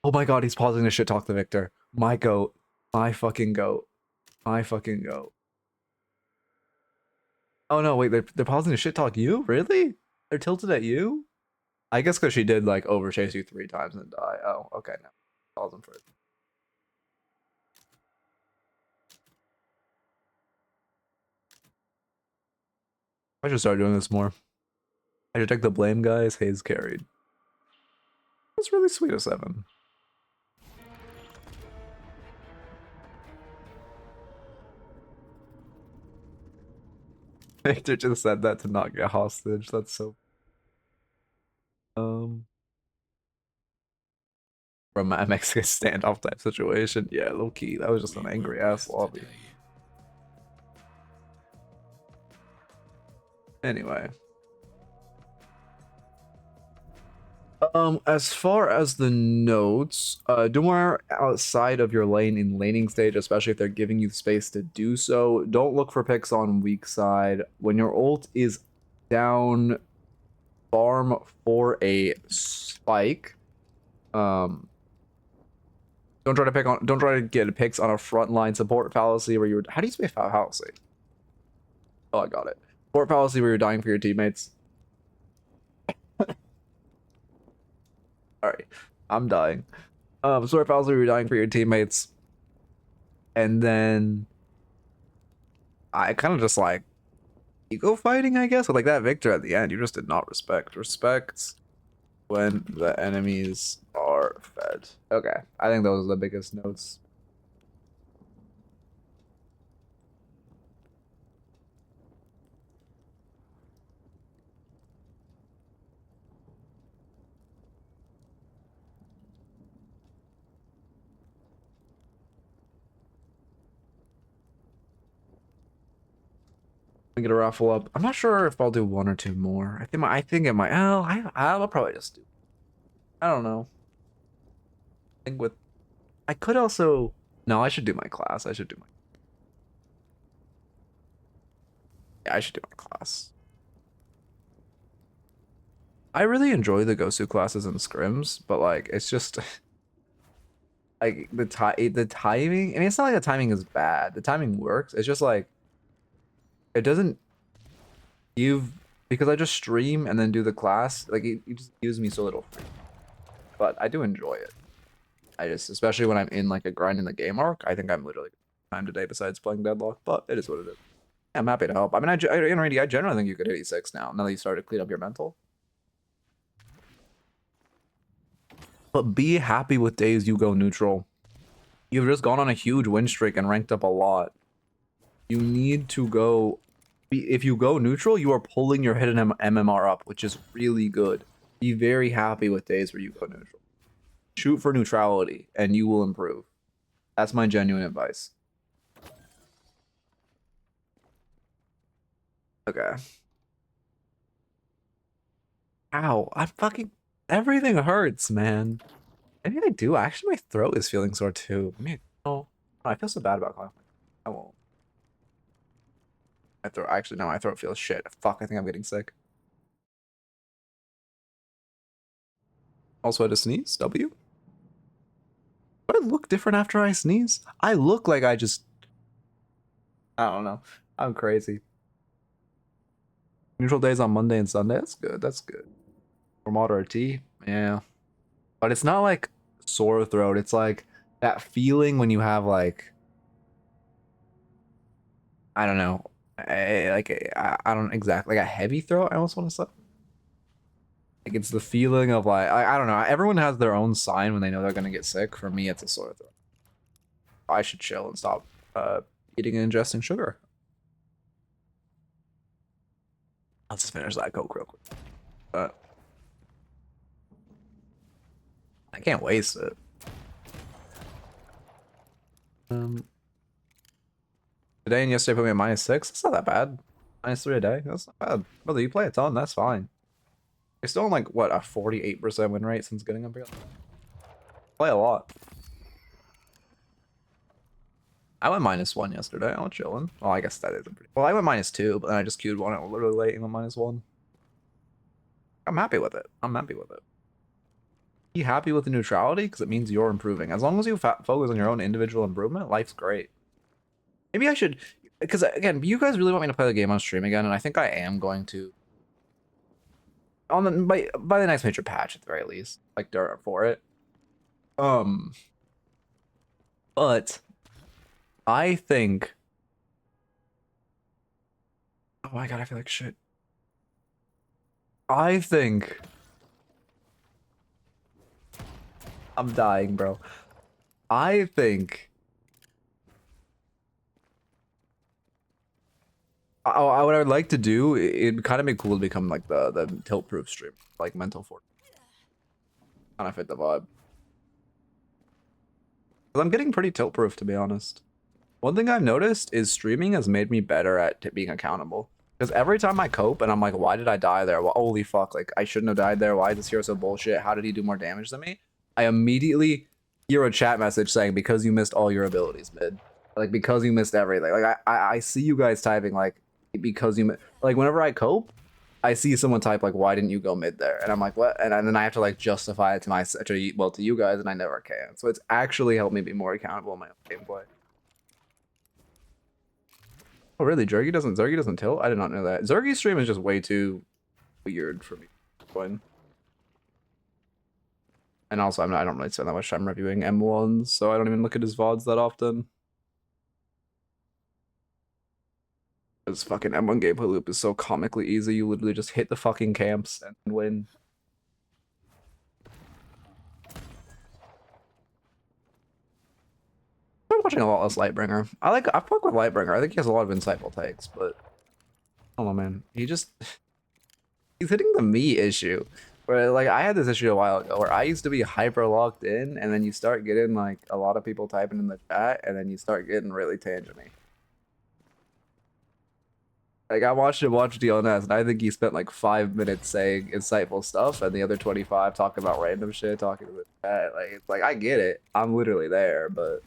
Oh my god, he's pausing to shit talk the Victor. My goat. My fucking goat. My fucking goat. Oh no, wait, they're pausing to shit talk you? Really? They're tilted at you? I guess because she did like overchase you 3 times and die. Oh, okay, now pause them for it. I should start doing this more. I should take the blame, guys. Hayes carried. That's really sweet of 7. Victor just said that to not get hostage. That's so. From a Mexican standoff type situation. Yeah, low key. That was just an angry ass lobby. Anyway. As far as the notes, do more outside of your lane in laning stage, especially if they're giving you space to do so. Don't look for picks on weak side. When your ult is down, farm for a spike. Don't try to get picks on a frontline support fallacy where you're. How do you say fallacy? Oh, I got it. Support fallacy where you're dying for your teammates. Alright, I'm dying. Support fallacy where you're dying for your teammates. And then I kind of just like ego fighting, I guess. But like that Victor at the end, you just did not respect. Respect when the enemies are fed. Okay, I think those are the biggest notes. Get a raffle up. I'm not sure if I'll do 1 or 2 more. I think it might. Oh, I'll probably just do. I don't know. I think with. I could also. No, I should do my class. I should do my. Yeah, I should do my class. I really enjoy the Gosu classes and scrims, but like it's just like the timing. I mean, it's not like the timing is bad. The timing works. It's just like it doesn't give because I just stream and then do the class. Like it just gives me so little free. But I do enjoy it. I just, especially when I'm in like a grind in the game arc, I think I'm literally time today besides playing Deadlock. But it is what it is. I'm happy to help. I mean, I generally think you could hit E6 now that you started to clean up your mental. But be happy with days you go neutral. You've just gone on a huge win streak and ranked up a lot. You need to go. If you go neutral, you are pulling your hidden MMR up, which is really good. Be very happy with days where you go neutral. Shoot for neutrality, and you will improve. That's my genuine advice. Okay. Ow, I'm fucking... Everything hurts, man. Maybe I do. Actually, my throat is feeling sore, too. I mean, no. I feel so bad about calling. I won't. My throat... Actually, no, my throat feels shit. Fuck, I think I'm getting sick. Also had to sneeze. W? Do I look different after I sneeze? I look like I just... I don't know. I'm crazy. Neutral days on Monday and Sunday. That's good. That's good. Or moderate tea. Yeah. But it's not like sore throat. It's like that feeling when you have like... I don't know. I don't exactly... Like a heavy throat, I almost want to say. Like it's the feeling of like... I don't know. Everyone has their own sign when they know they're going to get sick. For me, it's a sore throat. I should chill and stop eating and ingesting sugar. Let's just finish that Coke real quick. But I can't waste it. Today and yesterday put me at -6. That's not that bad. -3 a day. That's not bad. Brother, you play a ton. That's fine. You're still on like what, a 48% win rate since getting up here. Play a lot. I went -1 yesterday. I was chilling. Well, I guess that isn't pretty. Well, I went -2, but then I just queued one out literally late and went -1. I'm happy with it. I'm happy with it. Be happy with the neutrality because it means you're improving. As long as you focus on your own individual improvement, life's great. Maybe I should, because again, you guys really want me to play the game on stream again, and I think I am going to. On the by the next major patch at the very least, like for it. But I think. Oh my god, I feel like shit. I think. I'm dying, bro. I think. What I would like to do, it'd kind of be cool to become like the tilt proof stream, like mental fort. Kind of fit the vibe. But I'm getting pretty tilt proof, to be honest. One thing I've noticed is streaming has made me better at being accountable. Because every time I cope and I'm like, why did I die there? Well, holy fuck, like I shouldn't have died there. Why is this hero so bullshit? How did he do more damage than me? I immediately hear a chat message saying, because you missed all your abilities mid. Like, because you missed everything. Like, I see you guys typing, like, because you like, whenever I cope, I see someone type, like, why didn't you go mid there? And I'm like, what? And then I have to, like, justify it to you guys, and I never can. So it's actually helped me be more accountable in my own gameplay. Oh, really? Zergy doesn't tilt? I did not know that. Zergy's stream is just way too weird for me to join. And also, I don't really spend that much time reviewing M1s, so I don't even look at his VODs that often. This fucking M1 gameplay loop is so comically easy. You literally just hit the fucking camps and win. I'm watching a lot less Lightbringer. I fuck with Lightbringer. I think he has a lot of insightful takes, but I don't know, man. He's hitting the me issue. Where like I had this issue a while ago where I used to be hyper locked in, and then you start getting like a lot of people typing in the chat, and then you start getting really tangent-y. Like I watched him watch DLNS, and I think he spent like 5 minutes saying insightful stuff, and the other 25 talking about random shit, talking to the chat. Like it's like I get it, I'm literally there, but.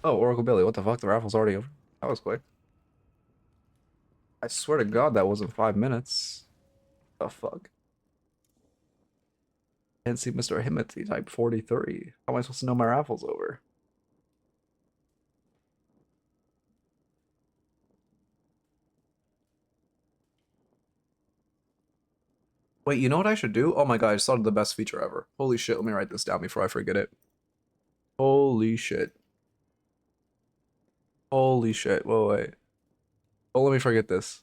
Oh, Oracle Billy, what the fuck? The raffle's already over. That was quick. I swear to God, that wasn't 5 minutes. The fuck? Can't see Mr. Himothy type 43. How am I supposed to know my raffle's over? Wait, you know what I should do? Oh my god, I just thought of the best feature ever. Holy shit, let me write this down before I forget it. Holy shit. Holy shit. Whoa, wait. Oh, let me forget this.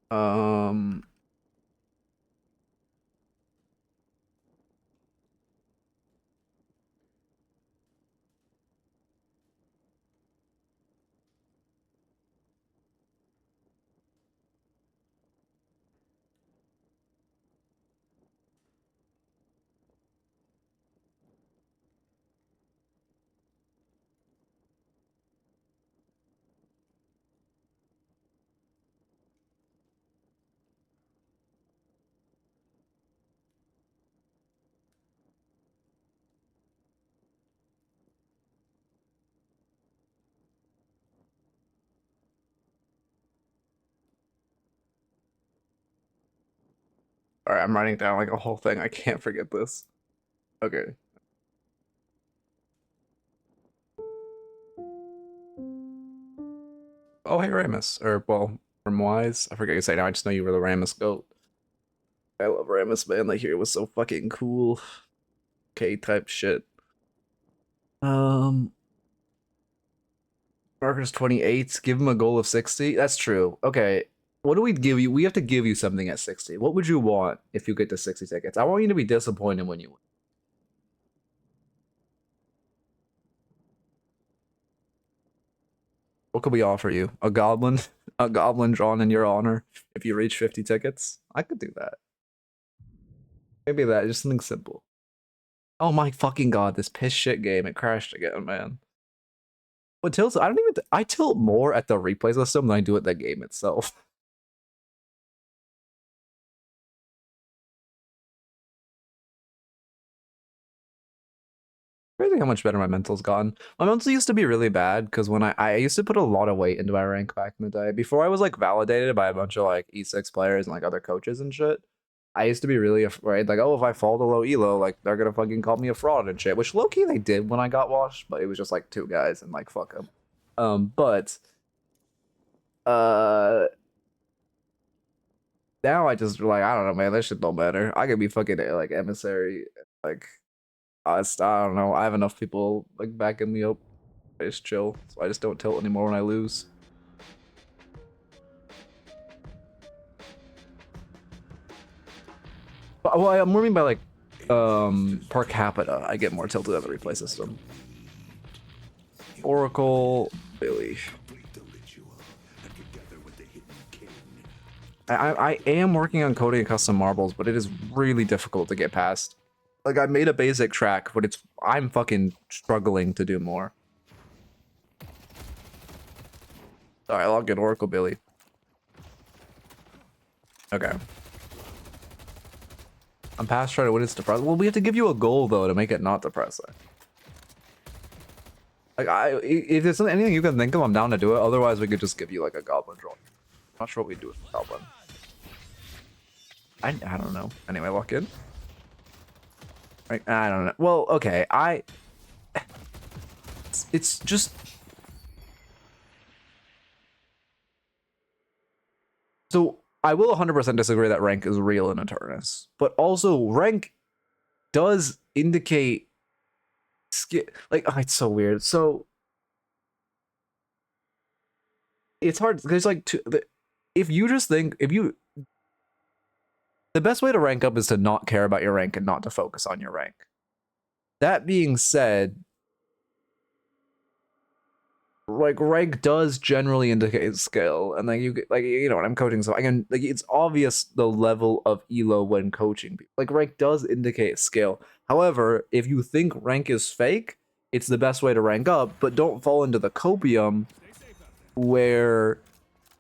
Um... Alright, I'm writing down like a whole thing. I can't forget this. Okay. Oh, hey, Ramus. Or, well, from Wise. I forget you say now. I just know you were the Ramus goat. I love Rammus, man. Like here was so fucking cool. K type shit. Marcus 28. Give him a goal of 60. That's true. Okay. What do we give you? We have to give you something at 60. What would you want if you get to 60 tickets? I want you to be disappointed when you win. What could we offer you? A goblin? A goblin drawn in your honor if you reach 50 tickets? I could do that. Maybe that, just something simple. Oh my fucking god, this piss shit game, it crashed again, man. What tilts, I don't even, I tilt more at the replay system than I do at the game itself. Crazy how much better my mental's gotten. My mental used to be really bad because when I used to put a lot of weight into my rank back in the day. Before I was like validated by a bunch of like E6 players and like other coaches and shit. I used to be really afraid, like, oh, if I fall to low elo, like they're gonna fucking call me a fraud and shit. Which low key they did when I got washed, but it was just like 2 guys and like fuck them. Now I just like I don't know, man. That shit don't matter. I could be fucking like emissary, like I don't know. I have enough people like backing me up. I just chill, so I just don't tilt anymore when I lose. Well, I'm moving by like per capita. I get more tilted on the replay system. Oracle, Billy. I am working on coding custom marbles, but it is really difficult to get past. Like I made a basic track, but I'm fucking struggling to do more. Alright, I'll get Oracle Billy. Okay. I'm past trying to win, it's depressing. Well, we have to give you a goal though to make it not depressing. Like if there's anything you can think of, I'm down to do it. Otherwise, we could just give you like a goblin draw. Not sure what we do with the goblin. I don't know. Anyway, lock in. Right, I don't know. Well, okay. It's just. So I will 100% disagree that rank is real in Eternus, but also rank does indicate skill. Like, oh, it's so weird. So it's hard because like if you just think the best way to rank up is to not care about your rank and not to focus on your rank. That being said, like rank does generally indicate skill, and like you know when I'm coaching, so I can like it's obvious the level of elo when coaching people. Like rank does indicate skill. However, if you think rank is fake, it's the best way to rank up, but don't fall into the copium where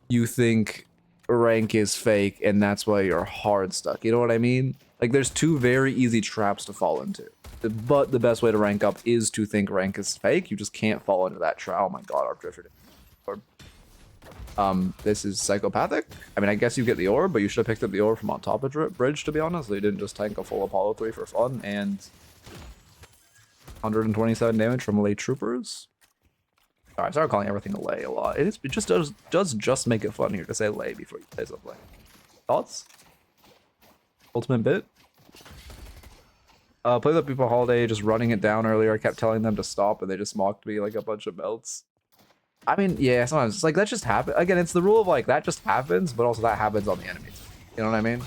you think rank is fake and that's why you're hard stuck. You know what I mean? Like there's 2 very easy traps to fall into. But the best way to rank up is to think rank is fake. You just can't fall into that trap. Oh my god, our drifter. This is psychopathic. I mean, I guess you get the orb, but you should have picked up the orb from on top of bridge, to be honest. So you didn't just tank a full Apollo 3 for fun and 127 damage from lay troopers. Alright, I started calling everything a lay a lot. It just does just make it funnier to say lay before you say something. Thoughts? Ultimate bit? Play the people holiday, just running it down earlier. I kept telling them to stop and they just mocked me like a bunch of melts. I mean, yeah, sometimes it's like that just happens. Again, it's the rule of like that just happens, but also that happens on the enemy team. You know what I mean?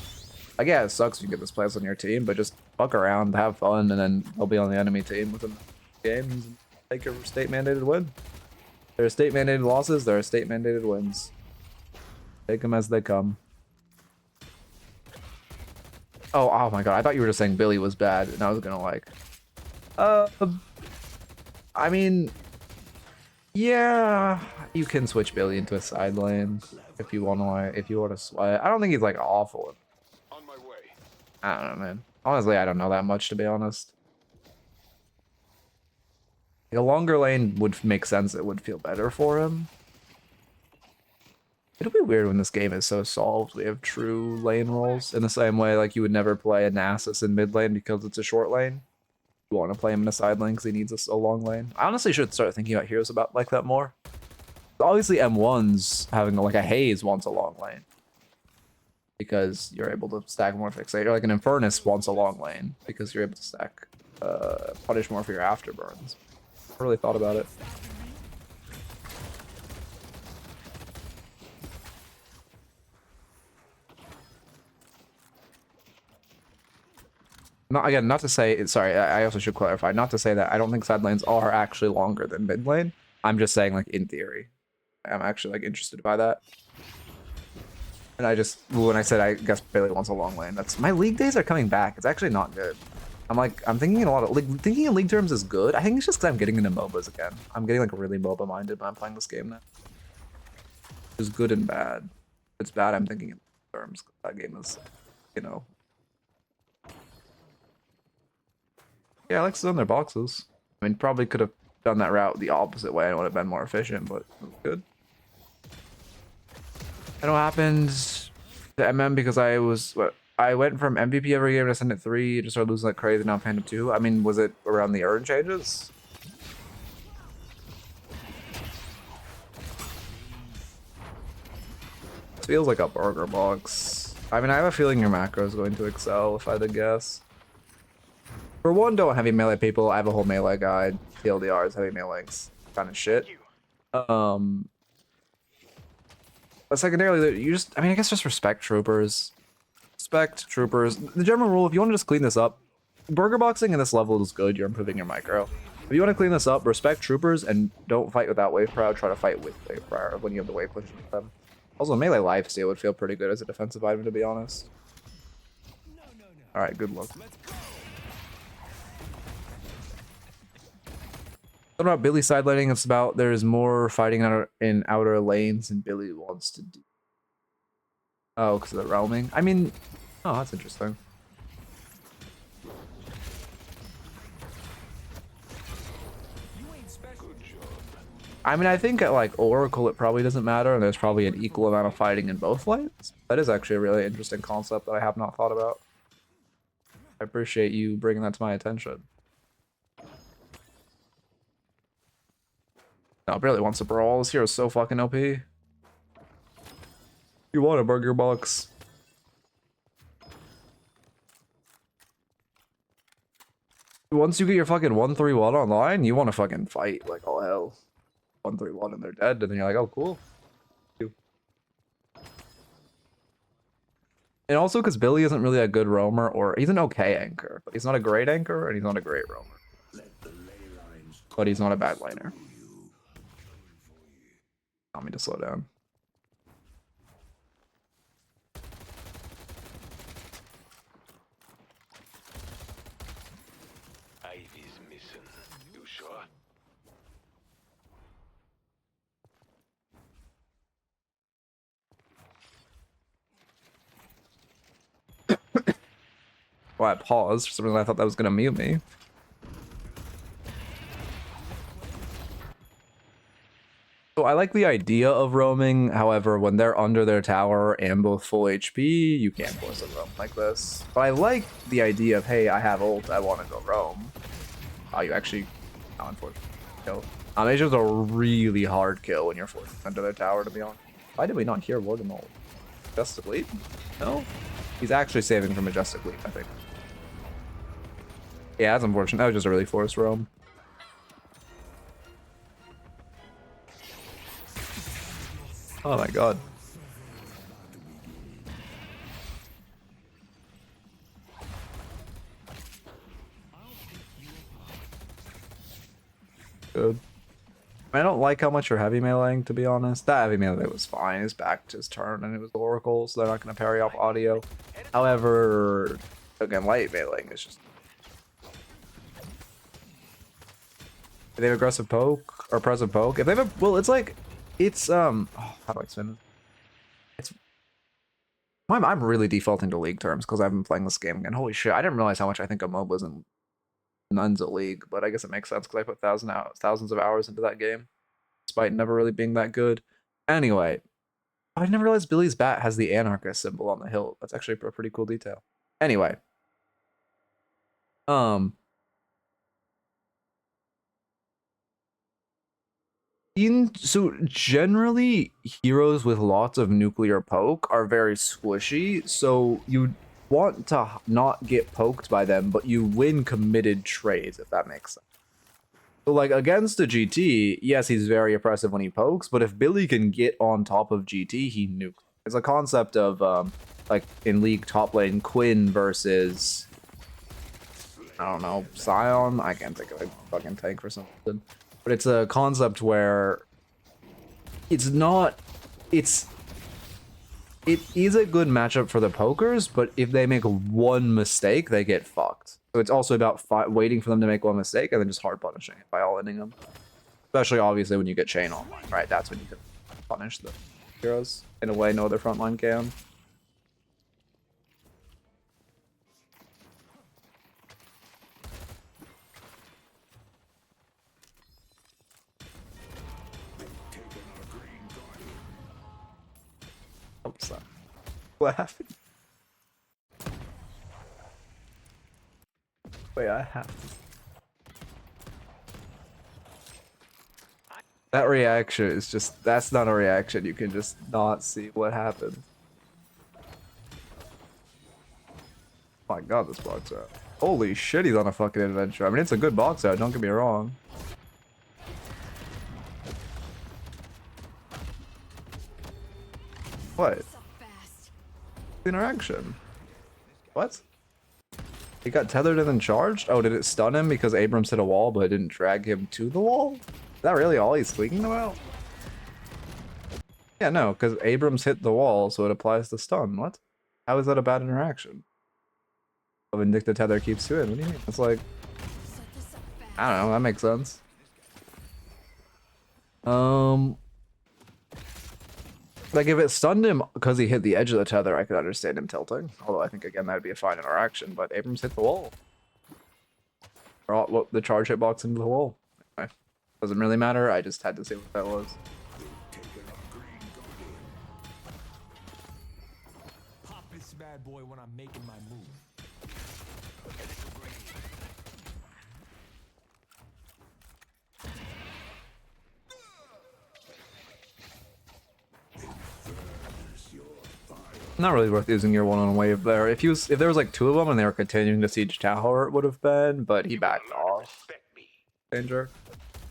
Like, yeah, it sucks if you get this place on your team, but just fuck around, have fun, and then they'll be on the enemy team within the games and take your state mandated win. There are state mandated losses, there are state mandated wins. Take them as they come. Oh my god, I thought you were just saying Billy was bad, and I was gonna like... I mean... Yeah, you can switch Billy into a side lane if you want to sweat. I don't think he's like awful. On my way. I don't know, man. Honestly, I don't know that much, to be honest. Like, a longer lane would make sense. It would feel better for him. It'll be weird when this game is so solved. We have true lane roles in the same way like you would never play a Nasus in mid lane because it's a short lane. You want to play him in a side lane because he needs a long lane. I honestly should start thinking about heroes about like that more. Obviously M1's having like a Haze wants a long lane. because you're able to stack more fixate. Or like an Infernus wants a long lane because you're able to stack punish more for your afterburns. I really thought about it. Not to say, sorry, I also should clarify, not to say that I don't think side lanes are actually longer than mid lane. I'm just saying, like, in theory. I'm actually, like, interested by that. And I just, when I said I guess Bailey wants a long lane, that's, my league days are coming back. It's actually not good. I'm thinking in a lot of, like, thinking in league terms is good. I think it's just because I'm getting into MOBAs again. I'm getting, like, really MOBA minded when I'm playing this game now. It's good and bad. If it's bad, I'm thinking in terms. That game is, you know. Yeah, I like to in their boxes. I mean, probably could have done that route the opposite way and would have been more efficient, but it was good. I know what happened to MM because I went from MVP every game to Ascendant 3, just started losing like crazy, now I'm Phantom 2. I mean, was it around the urn changes? This feels like a burger box. I mean, I have a feeling your macro is going to excel if I had to guess. For one, don't heavy melee people. I have a whole melee guide. TLDRs, heavy melee's kind of shit. But secondarily, you just, I mean, I guess just respect troopers. Respect troopers. The general rule, if you want to just clean this up, burger boxing in this level is good. You're improving your micro. If you want to clean this up, respect troopers and don't fight without wave prow. Try to fight with wave prow when you have the wave push with them. Also, melee lifesteal would feel pretty good as a defensive item, to be honest. All right, good luck. What about Billy sidelining? It's about there's more fighting in outer lanes than Billy wants to do. Oh, because of the roaming? I mean, oh, that's interesting. I mean, I think at like Oracle it probably doesn't matter, and there's probably an equal amount of fighting in both lanes. That is actually a really interesting concept that I have not thought about. I appreciate you bringing that to my attention. No, barely wants a brawl. This hero is so fucking OP. You want a burger box? Once you get your fucking 1-3-1 online, you want to fucking fight like all hell. 1-3-1 and they're dead, and then you're like, oh, cool. And also because Billy isn't really a good roamer, or he's an okay anchor, but he's not a great anchor, and he's not a great roamer. But he's not a bad laner. Want me to slow down. Ivy's missing. You sure? Well, I paused. For some reason I thought that was gonna mute me. So I like the idea of roaming, however, when they're under their tower and both full HP, you can't force a roam like this. But I like the idea of, hey, I have ult, I want to go roam. Oh, you actually, oh, unfortunately, kill. It's just a really hard kill when you're forced under their tower, to be honest. Why did we not hear Warden ult? Majestic Leap? No? He's actually saving for Majestic Leap, I think. Yeah, that's unfortunate. That was just a really forced roam. Oh my god. Good. I don't like how much you're heavy meleeing, to be honest. That heavy melee was fine. His back to his turn and it was Oracle, so they're not going to parry off audio. However, again, light meleeing is just... If they have aggressive poke or present poke, if they have a... Well, it's like... It's, oh, how do I explain it? It's... I'm really defaulting to league terms because I've been playing this game again. Holy shit, I didn't realize how much I think of MOBAs and Nun's a league, but I guess it makes sense because I put thousands of hours into that game, despite never really being that good. Anyway, I never realized Billy's bat has the anarchist symbol on the hilt. That's actually a pretty cool detail. Anyway, So generally, heroes with lots of nuclear poke are very squishy, so you want to not get poked by them, but you win committed trades, if that makes sense. So like against a GT, yes, he's very oppressive when he pokes, but if Billy can get on top of GT, he nukes. It's a concept of like in League top lane Quinn versus, I don't know, Scion. I can't think of a fucking tank for something. But it's a concept where it's not, it is a good matchup for the pokers, but if they make one mistake, they get fucked. So it's also about waiting for them to make one mistake and then just hard punishing it by all ending them. Especially obviously when you get chain online, right? That's when you can punish the heroes in a way no other frontline can. Oops, what happened? Wait, I have to. That reaction is just, that's not a reaction. You can just not see what happened. Oh my god, this box art. Holy shit, he's on a fucking adventure. I mean, it's a good box art, don't get me wrong. What? Interaction. What? He got tethered and then charged? Oh, did it stun him because Abrams hit a wall but it didn't drag him to the wall? Is that really all he's tweaking about? Yeah, no, because Abrams hit the wall, so it applies the stun. What? How is that a bad interaction? Oh, Vindicta tether keeps to it. What do you mean? It's like, I don't know, that makes sense. Like if it stunned him because he hit the edge of the tether, I could understand him tilting. Although I think again that'd be a fine interaction. But Abrams hit the wall. Or the charge hitbox into the wall. Anyway, doesn't really matter. I just had to see what that was. Pop this bad boy when I'm making my move. Not really worth using your one-on wave there. If there was like two of them and they were continuing to siege tower, it would have been, but he backed off. Danger.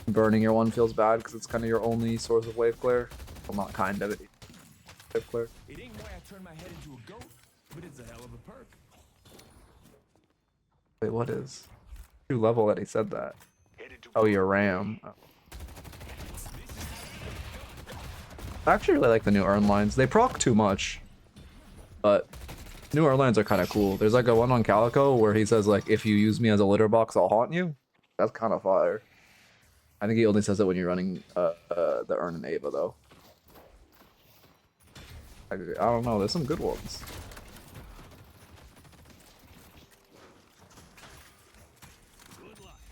Burning your one feels bad because it's kind of your only source of wave clear. Well, not kind of it. Wave clear. It ain't why I turn my head into a goat, but it's a hell of a perk. Wait, what is? New level that he said that. Oh, your RAM. Oh. I actually really like the new Earn lines. They proc too much. But new lines are kind of cool. There's like a one on Calico where he says like, if you use me as a litter box, I'll haunt you. That's kind of fire. I think he only says it when you're running the Earn and Ava though. I don't know. There's some good ones.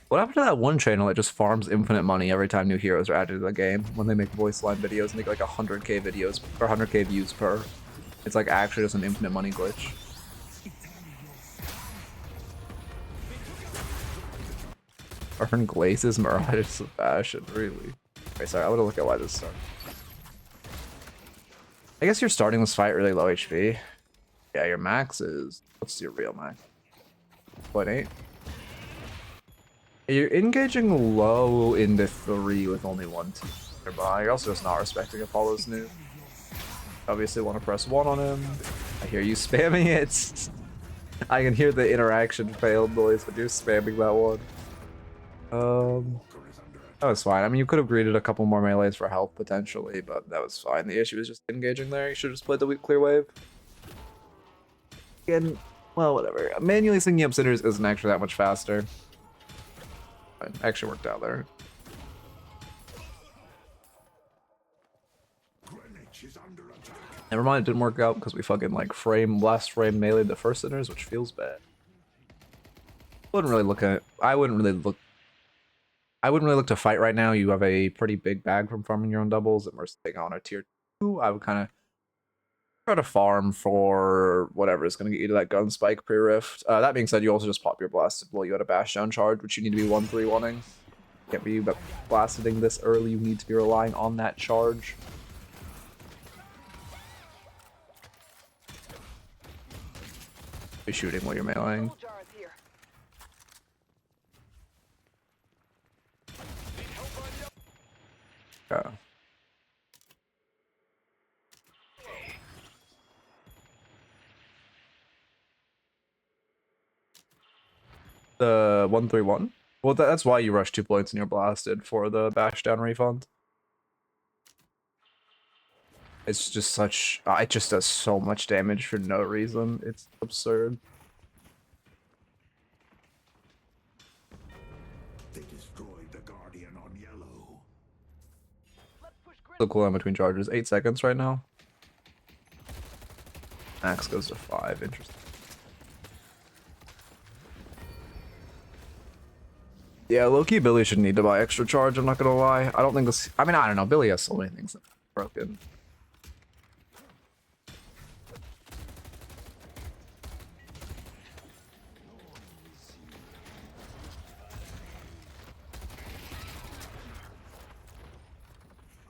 What happened to that one channel that just farms infinite money every time new heroes are added to the game? When they make voice line videos and they get like 100k videos or 100k views per. It's like actually just an infinite money glitch. Earn Glace's Mirage Fashion, really? Wait, sorry, I want to look at why this started. I guess you're starting this fight really low HP. Yeah, your max is... What's your real max? 0.8? You're engaging low into 3 with only 1 team nearby. You're also just not respecting Apollo's new. Obviously want to press 1 on him. I hear you spamming it. I can hear the interaction failed noise, but you're spamming that one. That was fine. I mean, you could have greeted a couple more melees for health potentially, but that was fine. The issue is just engaging there. You should have just played the clear wave. Again, well, whatever. Manually syncing up sinners isn't actually that much faster. It actually worked out there. Never mind, it didn't work out because we fucking like last frame meleeed the first sinners, which feels bad. I wouldn't really look to fight right now. You have a pretty big bag from farming your own doubles, and we're taking on a tier 2. I would kind of try to farm for whatever is going to get you to that gun spike pre-rift. That being said, you also just pop your blasted while you had a bash down charge, which you need to be 1-3-1-ing. Can't be blasting this early. You need to be relying on that charge. Be shooting while you're meleeing. Soul jar is here. Yeah. The 131. Well, that's why you rush 2 points and you're blasted for the bash down refund. It's just such. It just does so much damage for no reason. It's absurd. They destroyed the Guardian on yellow. Let's push The cooldown between charges 8 seconds right now. Max goes to 5. Interesting. Yeah, low-key Billy should need to buy extra charge, I'm not gonna lie. I don't think this... I mean, I don't know. Billy has so many things that are broken.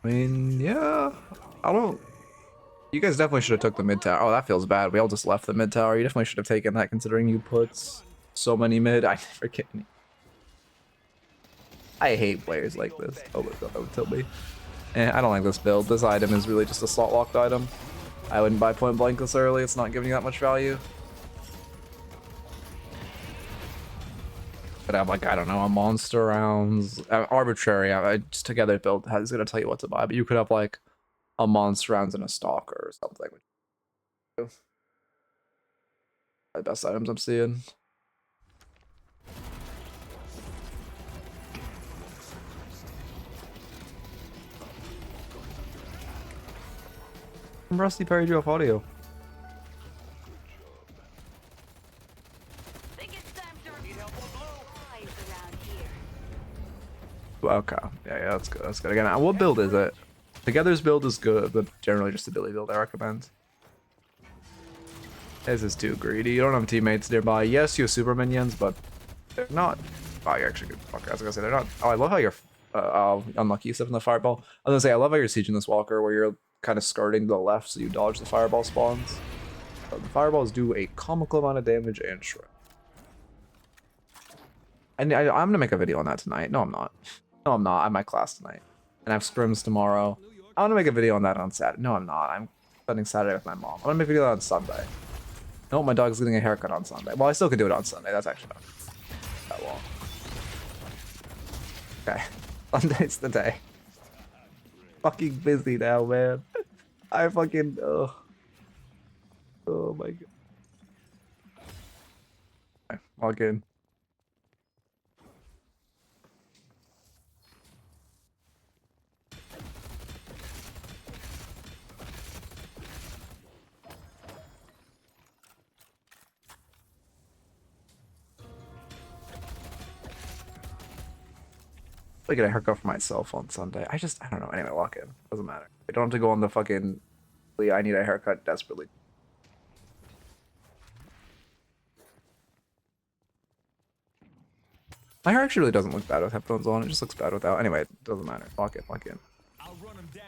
I mean, yeah. I don't... You guys definitely should have took the mid tower. Oh, that feels bad. We all just left the mid tower. You definitely should have taken that considering you put so many mid. I never get any. I hate players like this. Oh, that would tell me. I don't like this build. This item is really just a slot locked item. I wouldn't buy point blank this early. It's not giving you that much value. But I have like, I don't know, a monster rounds. Arbitrary. Just together build is going to tell you what to buy. But you could have like a monster rounds and a stalker or something. The best items I'm seeing. Rusty parried you off audio. Think it's time to need help on blue. Eyes around here. Okay. Yeah, that's good. That's good. Again, what build is it? Together's build is good, but generally just the Billy build I recommend. This is too greedy. You don't have teammates nearby. Yes, you have super minions, but they're not. Oh, you're actually good. Fuck, I was gonna say they're not. Oh, I love how you're unlucky you stepped in the fireball. I was gonna say I love how you're sieging this walker where you're kind of skirting to the left so you dodge the fireball spawns. The fireballs do a comical amount of damage and shred. And I'm gonna make a video on that tonight. No, I'm not. No, I'm not. I have my class tonight. And I have scrims tomorrow. I want to make a video on that on Saturday. No, I'm not. I'm spending Saturday with my mom. I'm gonna make a video on Sunday. No, my dog's getting a haircut on Sunday. Well, I still could do it on Sunday. That's actually not that long. Okay. Sunday's the day. Fucking busy now, man. I fucking... Oh my god. Okay, log in. I get a haircut for myself on Sunday. I don't know. Anyway, walk in. Doesn't matter. I don't have to go on the fucking... I need a haircut desperately. My hair actually really doesn't look bad with headphones on. It just looks bad without. Anyway, it doesn't matter. Walk in, walk in. I'll run him down.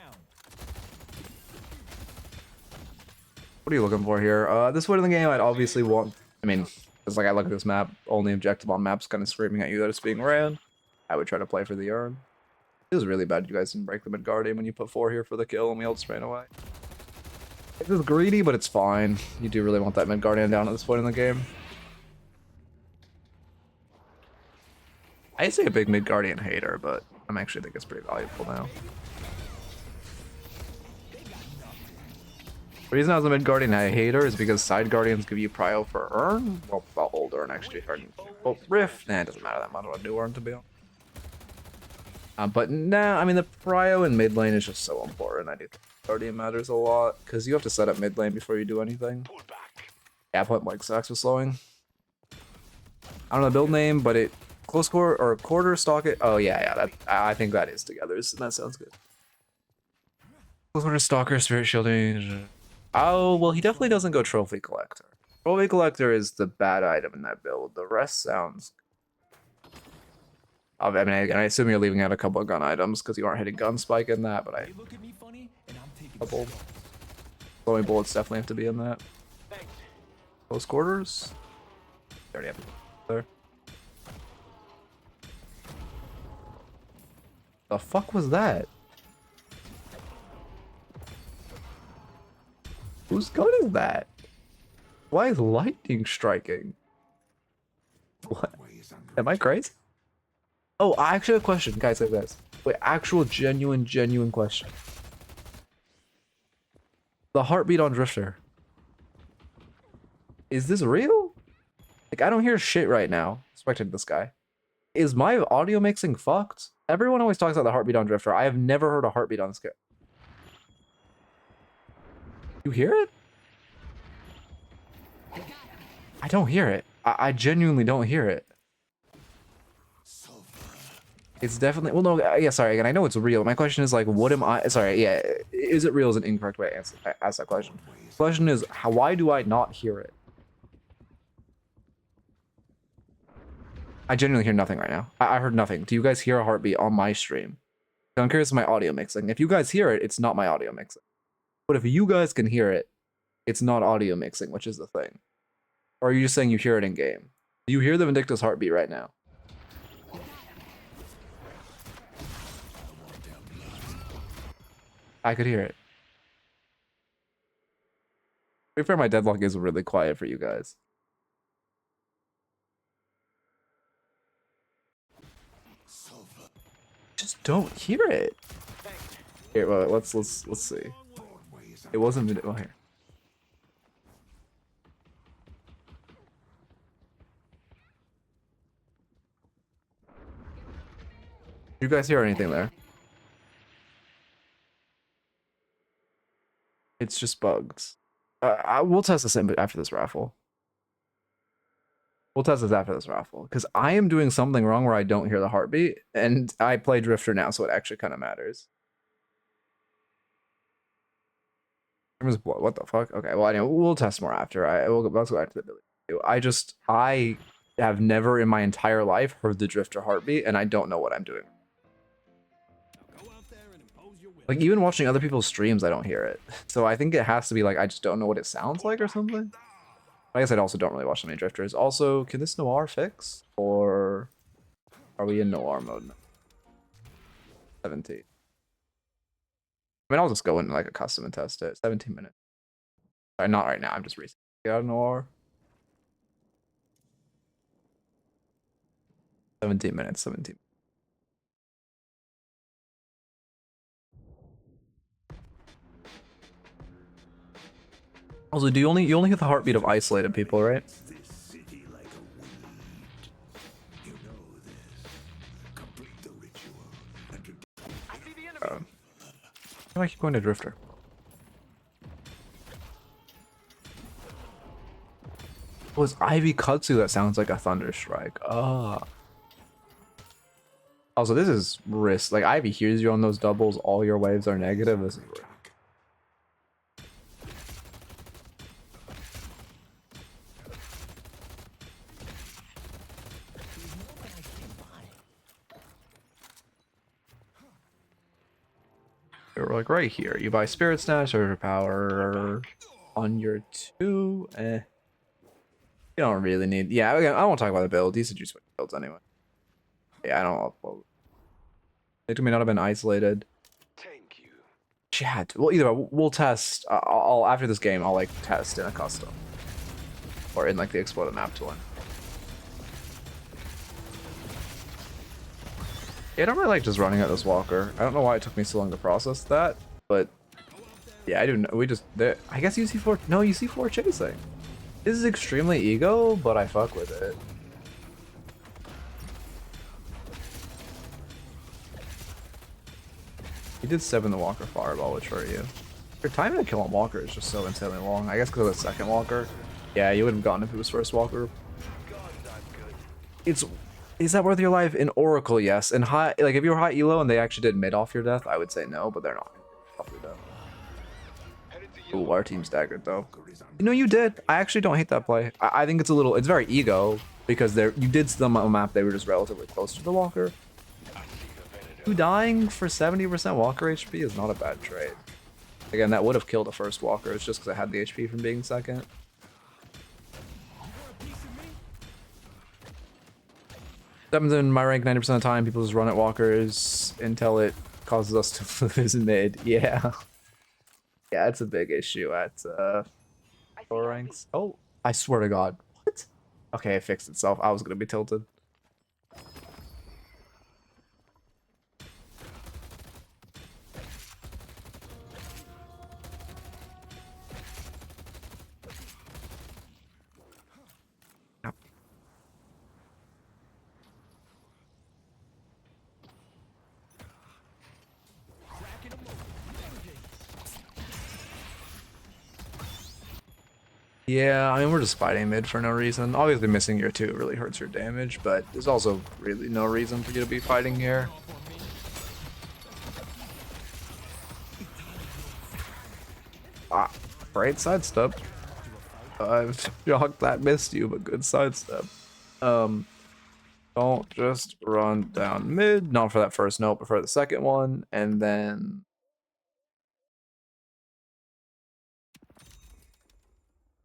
What are you looking for here? This point in the game, I'd obviously want... I mean, it's like I look at this map. Only objective on map's kind of screaming at you that it's being ran. I would try to play for the urn. It was really bad you guys didn't break the mid guardian when you put 4 here for the kill and we all just ran away. It was greedy, but it's fine. You do really want that mid guardian down at this point in the game. I used to be a big mid guardian hater, but I'm actually think it's pretty valuable now. The reason I was a mid guardian hater is because side guardians give you prio for urn. Well, old urn actually. Well, rift. Nah, it doesn't matter that much on a new urn to be honest. But now, I mean, the prio in mid lane is just so important. I do think guardian matters a lot because you have to set up mid lane before you do anything. Yeah, point blank sucks with slowing. I don't know the build name, but it close quarter or quarter stalk it. Oh yeah, that I think that is together. That sounds good. Close quarter stalker, spirit shielding. Oh well, he definitely doesn't go trophy collector. Trophy collector is the bad item in that build. The rest sounds. I mean, again, I assume you're leaving out a couple of gun items because you aren't hitting gun spike in that, but They look at me funny, and I'm taking Couple. skulls. glowing bullets definitely have to be in that. Thanks. Close quarters. They already have to be there. The fuck was that? Whose gun is that? Why is lightning striking? What? Am I crazy? Oh, I actually have a question, guys. Wait, actual genuine question. The heartbeat on Drifter. Is this real? Like, I don't hear shit right now. Respecting this guy. Is my audio mixing fucked? Everyone always talks about the heartbeat on Drifter. I have never heard a heartbeat on this guy. You hear it? I don't hear it. I genuinely don't hear it. It's definitely, well, no, yeah, sorry, again, I know it's real. My question is like, what am I, sorry, yeah, is it real is an incorrect way to ask that question. The question is, why do I not hear it? I genuinely hear nothing right now. I heard nothing. Do you guys hear a heartbeat on my stream? I'm curious of my audio mixing. If you guys hear it, it's not my audio mixing. But if you guys can hear it, it's not audio mixing, which is the thing. Or are you just saying you hear it in game? Do you hear the Vindictus heartbeat right now? I could hear it. To be fair, my Deadlock is really quiet for you guys. Just don't hear it. Here, well, let's see. It wasn't. Oh, here. You guys hear anything there? It's just bugs. We'll test this after this raffle. We'll test this after this raffle because I am doing something wrong where I don't hear the heartbeat, and I play Drifter now, so it actually kind of matters. What the fuck? Okay, well, anyway, we'll test more after. Let's go back to the ability. I have never in my entire life heard the Drifter heartbeat, and I don't know what I'm doing. Go out there and impose your will. Like, even watching other people's streams, I don't hear it. So I think it has to be like, I just don't know what it sounds like or something. I guess I also don't really watch so many Drifters. Also, can this Noir fix? Or are we in Noir mode now? 17. I mean, I'll just go in like a custom and test it. 17 minutes. Sorry, not right now. I'm just resetting. Get out of Noir. 17 minutes. 17. Also, you only hear the heartbeat of isolated people, right? Why do I keep going to Drifter? Oh, it's Ivy Kutsu that sounds like a Thunder Strike. Ah. Also, this is risk. Like, Ivy hears you on those doubles, all your waves are negative. This is risk. We're like right here. You buy Spirit Snatch or Power on your 2. You don't really need. Yeah, again, I won't talk about the build. These are just builds anyway. Yeah, I don't. Well, it may not have been isolated. Thank you. Chat. Well, either way, we'll test. I'll after this game, I'll like test in a custom or in like the exploded map to one. Yeah, I don't really like just running at this walker. I don't know why it took me so long to process that, but yeah, I do know. I guess you see 4. No, you see 4 chasing. This is extremely ego, but I fuck with it. You did 7 the walker fireball, which hurt you. Your time to kill on walker is just so insanely long. I guess because of the second walker. Yeah, you would have gotten if it was first walker. Is that worth your life? In Oracle, yes. In high, like if you were high elo and they actually did mid off your death, I would say no, but they're not. Off your death. Ooh, our team staggered though. You know, you did. I actually don't hate that play. I think it's very ego because you did some on a map they were just relatively close to the walker. You dying for 70% Walker HP is not a bad trade. Again, that would have killed the first Walker. It's just because I had the HP from being second. Happens in my rank 90% of the time. People just run at Walkers until it causes us to lose mid. Yeah. Yeah, it's a big issue at lower ranks. Oh, I swear to God. What? Okay, it fixed itself. I was going to be tilted. Yeah, I mean, we're just fighting mid for no reason. Obviously, missing your 2 really hurts your damage, but there's also really no reason for you to be fighting here. Ah, great sidestep. I've shocked that missed you, but good sidestep. Don't just run down mid, not for that first note, but for the second one, and then...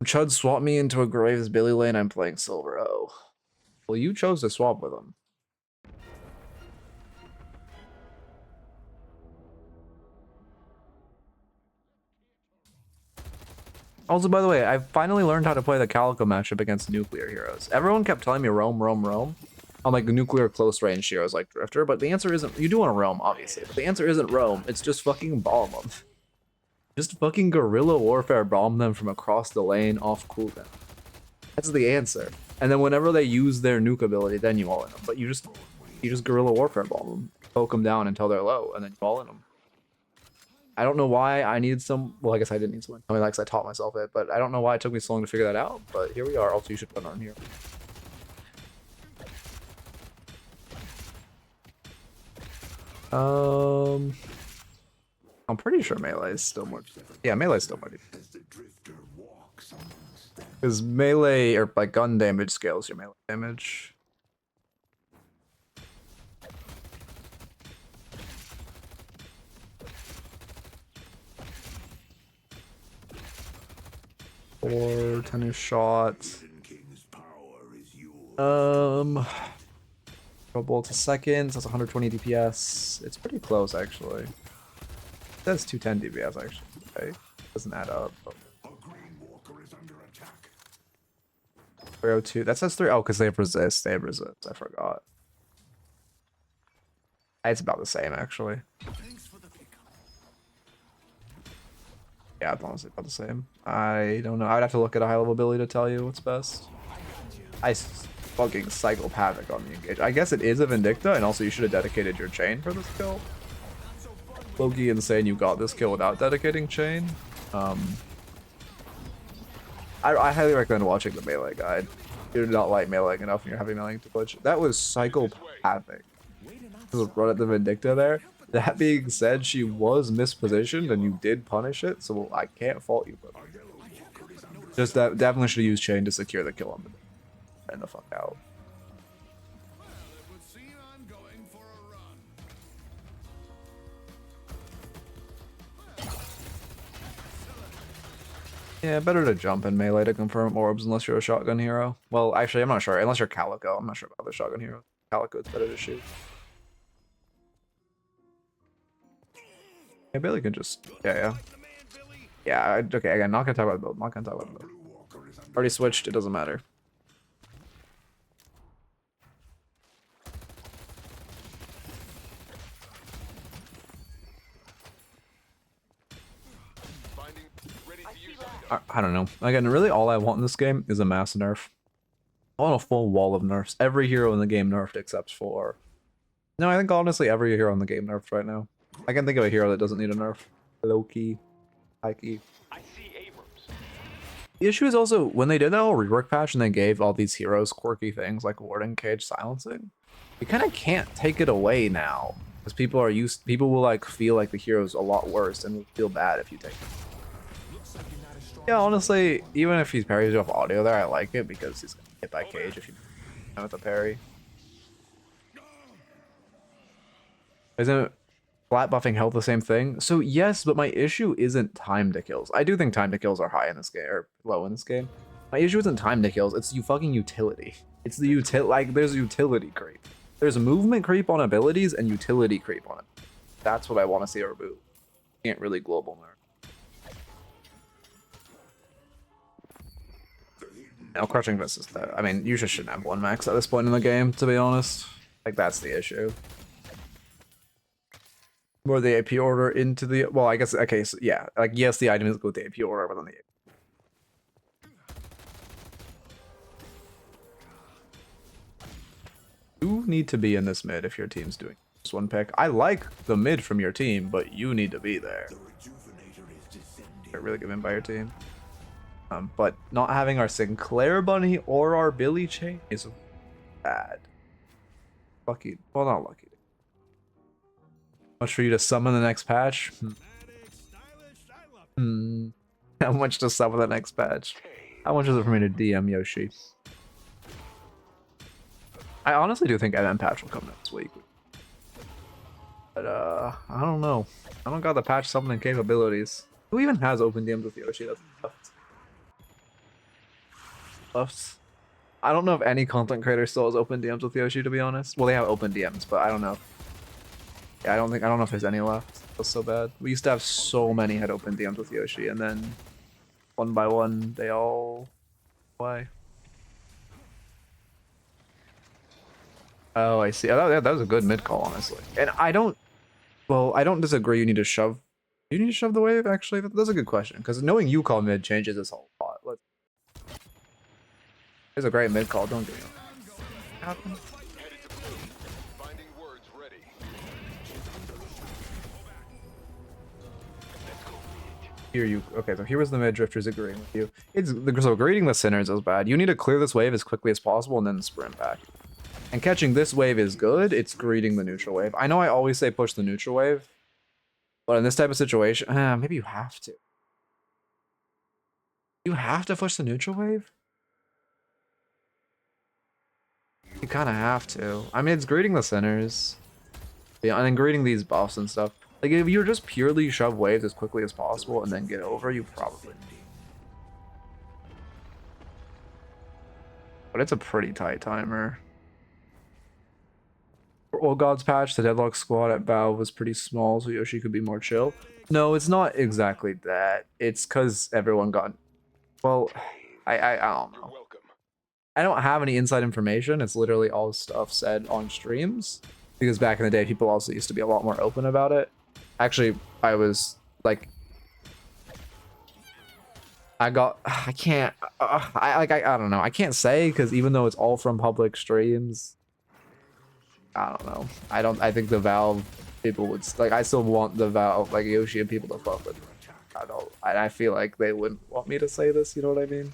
Chud swapped me into a Graves Billy lane. I'm playing Silver. Oh. Well, you chose to swap with him. Also, by the way, I finally learned how to play the Calico matchup against nuclear heroes. Everyone kept telling me roam, roam, roam on like nuclear close range heroes like Drifter, but the answer isn't. You do want to roam, obviously, but the answer isn't roam. It's just fucking bomb them. Just fucking guerrilla warfare bomb them from across the lane off cooldown. That's the answer. And then whenever they use their nuke ability, then you all in them. But you just guerrilla warfare bomb them, poke them down until they're low, and then you all in them. I don't know why I needed some. Well, I guess I didn't need someone. I mean, like I taught myself it, but I don't know why it took me so long to figure that out. But here we are. Also, you should put on here. I'm pretty sure melee is still more. Yeah, melee is still more. Because melee or like gun damage scales your melee damage. Or tennis shots. Trouble to seconds. That's 120 DPS. It's pretty close actually. That's 210 DPS actually. Okay. Doesn't add up. But... 302. That says 3. Oh, because they have resist. They have resist. I forgot. It's about the same actually. Yeah, it's honestly about the same. I don't know. I'd have to look at a high level ability to tell you what's best. I fucking psychopathic on the engage. I guess it is a Vindicta, and also you should have dedicated your chain for this kill. Loki insane you got this kill without dedicating chain. I highly recommend watching the melee guide. You do not like meleeing enough when you're heavy meleeing to glitch. That was psychopathic. Just run at the Vindicta there. That being said, she was mispositioned and you did punish it, so I can't fault you. But just that definitely should have used chain to secure the kill on the and the fuck out. Yeah, better to jump in melee to confirm orbs unless you're a shotgun hero. Well, actually, I'm not sure. Unless you're Calico, I'm not sure about the shotgun hero. Calico, it's better to shoot. Yeah, Billy can just... Yeah. Okay, again, not gonna talk about the build. Not gonna talk about the build. Already switched, it doesn't matter. I don't know. Again, really all I want in this game is a mass nerf. I want a full wall of nerfs. Every hero in the game nerfed except for... No, I think honestly every hero in the game nerfed right now. I can think of a hero that doesn't need a nerf. Low key. High key. I see Abrams. The issue is also, when they did that whole rework patch and they gave all these heroes quirky things like Warden Cage silencing, you kind of can't take it away now. Because people will like feel like the hero's a lot worse and will feel bad if you take it. Yeah, honestly, even if he's parries you off audio there, I like it because he's gonna get hit by Cage if you with a parry. Isn't flat buffing health the same thing? So yes, but my issue isn't time to kills. I do think time to kills are high in this game, or low in this game. My issue isn't time to kills, it's you fucking utility. It's the like there's utility creep. There's movement creep on abilities and utility creep on it. That's what I want to see remove. Can't really global nerf. Now crushing fist is that. I mean, you just shouldn't have one max at this point in the game, to be honest. Like that's the issue. More the AP order into the, well, I guess, okay, so yeah, like yes, the item is go with the AP order, but then the you need to be in this mid if your team's doing this one pick. I like the mid from your team, but you need to be there. They're really given by your team. But not having our Sinclair Bunny or our Billy chain is bad. Lucky, well, not lucky. Much for you to summon the next patch? How much to summon the next patch? How much is it for me to DM Yoshi? I honestly do think MM patch will come next week. But I don't know. I don't got the patch summoning capabilities. Who even has open DMs with Yoshi? That's tough. I don't know if any content creator still has open DMs with Yoshi, to be honest. Well, they have open DMs, but I don't know. Yeah, I don't know if there's any left. That's so bad. We used to have so many had open DMs with Yoshi, and then one by one they all why? Oh, I see. Oh, that was a good mid call, honestly. And I don't disagree. You need to shove. You need to shove the wave. Actually, that's a good question because knowing you call mid changes this whole lot. It's a great mid call. Don't do it. Happen. Finding words ready. Here you okay? So here was the mid drifters agreeing with you. It's so greeting the sinners is bad. You need to clear this wave as quickly as possible and then sprint back. And catching this wave is good. It's greeting the neutral wave. I know I always say push the neutral wave, but in this type of situation, maybe you have to. You have to push the neutral wave? You kind of have to. I mean, it's greeting the sinners. Yeah, and then greeting these buffs and stuff. Like, if you just purely shove waves as quickly as possible and then get over, you probably need. But it's a pretty tight timer. For Old Gods patch, the Deadlock squad at Valve was pretty small, so Yoshi could be more chill. No, it's not exactly that. It's because everyone got... Well, I don't know. I don't have any inside information. It's literally all stuff said on streams. Because back in the day, people also used to be a lot more open about it. Actually, I was like... I can't... I don't know. I can't say, because even though it's all from public streams... I don't know. I think the Valve people would like. I still want the Valve like Yoshi and people to fuck with me. I feel like they wouldn't want me to say this. You know what I mean?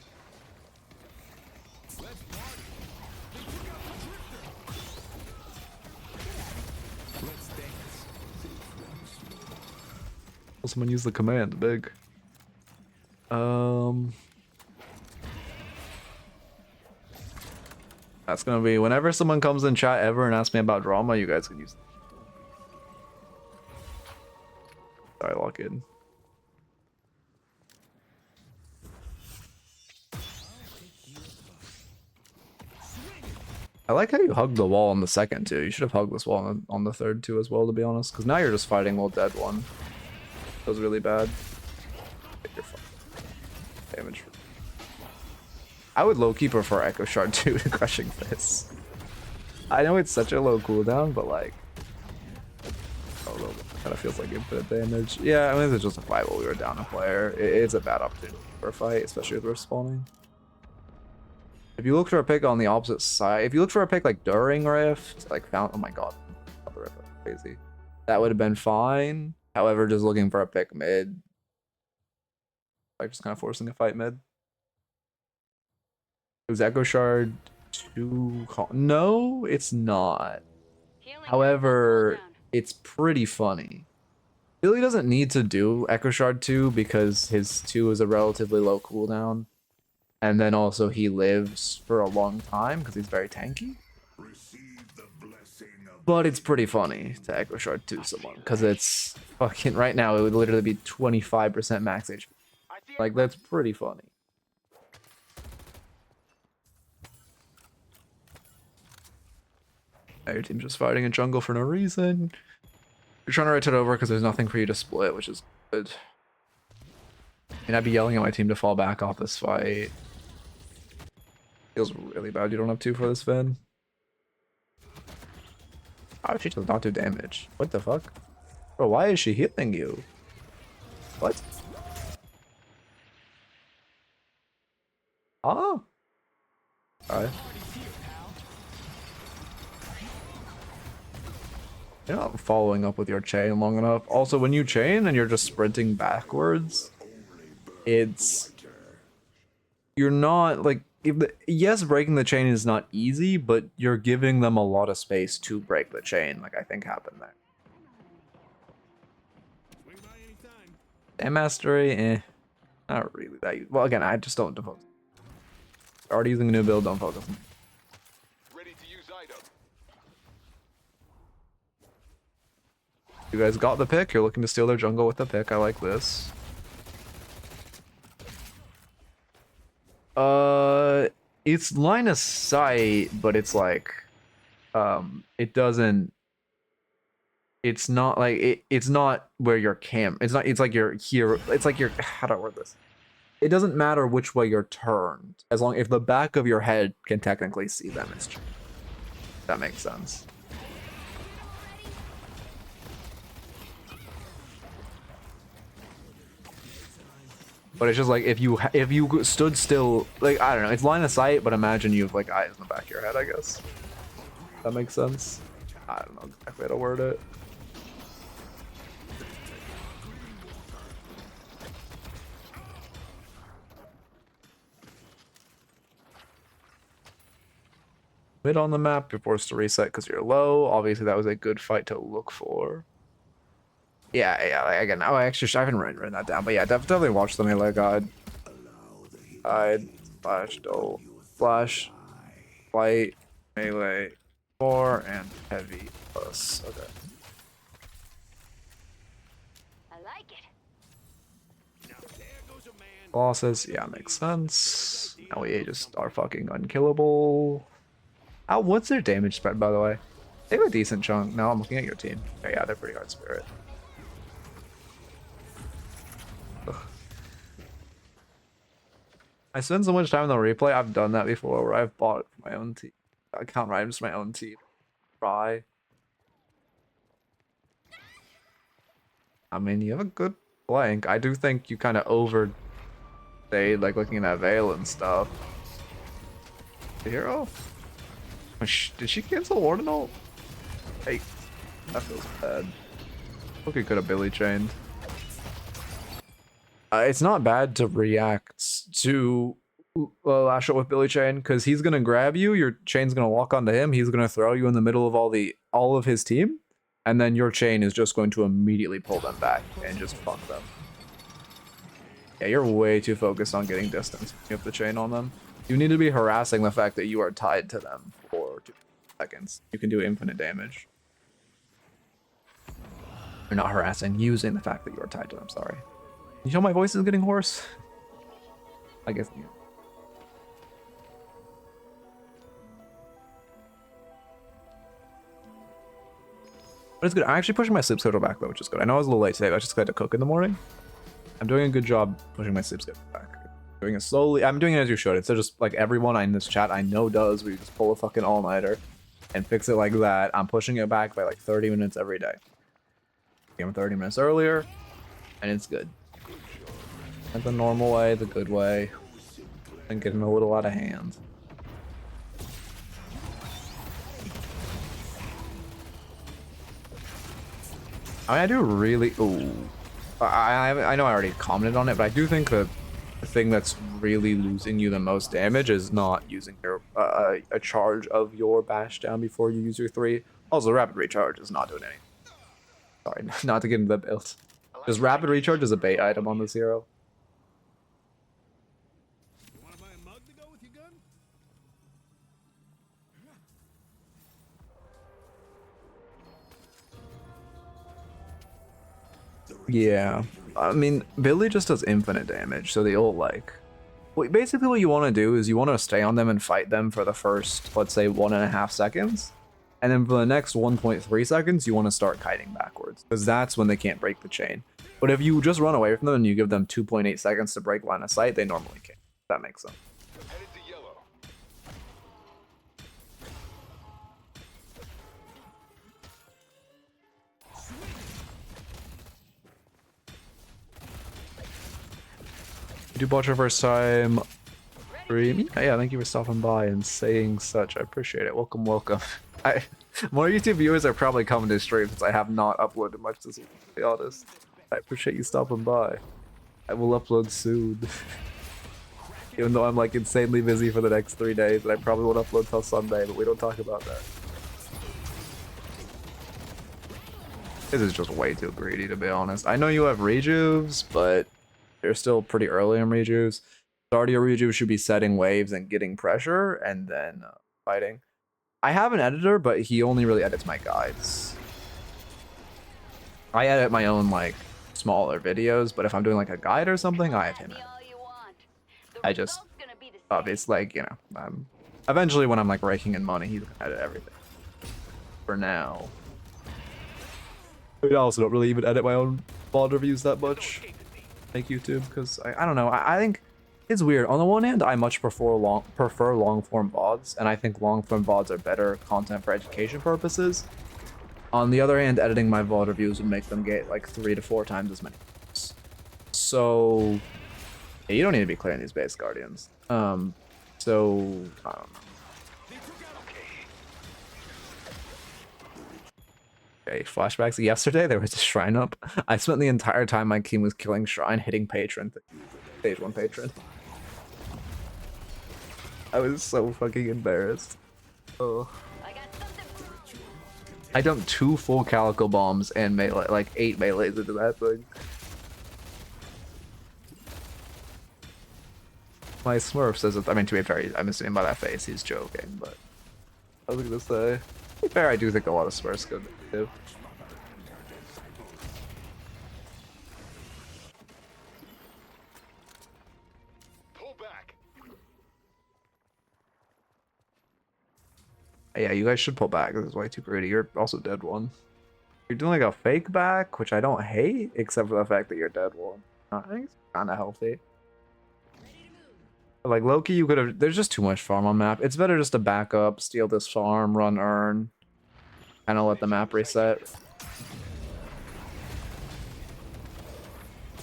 Will someone use the command? Big. That's gonna be whenever someone comes in chat ever and asks me about drama, you guys can use. Sorry, lock in. I like how you hugged the wall on the second too. You should have hugged this wall on the third too as well, to be honest. Because now you're just fighting while dead one. Feels really bad. You're fine. Damage. I would low-key prefer Echo Shard 2 to Crushing Fist. I know it's such a low cooldown, but like... Although it kind of feels like infinite damage. Yeah, I mean, it's just a fight while we were down a player. It's a bad opportunity for a fight, especially if we're spawning. If you look for a pick on the opposite side... If you look for a pick like during Rift, like found... Oh my god. Crazy. That would have been fine. However, just looking for a pick mid... Like just kind of forcing a fight mid. Is Echo Shard 2? No, it's not. However, it's pretty funny. Billy doesn't need to do Echo Shard 2 because his 2 is a relatively low cooldown. And then also he lives for a long time because he's very tanky. Receive the blessing of But it's pretty funny to aggro shard to someone because it's fucking right now it would literally be 25% max HP. Like that's pretty funny. Now your team's just fighting in jungle for no reason. You're trying to rotate over because there's nothing for you to split, which is good. And I'd be yelling at my team to fall back off this fight. Feels really bad you don't have 2 for this Finn. Oh, she does not do damage. What the fuck? Bro, why is she healing you? What? Oh. Alright. You're not following up with your chain long enough. Also, when you chain and you're just sprinting backwards, you're not like yes, breaking the chain is not easy, but you're giving them a lot of space to break the chain, like I think happened there. Swing by anytime. Damn mastery, not really that. Well, again, I just don't focus. Already using a new build, don't focus. Ready to use item. You guys got the pick. You're looking to steal their jungle with the pick. I like this. It's line of sight, but it's like, it doesn't. It's not like it's not where your cam. It's not. It's like you're here. It's like you're. How do I word this? It doesn't matter which way you're turned, as long if the back of your head can technically see them. It's true. That makes sense. But it's just like if you stood still, like I don't know, it's line of sight, but imagine you have like eyes in the back of your head, I guess. That makes sense. I don't know exactly how to word it. Mid on the map, you're forced to reset because you're low. Obviously, that was a good fight to look for. Yeah, like, again, oh, actually, I haven't written that down, but yeah, definitely watch the melee guide. Guide, flash, dope, flash, light, melee, 4, and heavy plus. Okay. I like it. Now there goes a man. Bosses, yeah, makes sense. Now we just are fucking unkillable. Oh, what's their damage spread, by the way? They have a decent chunk. No, I'm looking at your team. Oh, yeah, they're pretty hard spirit. Ugh. I spend so much time on the replay. I've done that before where I've bought my own team. Account right, just my own team. Try. I mean, you have a good flank. I do think you kind of overstayed, like looking at that veil and stuff. The hero? Did she cancel Ordinal? Hey, that feels bad. Look, it could have Billy chained. It's not bad to react to Lash out with Billy Chain because he's gonna grab you. Your chain's gonna lock onto him. He's gonna throw you in the middle of all of his team, and then your chain is just going to immediately pull them back and just fuck them. Yeah, you're way too focused on getting distance. You have the chain on them. You need to be harassing the fact that you are tied to them for 2 seconds. You can do infinite damage. You're not harassing, using the fact that you are tied to them. Sorry. You know my voice is getting hoarse? I guess. Yeah. But it's good. I'm actually pushing my sleep schedule back though, which is good. I know I was a little late today, but I just had to cook in the morning. I'm doing a good job pushing my sleep schedule back. Doing it slowly. I'm doing it as you should. Instead of just like everyone in this chat I know does, we just pull a fucking all-nighter and fix it like that. I'm pushing it back by like 30 minutes every day. Game 30 minutes earlier, and it's good. Like the normal way, the good way, and getting a little out of hand. I mean, I do really. Ooh, I know I already commented on it, but I do think that the thing that's really losing you the most damage is not using your a charge of your bash down before you use your 3. Also, rapid recharge is not doing anything. Sorry, not to get into the build. Just rapid recharge is a bait item on this hero. You want to buy a mug to go with your gun? Yeah. I mean, Billy just does infinite damage, so the ult, like... Basically what you want to do is you want to stay on them and fight them for the first, let's say, 1.5 seconds. And then for the next 1.3 seconds, you want to start kiting backwards, because that's when they can't break the chain. But if you just run away from them and you give them 2.8 seconds to break line of sight, they normally can't. That makes sense. Headed to yellow. You do watch your first time stream. Yeah, thank you for stopping by and saying such. I appreciate it. Welcome, welcome. More YouTube viewers are probably coming to stream since I have not uploaded much this week, to be honest. I appreciate you stopping by. I will upload soon. Even though I'm like insanely busy for the next 3 days, and I probably won't upload till Sunday, but we don't talk about that. This is just way too greedy, to be honest. I know you have rejuves, but they're still pretty early in rejuves. Start of your rejuve should be setting waves and getting pressure, and then fighting. I have an editor, but he only really edits my guides. I edit my own, like, smaller videos, but if I'm doing, like, a guide or something, I have him edit. I just, obviously, like, you know, eventually when I'm, like, raking in money, he's gonna edit everything. For now. I also don't really even edit my own VOD reviews that much. Thank YouTube, because I don't know, I think it's weird. On the one hand, I much prefer long form VODs, and I think long form VODs are better content for education purposes. On the other hand, editing my VOD reviews would make them get like 3 to 4 times as many views. So yeah, you don't need to be clearing these base guardians. So I don't know. Okay, flashbacks. Yesterday there was a shrine up. I spent the entire time my team was killing shrine, hitting patron, stage 1 patron. I was so fucking embarrassed. Oh. I dumped 2 full calico bombs and melee, like 8 melees into that thing. My Smurf says it. I mean, to be fair, I'm assuming by that face he's joking, but I was gonna say, to be fair, I do think a lot of Smurfs go too. Pull back. Yeah, you guys should pull back. This is way too greedy. You're also dead one. You're doing like a fake back, which I don't hate, except for the fact that you're dead one. I think it's kind of healthy. But like Loki, you could have. There's just too much farm on map. It's better just to back up, steal this farm, run earn, kind of let the map reset.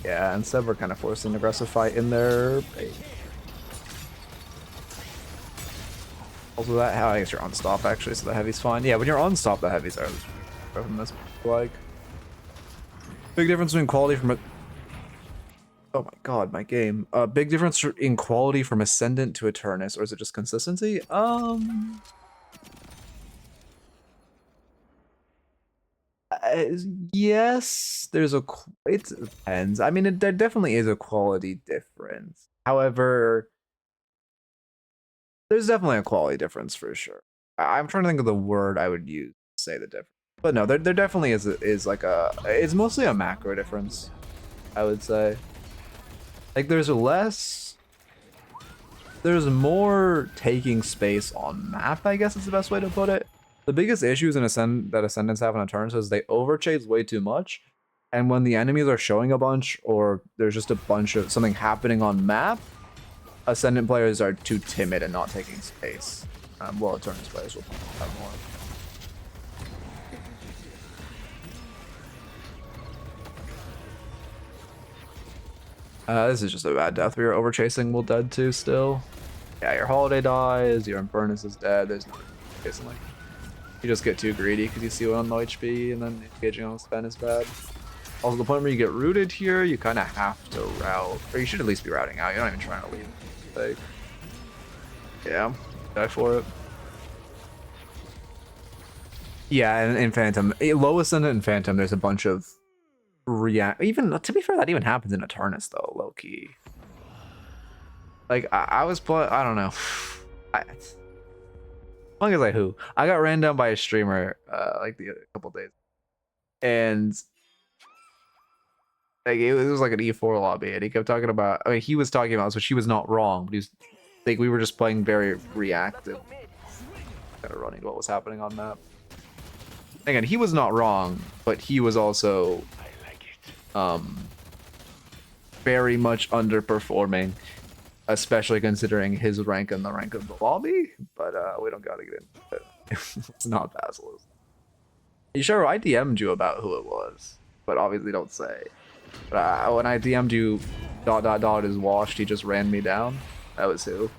Yeah, instead we're kind of forcing an aggressive fight in there. Also, that I guess you're on stop actually, so the heavy's fine. Yeah, when you're on stop, the heavies are from this like big difference between quality from a. Oh my god, my game. Big difference in quality from Ascendant to Eternus, or is it just consistency? Yes, there's a. It depends. I mean, there definitely is a quality difference. However, there's definitely a quality difference for sure. I'm trying to think of the word I would use to say the difference. But no, there definitely is like a. It's mostly a macro difference, I would say. Like there's more taking space on map, I guess is the best way to put it. The biggest issues in that Ascendants have in Eternus is they overchase way too much, and when the enemies are showing a bunch or there's just a bunch of something happening on map, Ascendant players are too timid and not taking space. Well, Eternus players will have more. This is just a bad death. We were overchasing. We'll dead too still. Yeah, your Holiday dies. Your Infernus is dead. There's no chasing like. You just get too greedy because you see one on the HP and then engaging on spend is bad. Also, the point where you get rooted here, you kind of have to route. Or you should at least be routing out. You're not even trying to leave. Like, yeah, die for it. Yeah, and in Phantom, low Ascendant and Phantom, there's a bunch of even to be fair, that even happens in Eternus though, low key. Like I was I don't know. As long as I got ran down by a streamer like a couple days, and Like it was like an E4 lobby, and he kept talking about. I mean, he was talking about, so she was not wrong. But he was like, we were just playing very reactive, kind of running what was happening on map. Again, he was not wrong, but he was also very much underperforming, especially considering his rank and the rank of the lobby. But we don't gotta get into it. It's not Basilisk. You sure I DM'd you about who it was, but obviously don't say. But when I DM'd you, ... is washed. He just ran me down. That was who.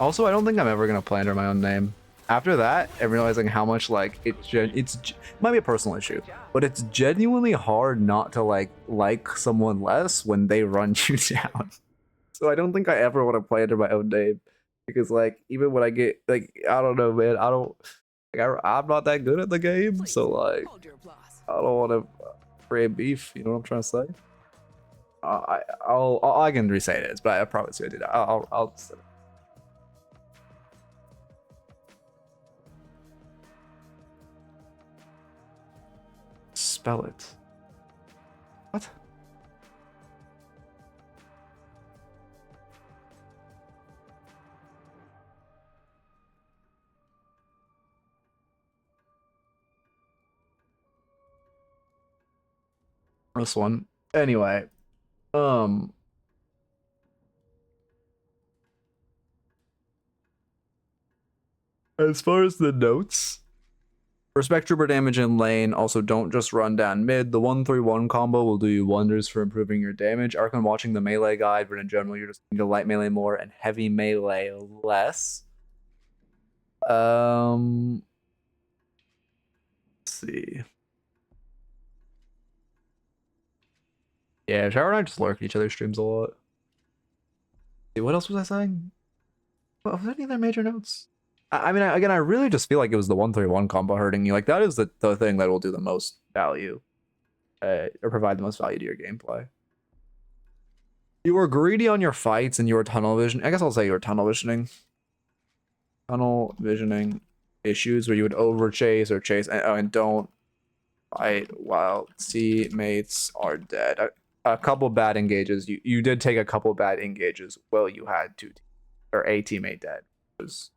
Also, I don't think I'm ever gonna play under my own name. After that, and realizing how much like it might be a personal issue, but it's genuinely hard not to like someone less when they run you down. So I don't think I ever want to play under my own name, because like even when I get like, I don't know, man, I don't like, I'm not that good at the game, so like I don't want to create beef. You know what I'm trying to say? I can re-say it is, but I promise you I did. I'll spell it. What? This one. Anyway, as far as the notes, respect trooper damage in lane. Also, don't just run down mid. The 1-3-1 combo will do you wonders for improving your damage. Ark on watching the melee guide, but in general, you're just need to light melee more and heavy melee less. Let's see. Yeah, Shower and I just lurk each other's streams a lot. See, what else was I saying? What, was there any other major notes? I mean, again, I really just feel like it was the 1-3-1 combo hurting you. Like, that is the thing that will do the most value, or provide the most value to your gameplay. You were greedy on your fights and you were tunnel vision. I guess I'll say you were tunnel visioning. Tunnel visioning issues where you would overchase or chase and don't fight while teammates are dead. A couple bad engages. You did take a couple bad engages. Well, you had a teammate dead. It was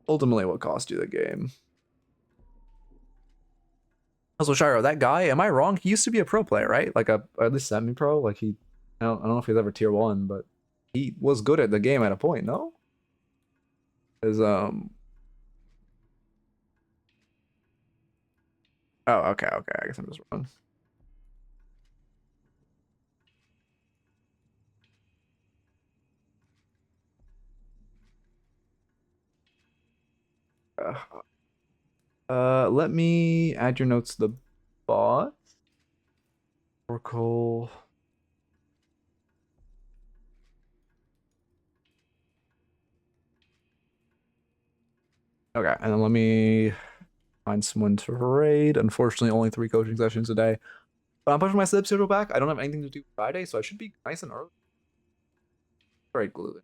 ultimately what cost you the game. Also, Shiro, that guy, am I wrong? He used to be a pro player, right? Like at least semi-pro. Like I don't know if he's ever tier 1, but he was good at the game at a point, no? Is oh, okay, I guess I'm just wrong. Let me add your notes to the bot. Oracle. Okay, and then let me find someone to raid. Unfortunately, only 3 coaching sessions a day. But I'm pushing my slip schedule back. I don't have anything to do Friday, so I should be nice and early. Right, glue.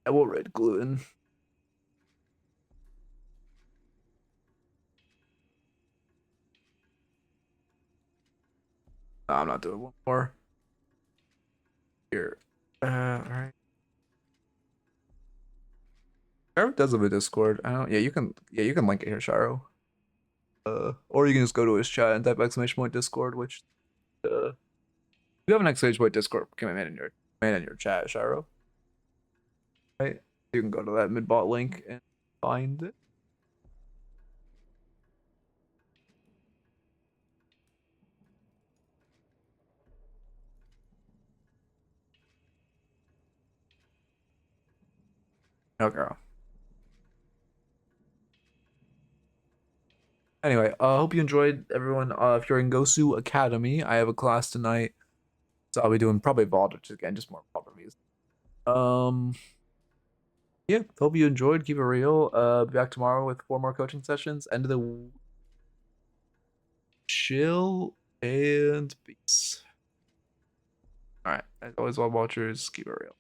I will raid gluten. No, I'm not doing one more. Here. Alright. Sharo does have a Discord. I don't, yeah, you can link it here, Sharo. Or you can just go to his chat and type !Discord, which if you have an !Discord, can I man in your chat, Sharo. Right? You can go to that midbot link and find it. Okay. Anyway, I hope you enjoyed, everyone. If you're in Gosu Academy, I have a class tonight, so I'll be doing probably Vods again, just more Vods reviews. Yeah, Yeah, hope you enjoyed. Keep it real. Be back tomorrow with 4 more coaching sessions. End of the chill and peace. All right, as always, all watchers, keep it real.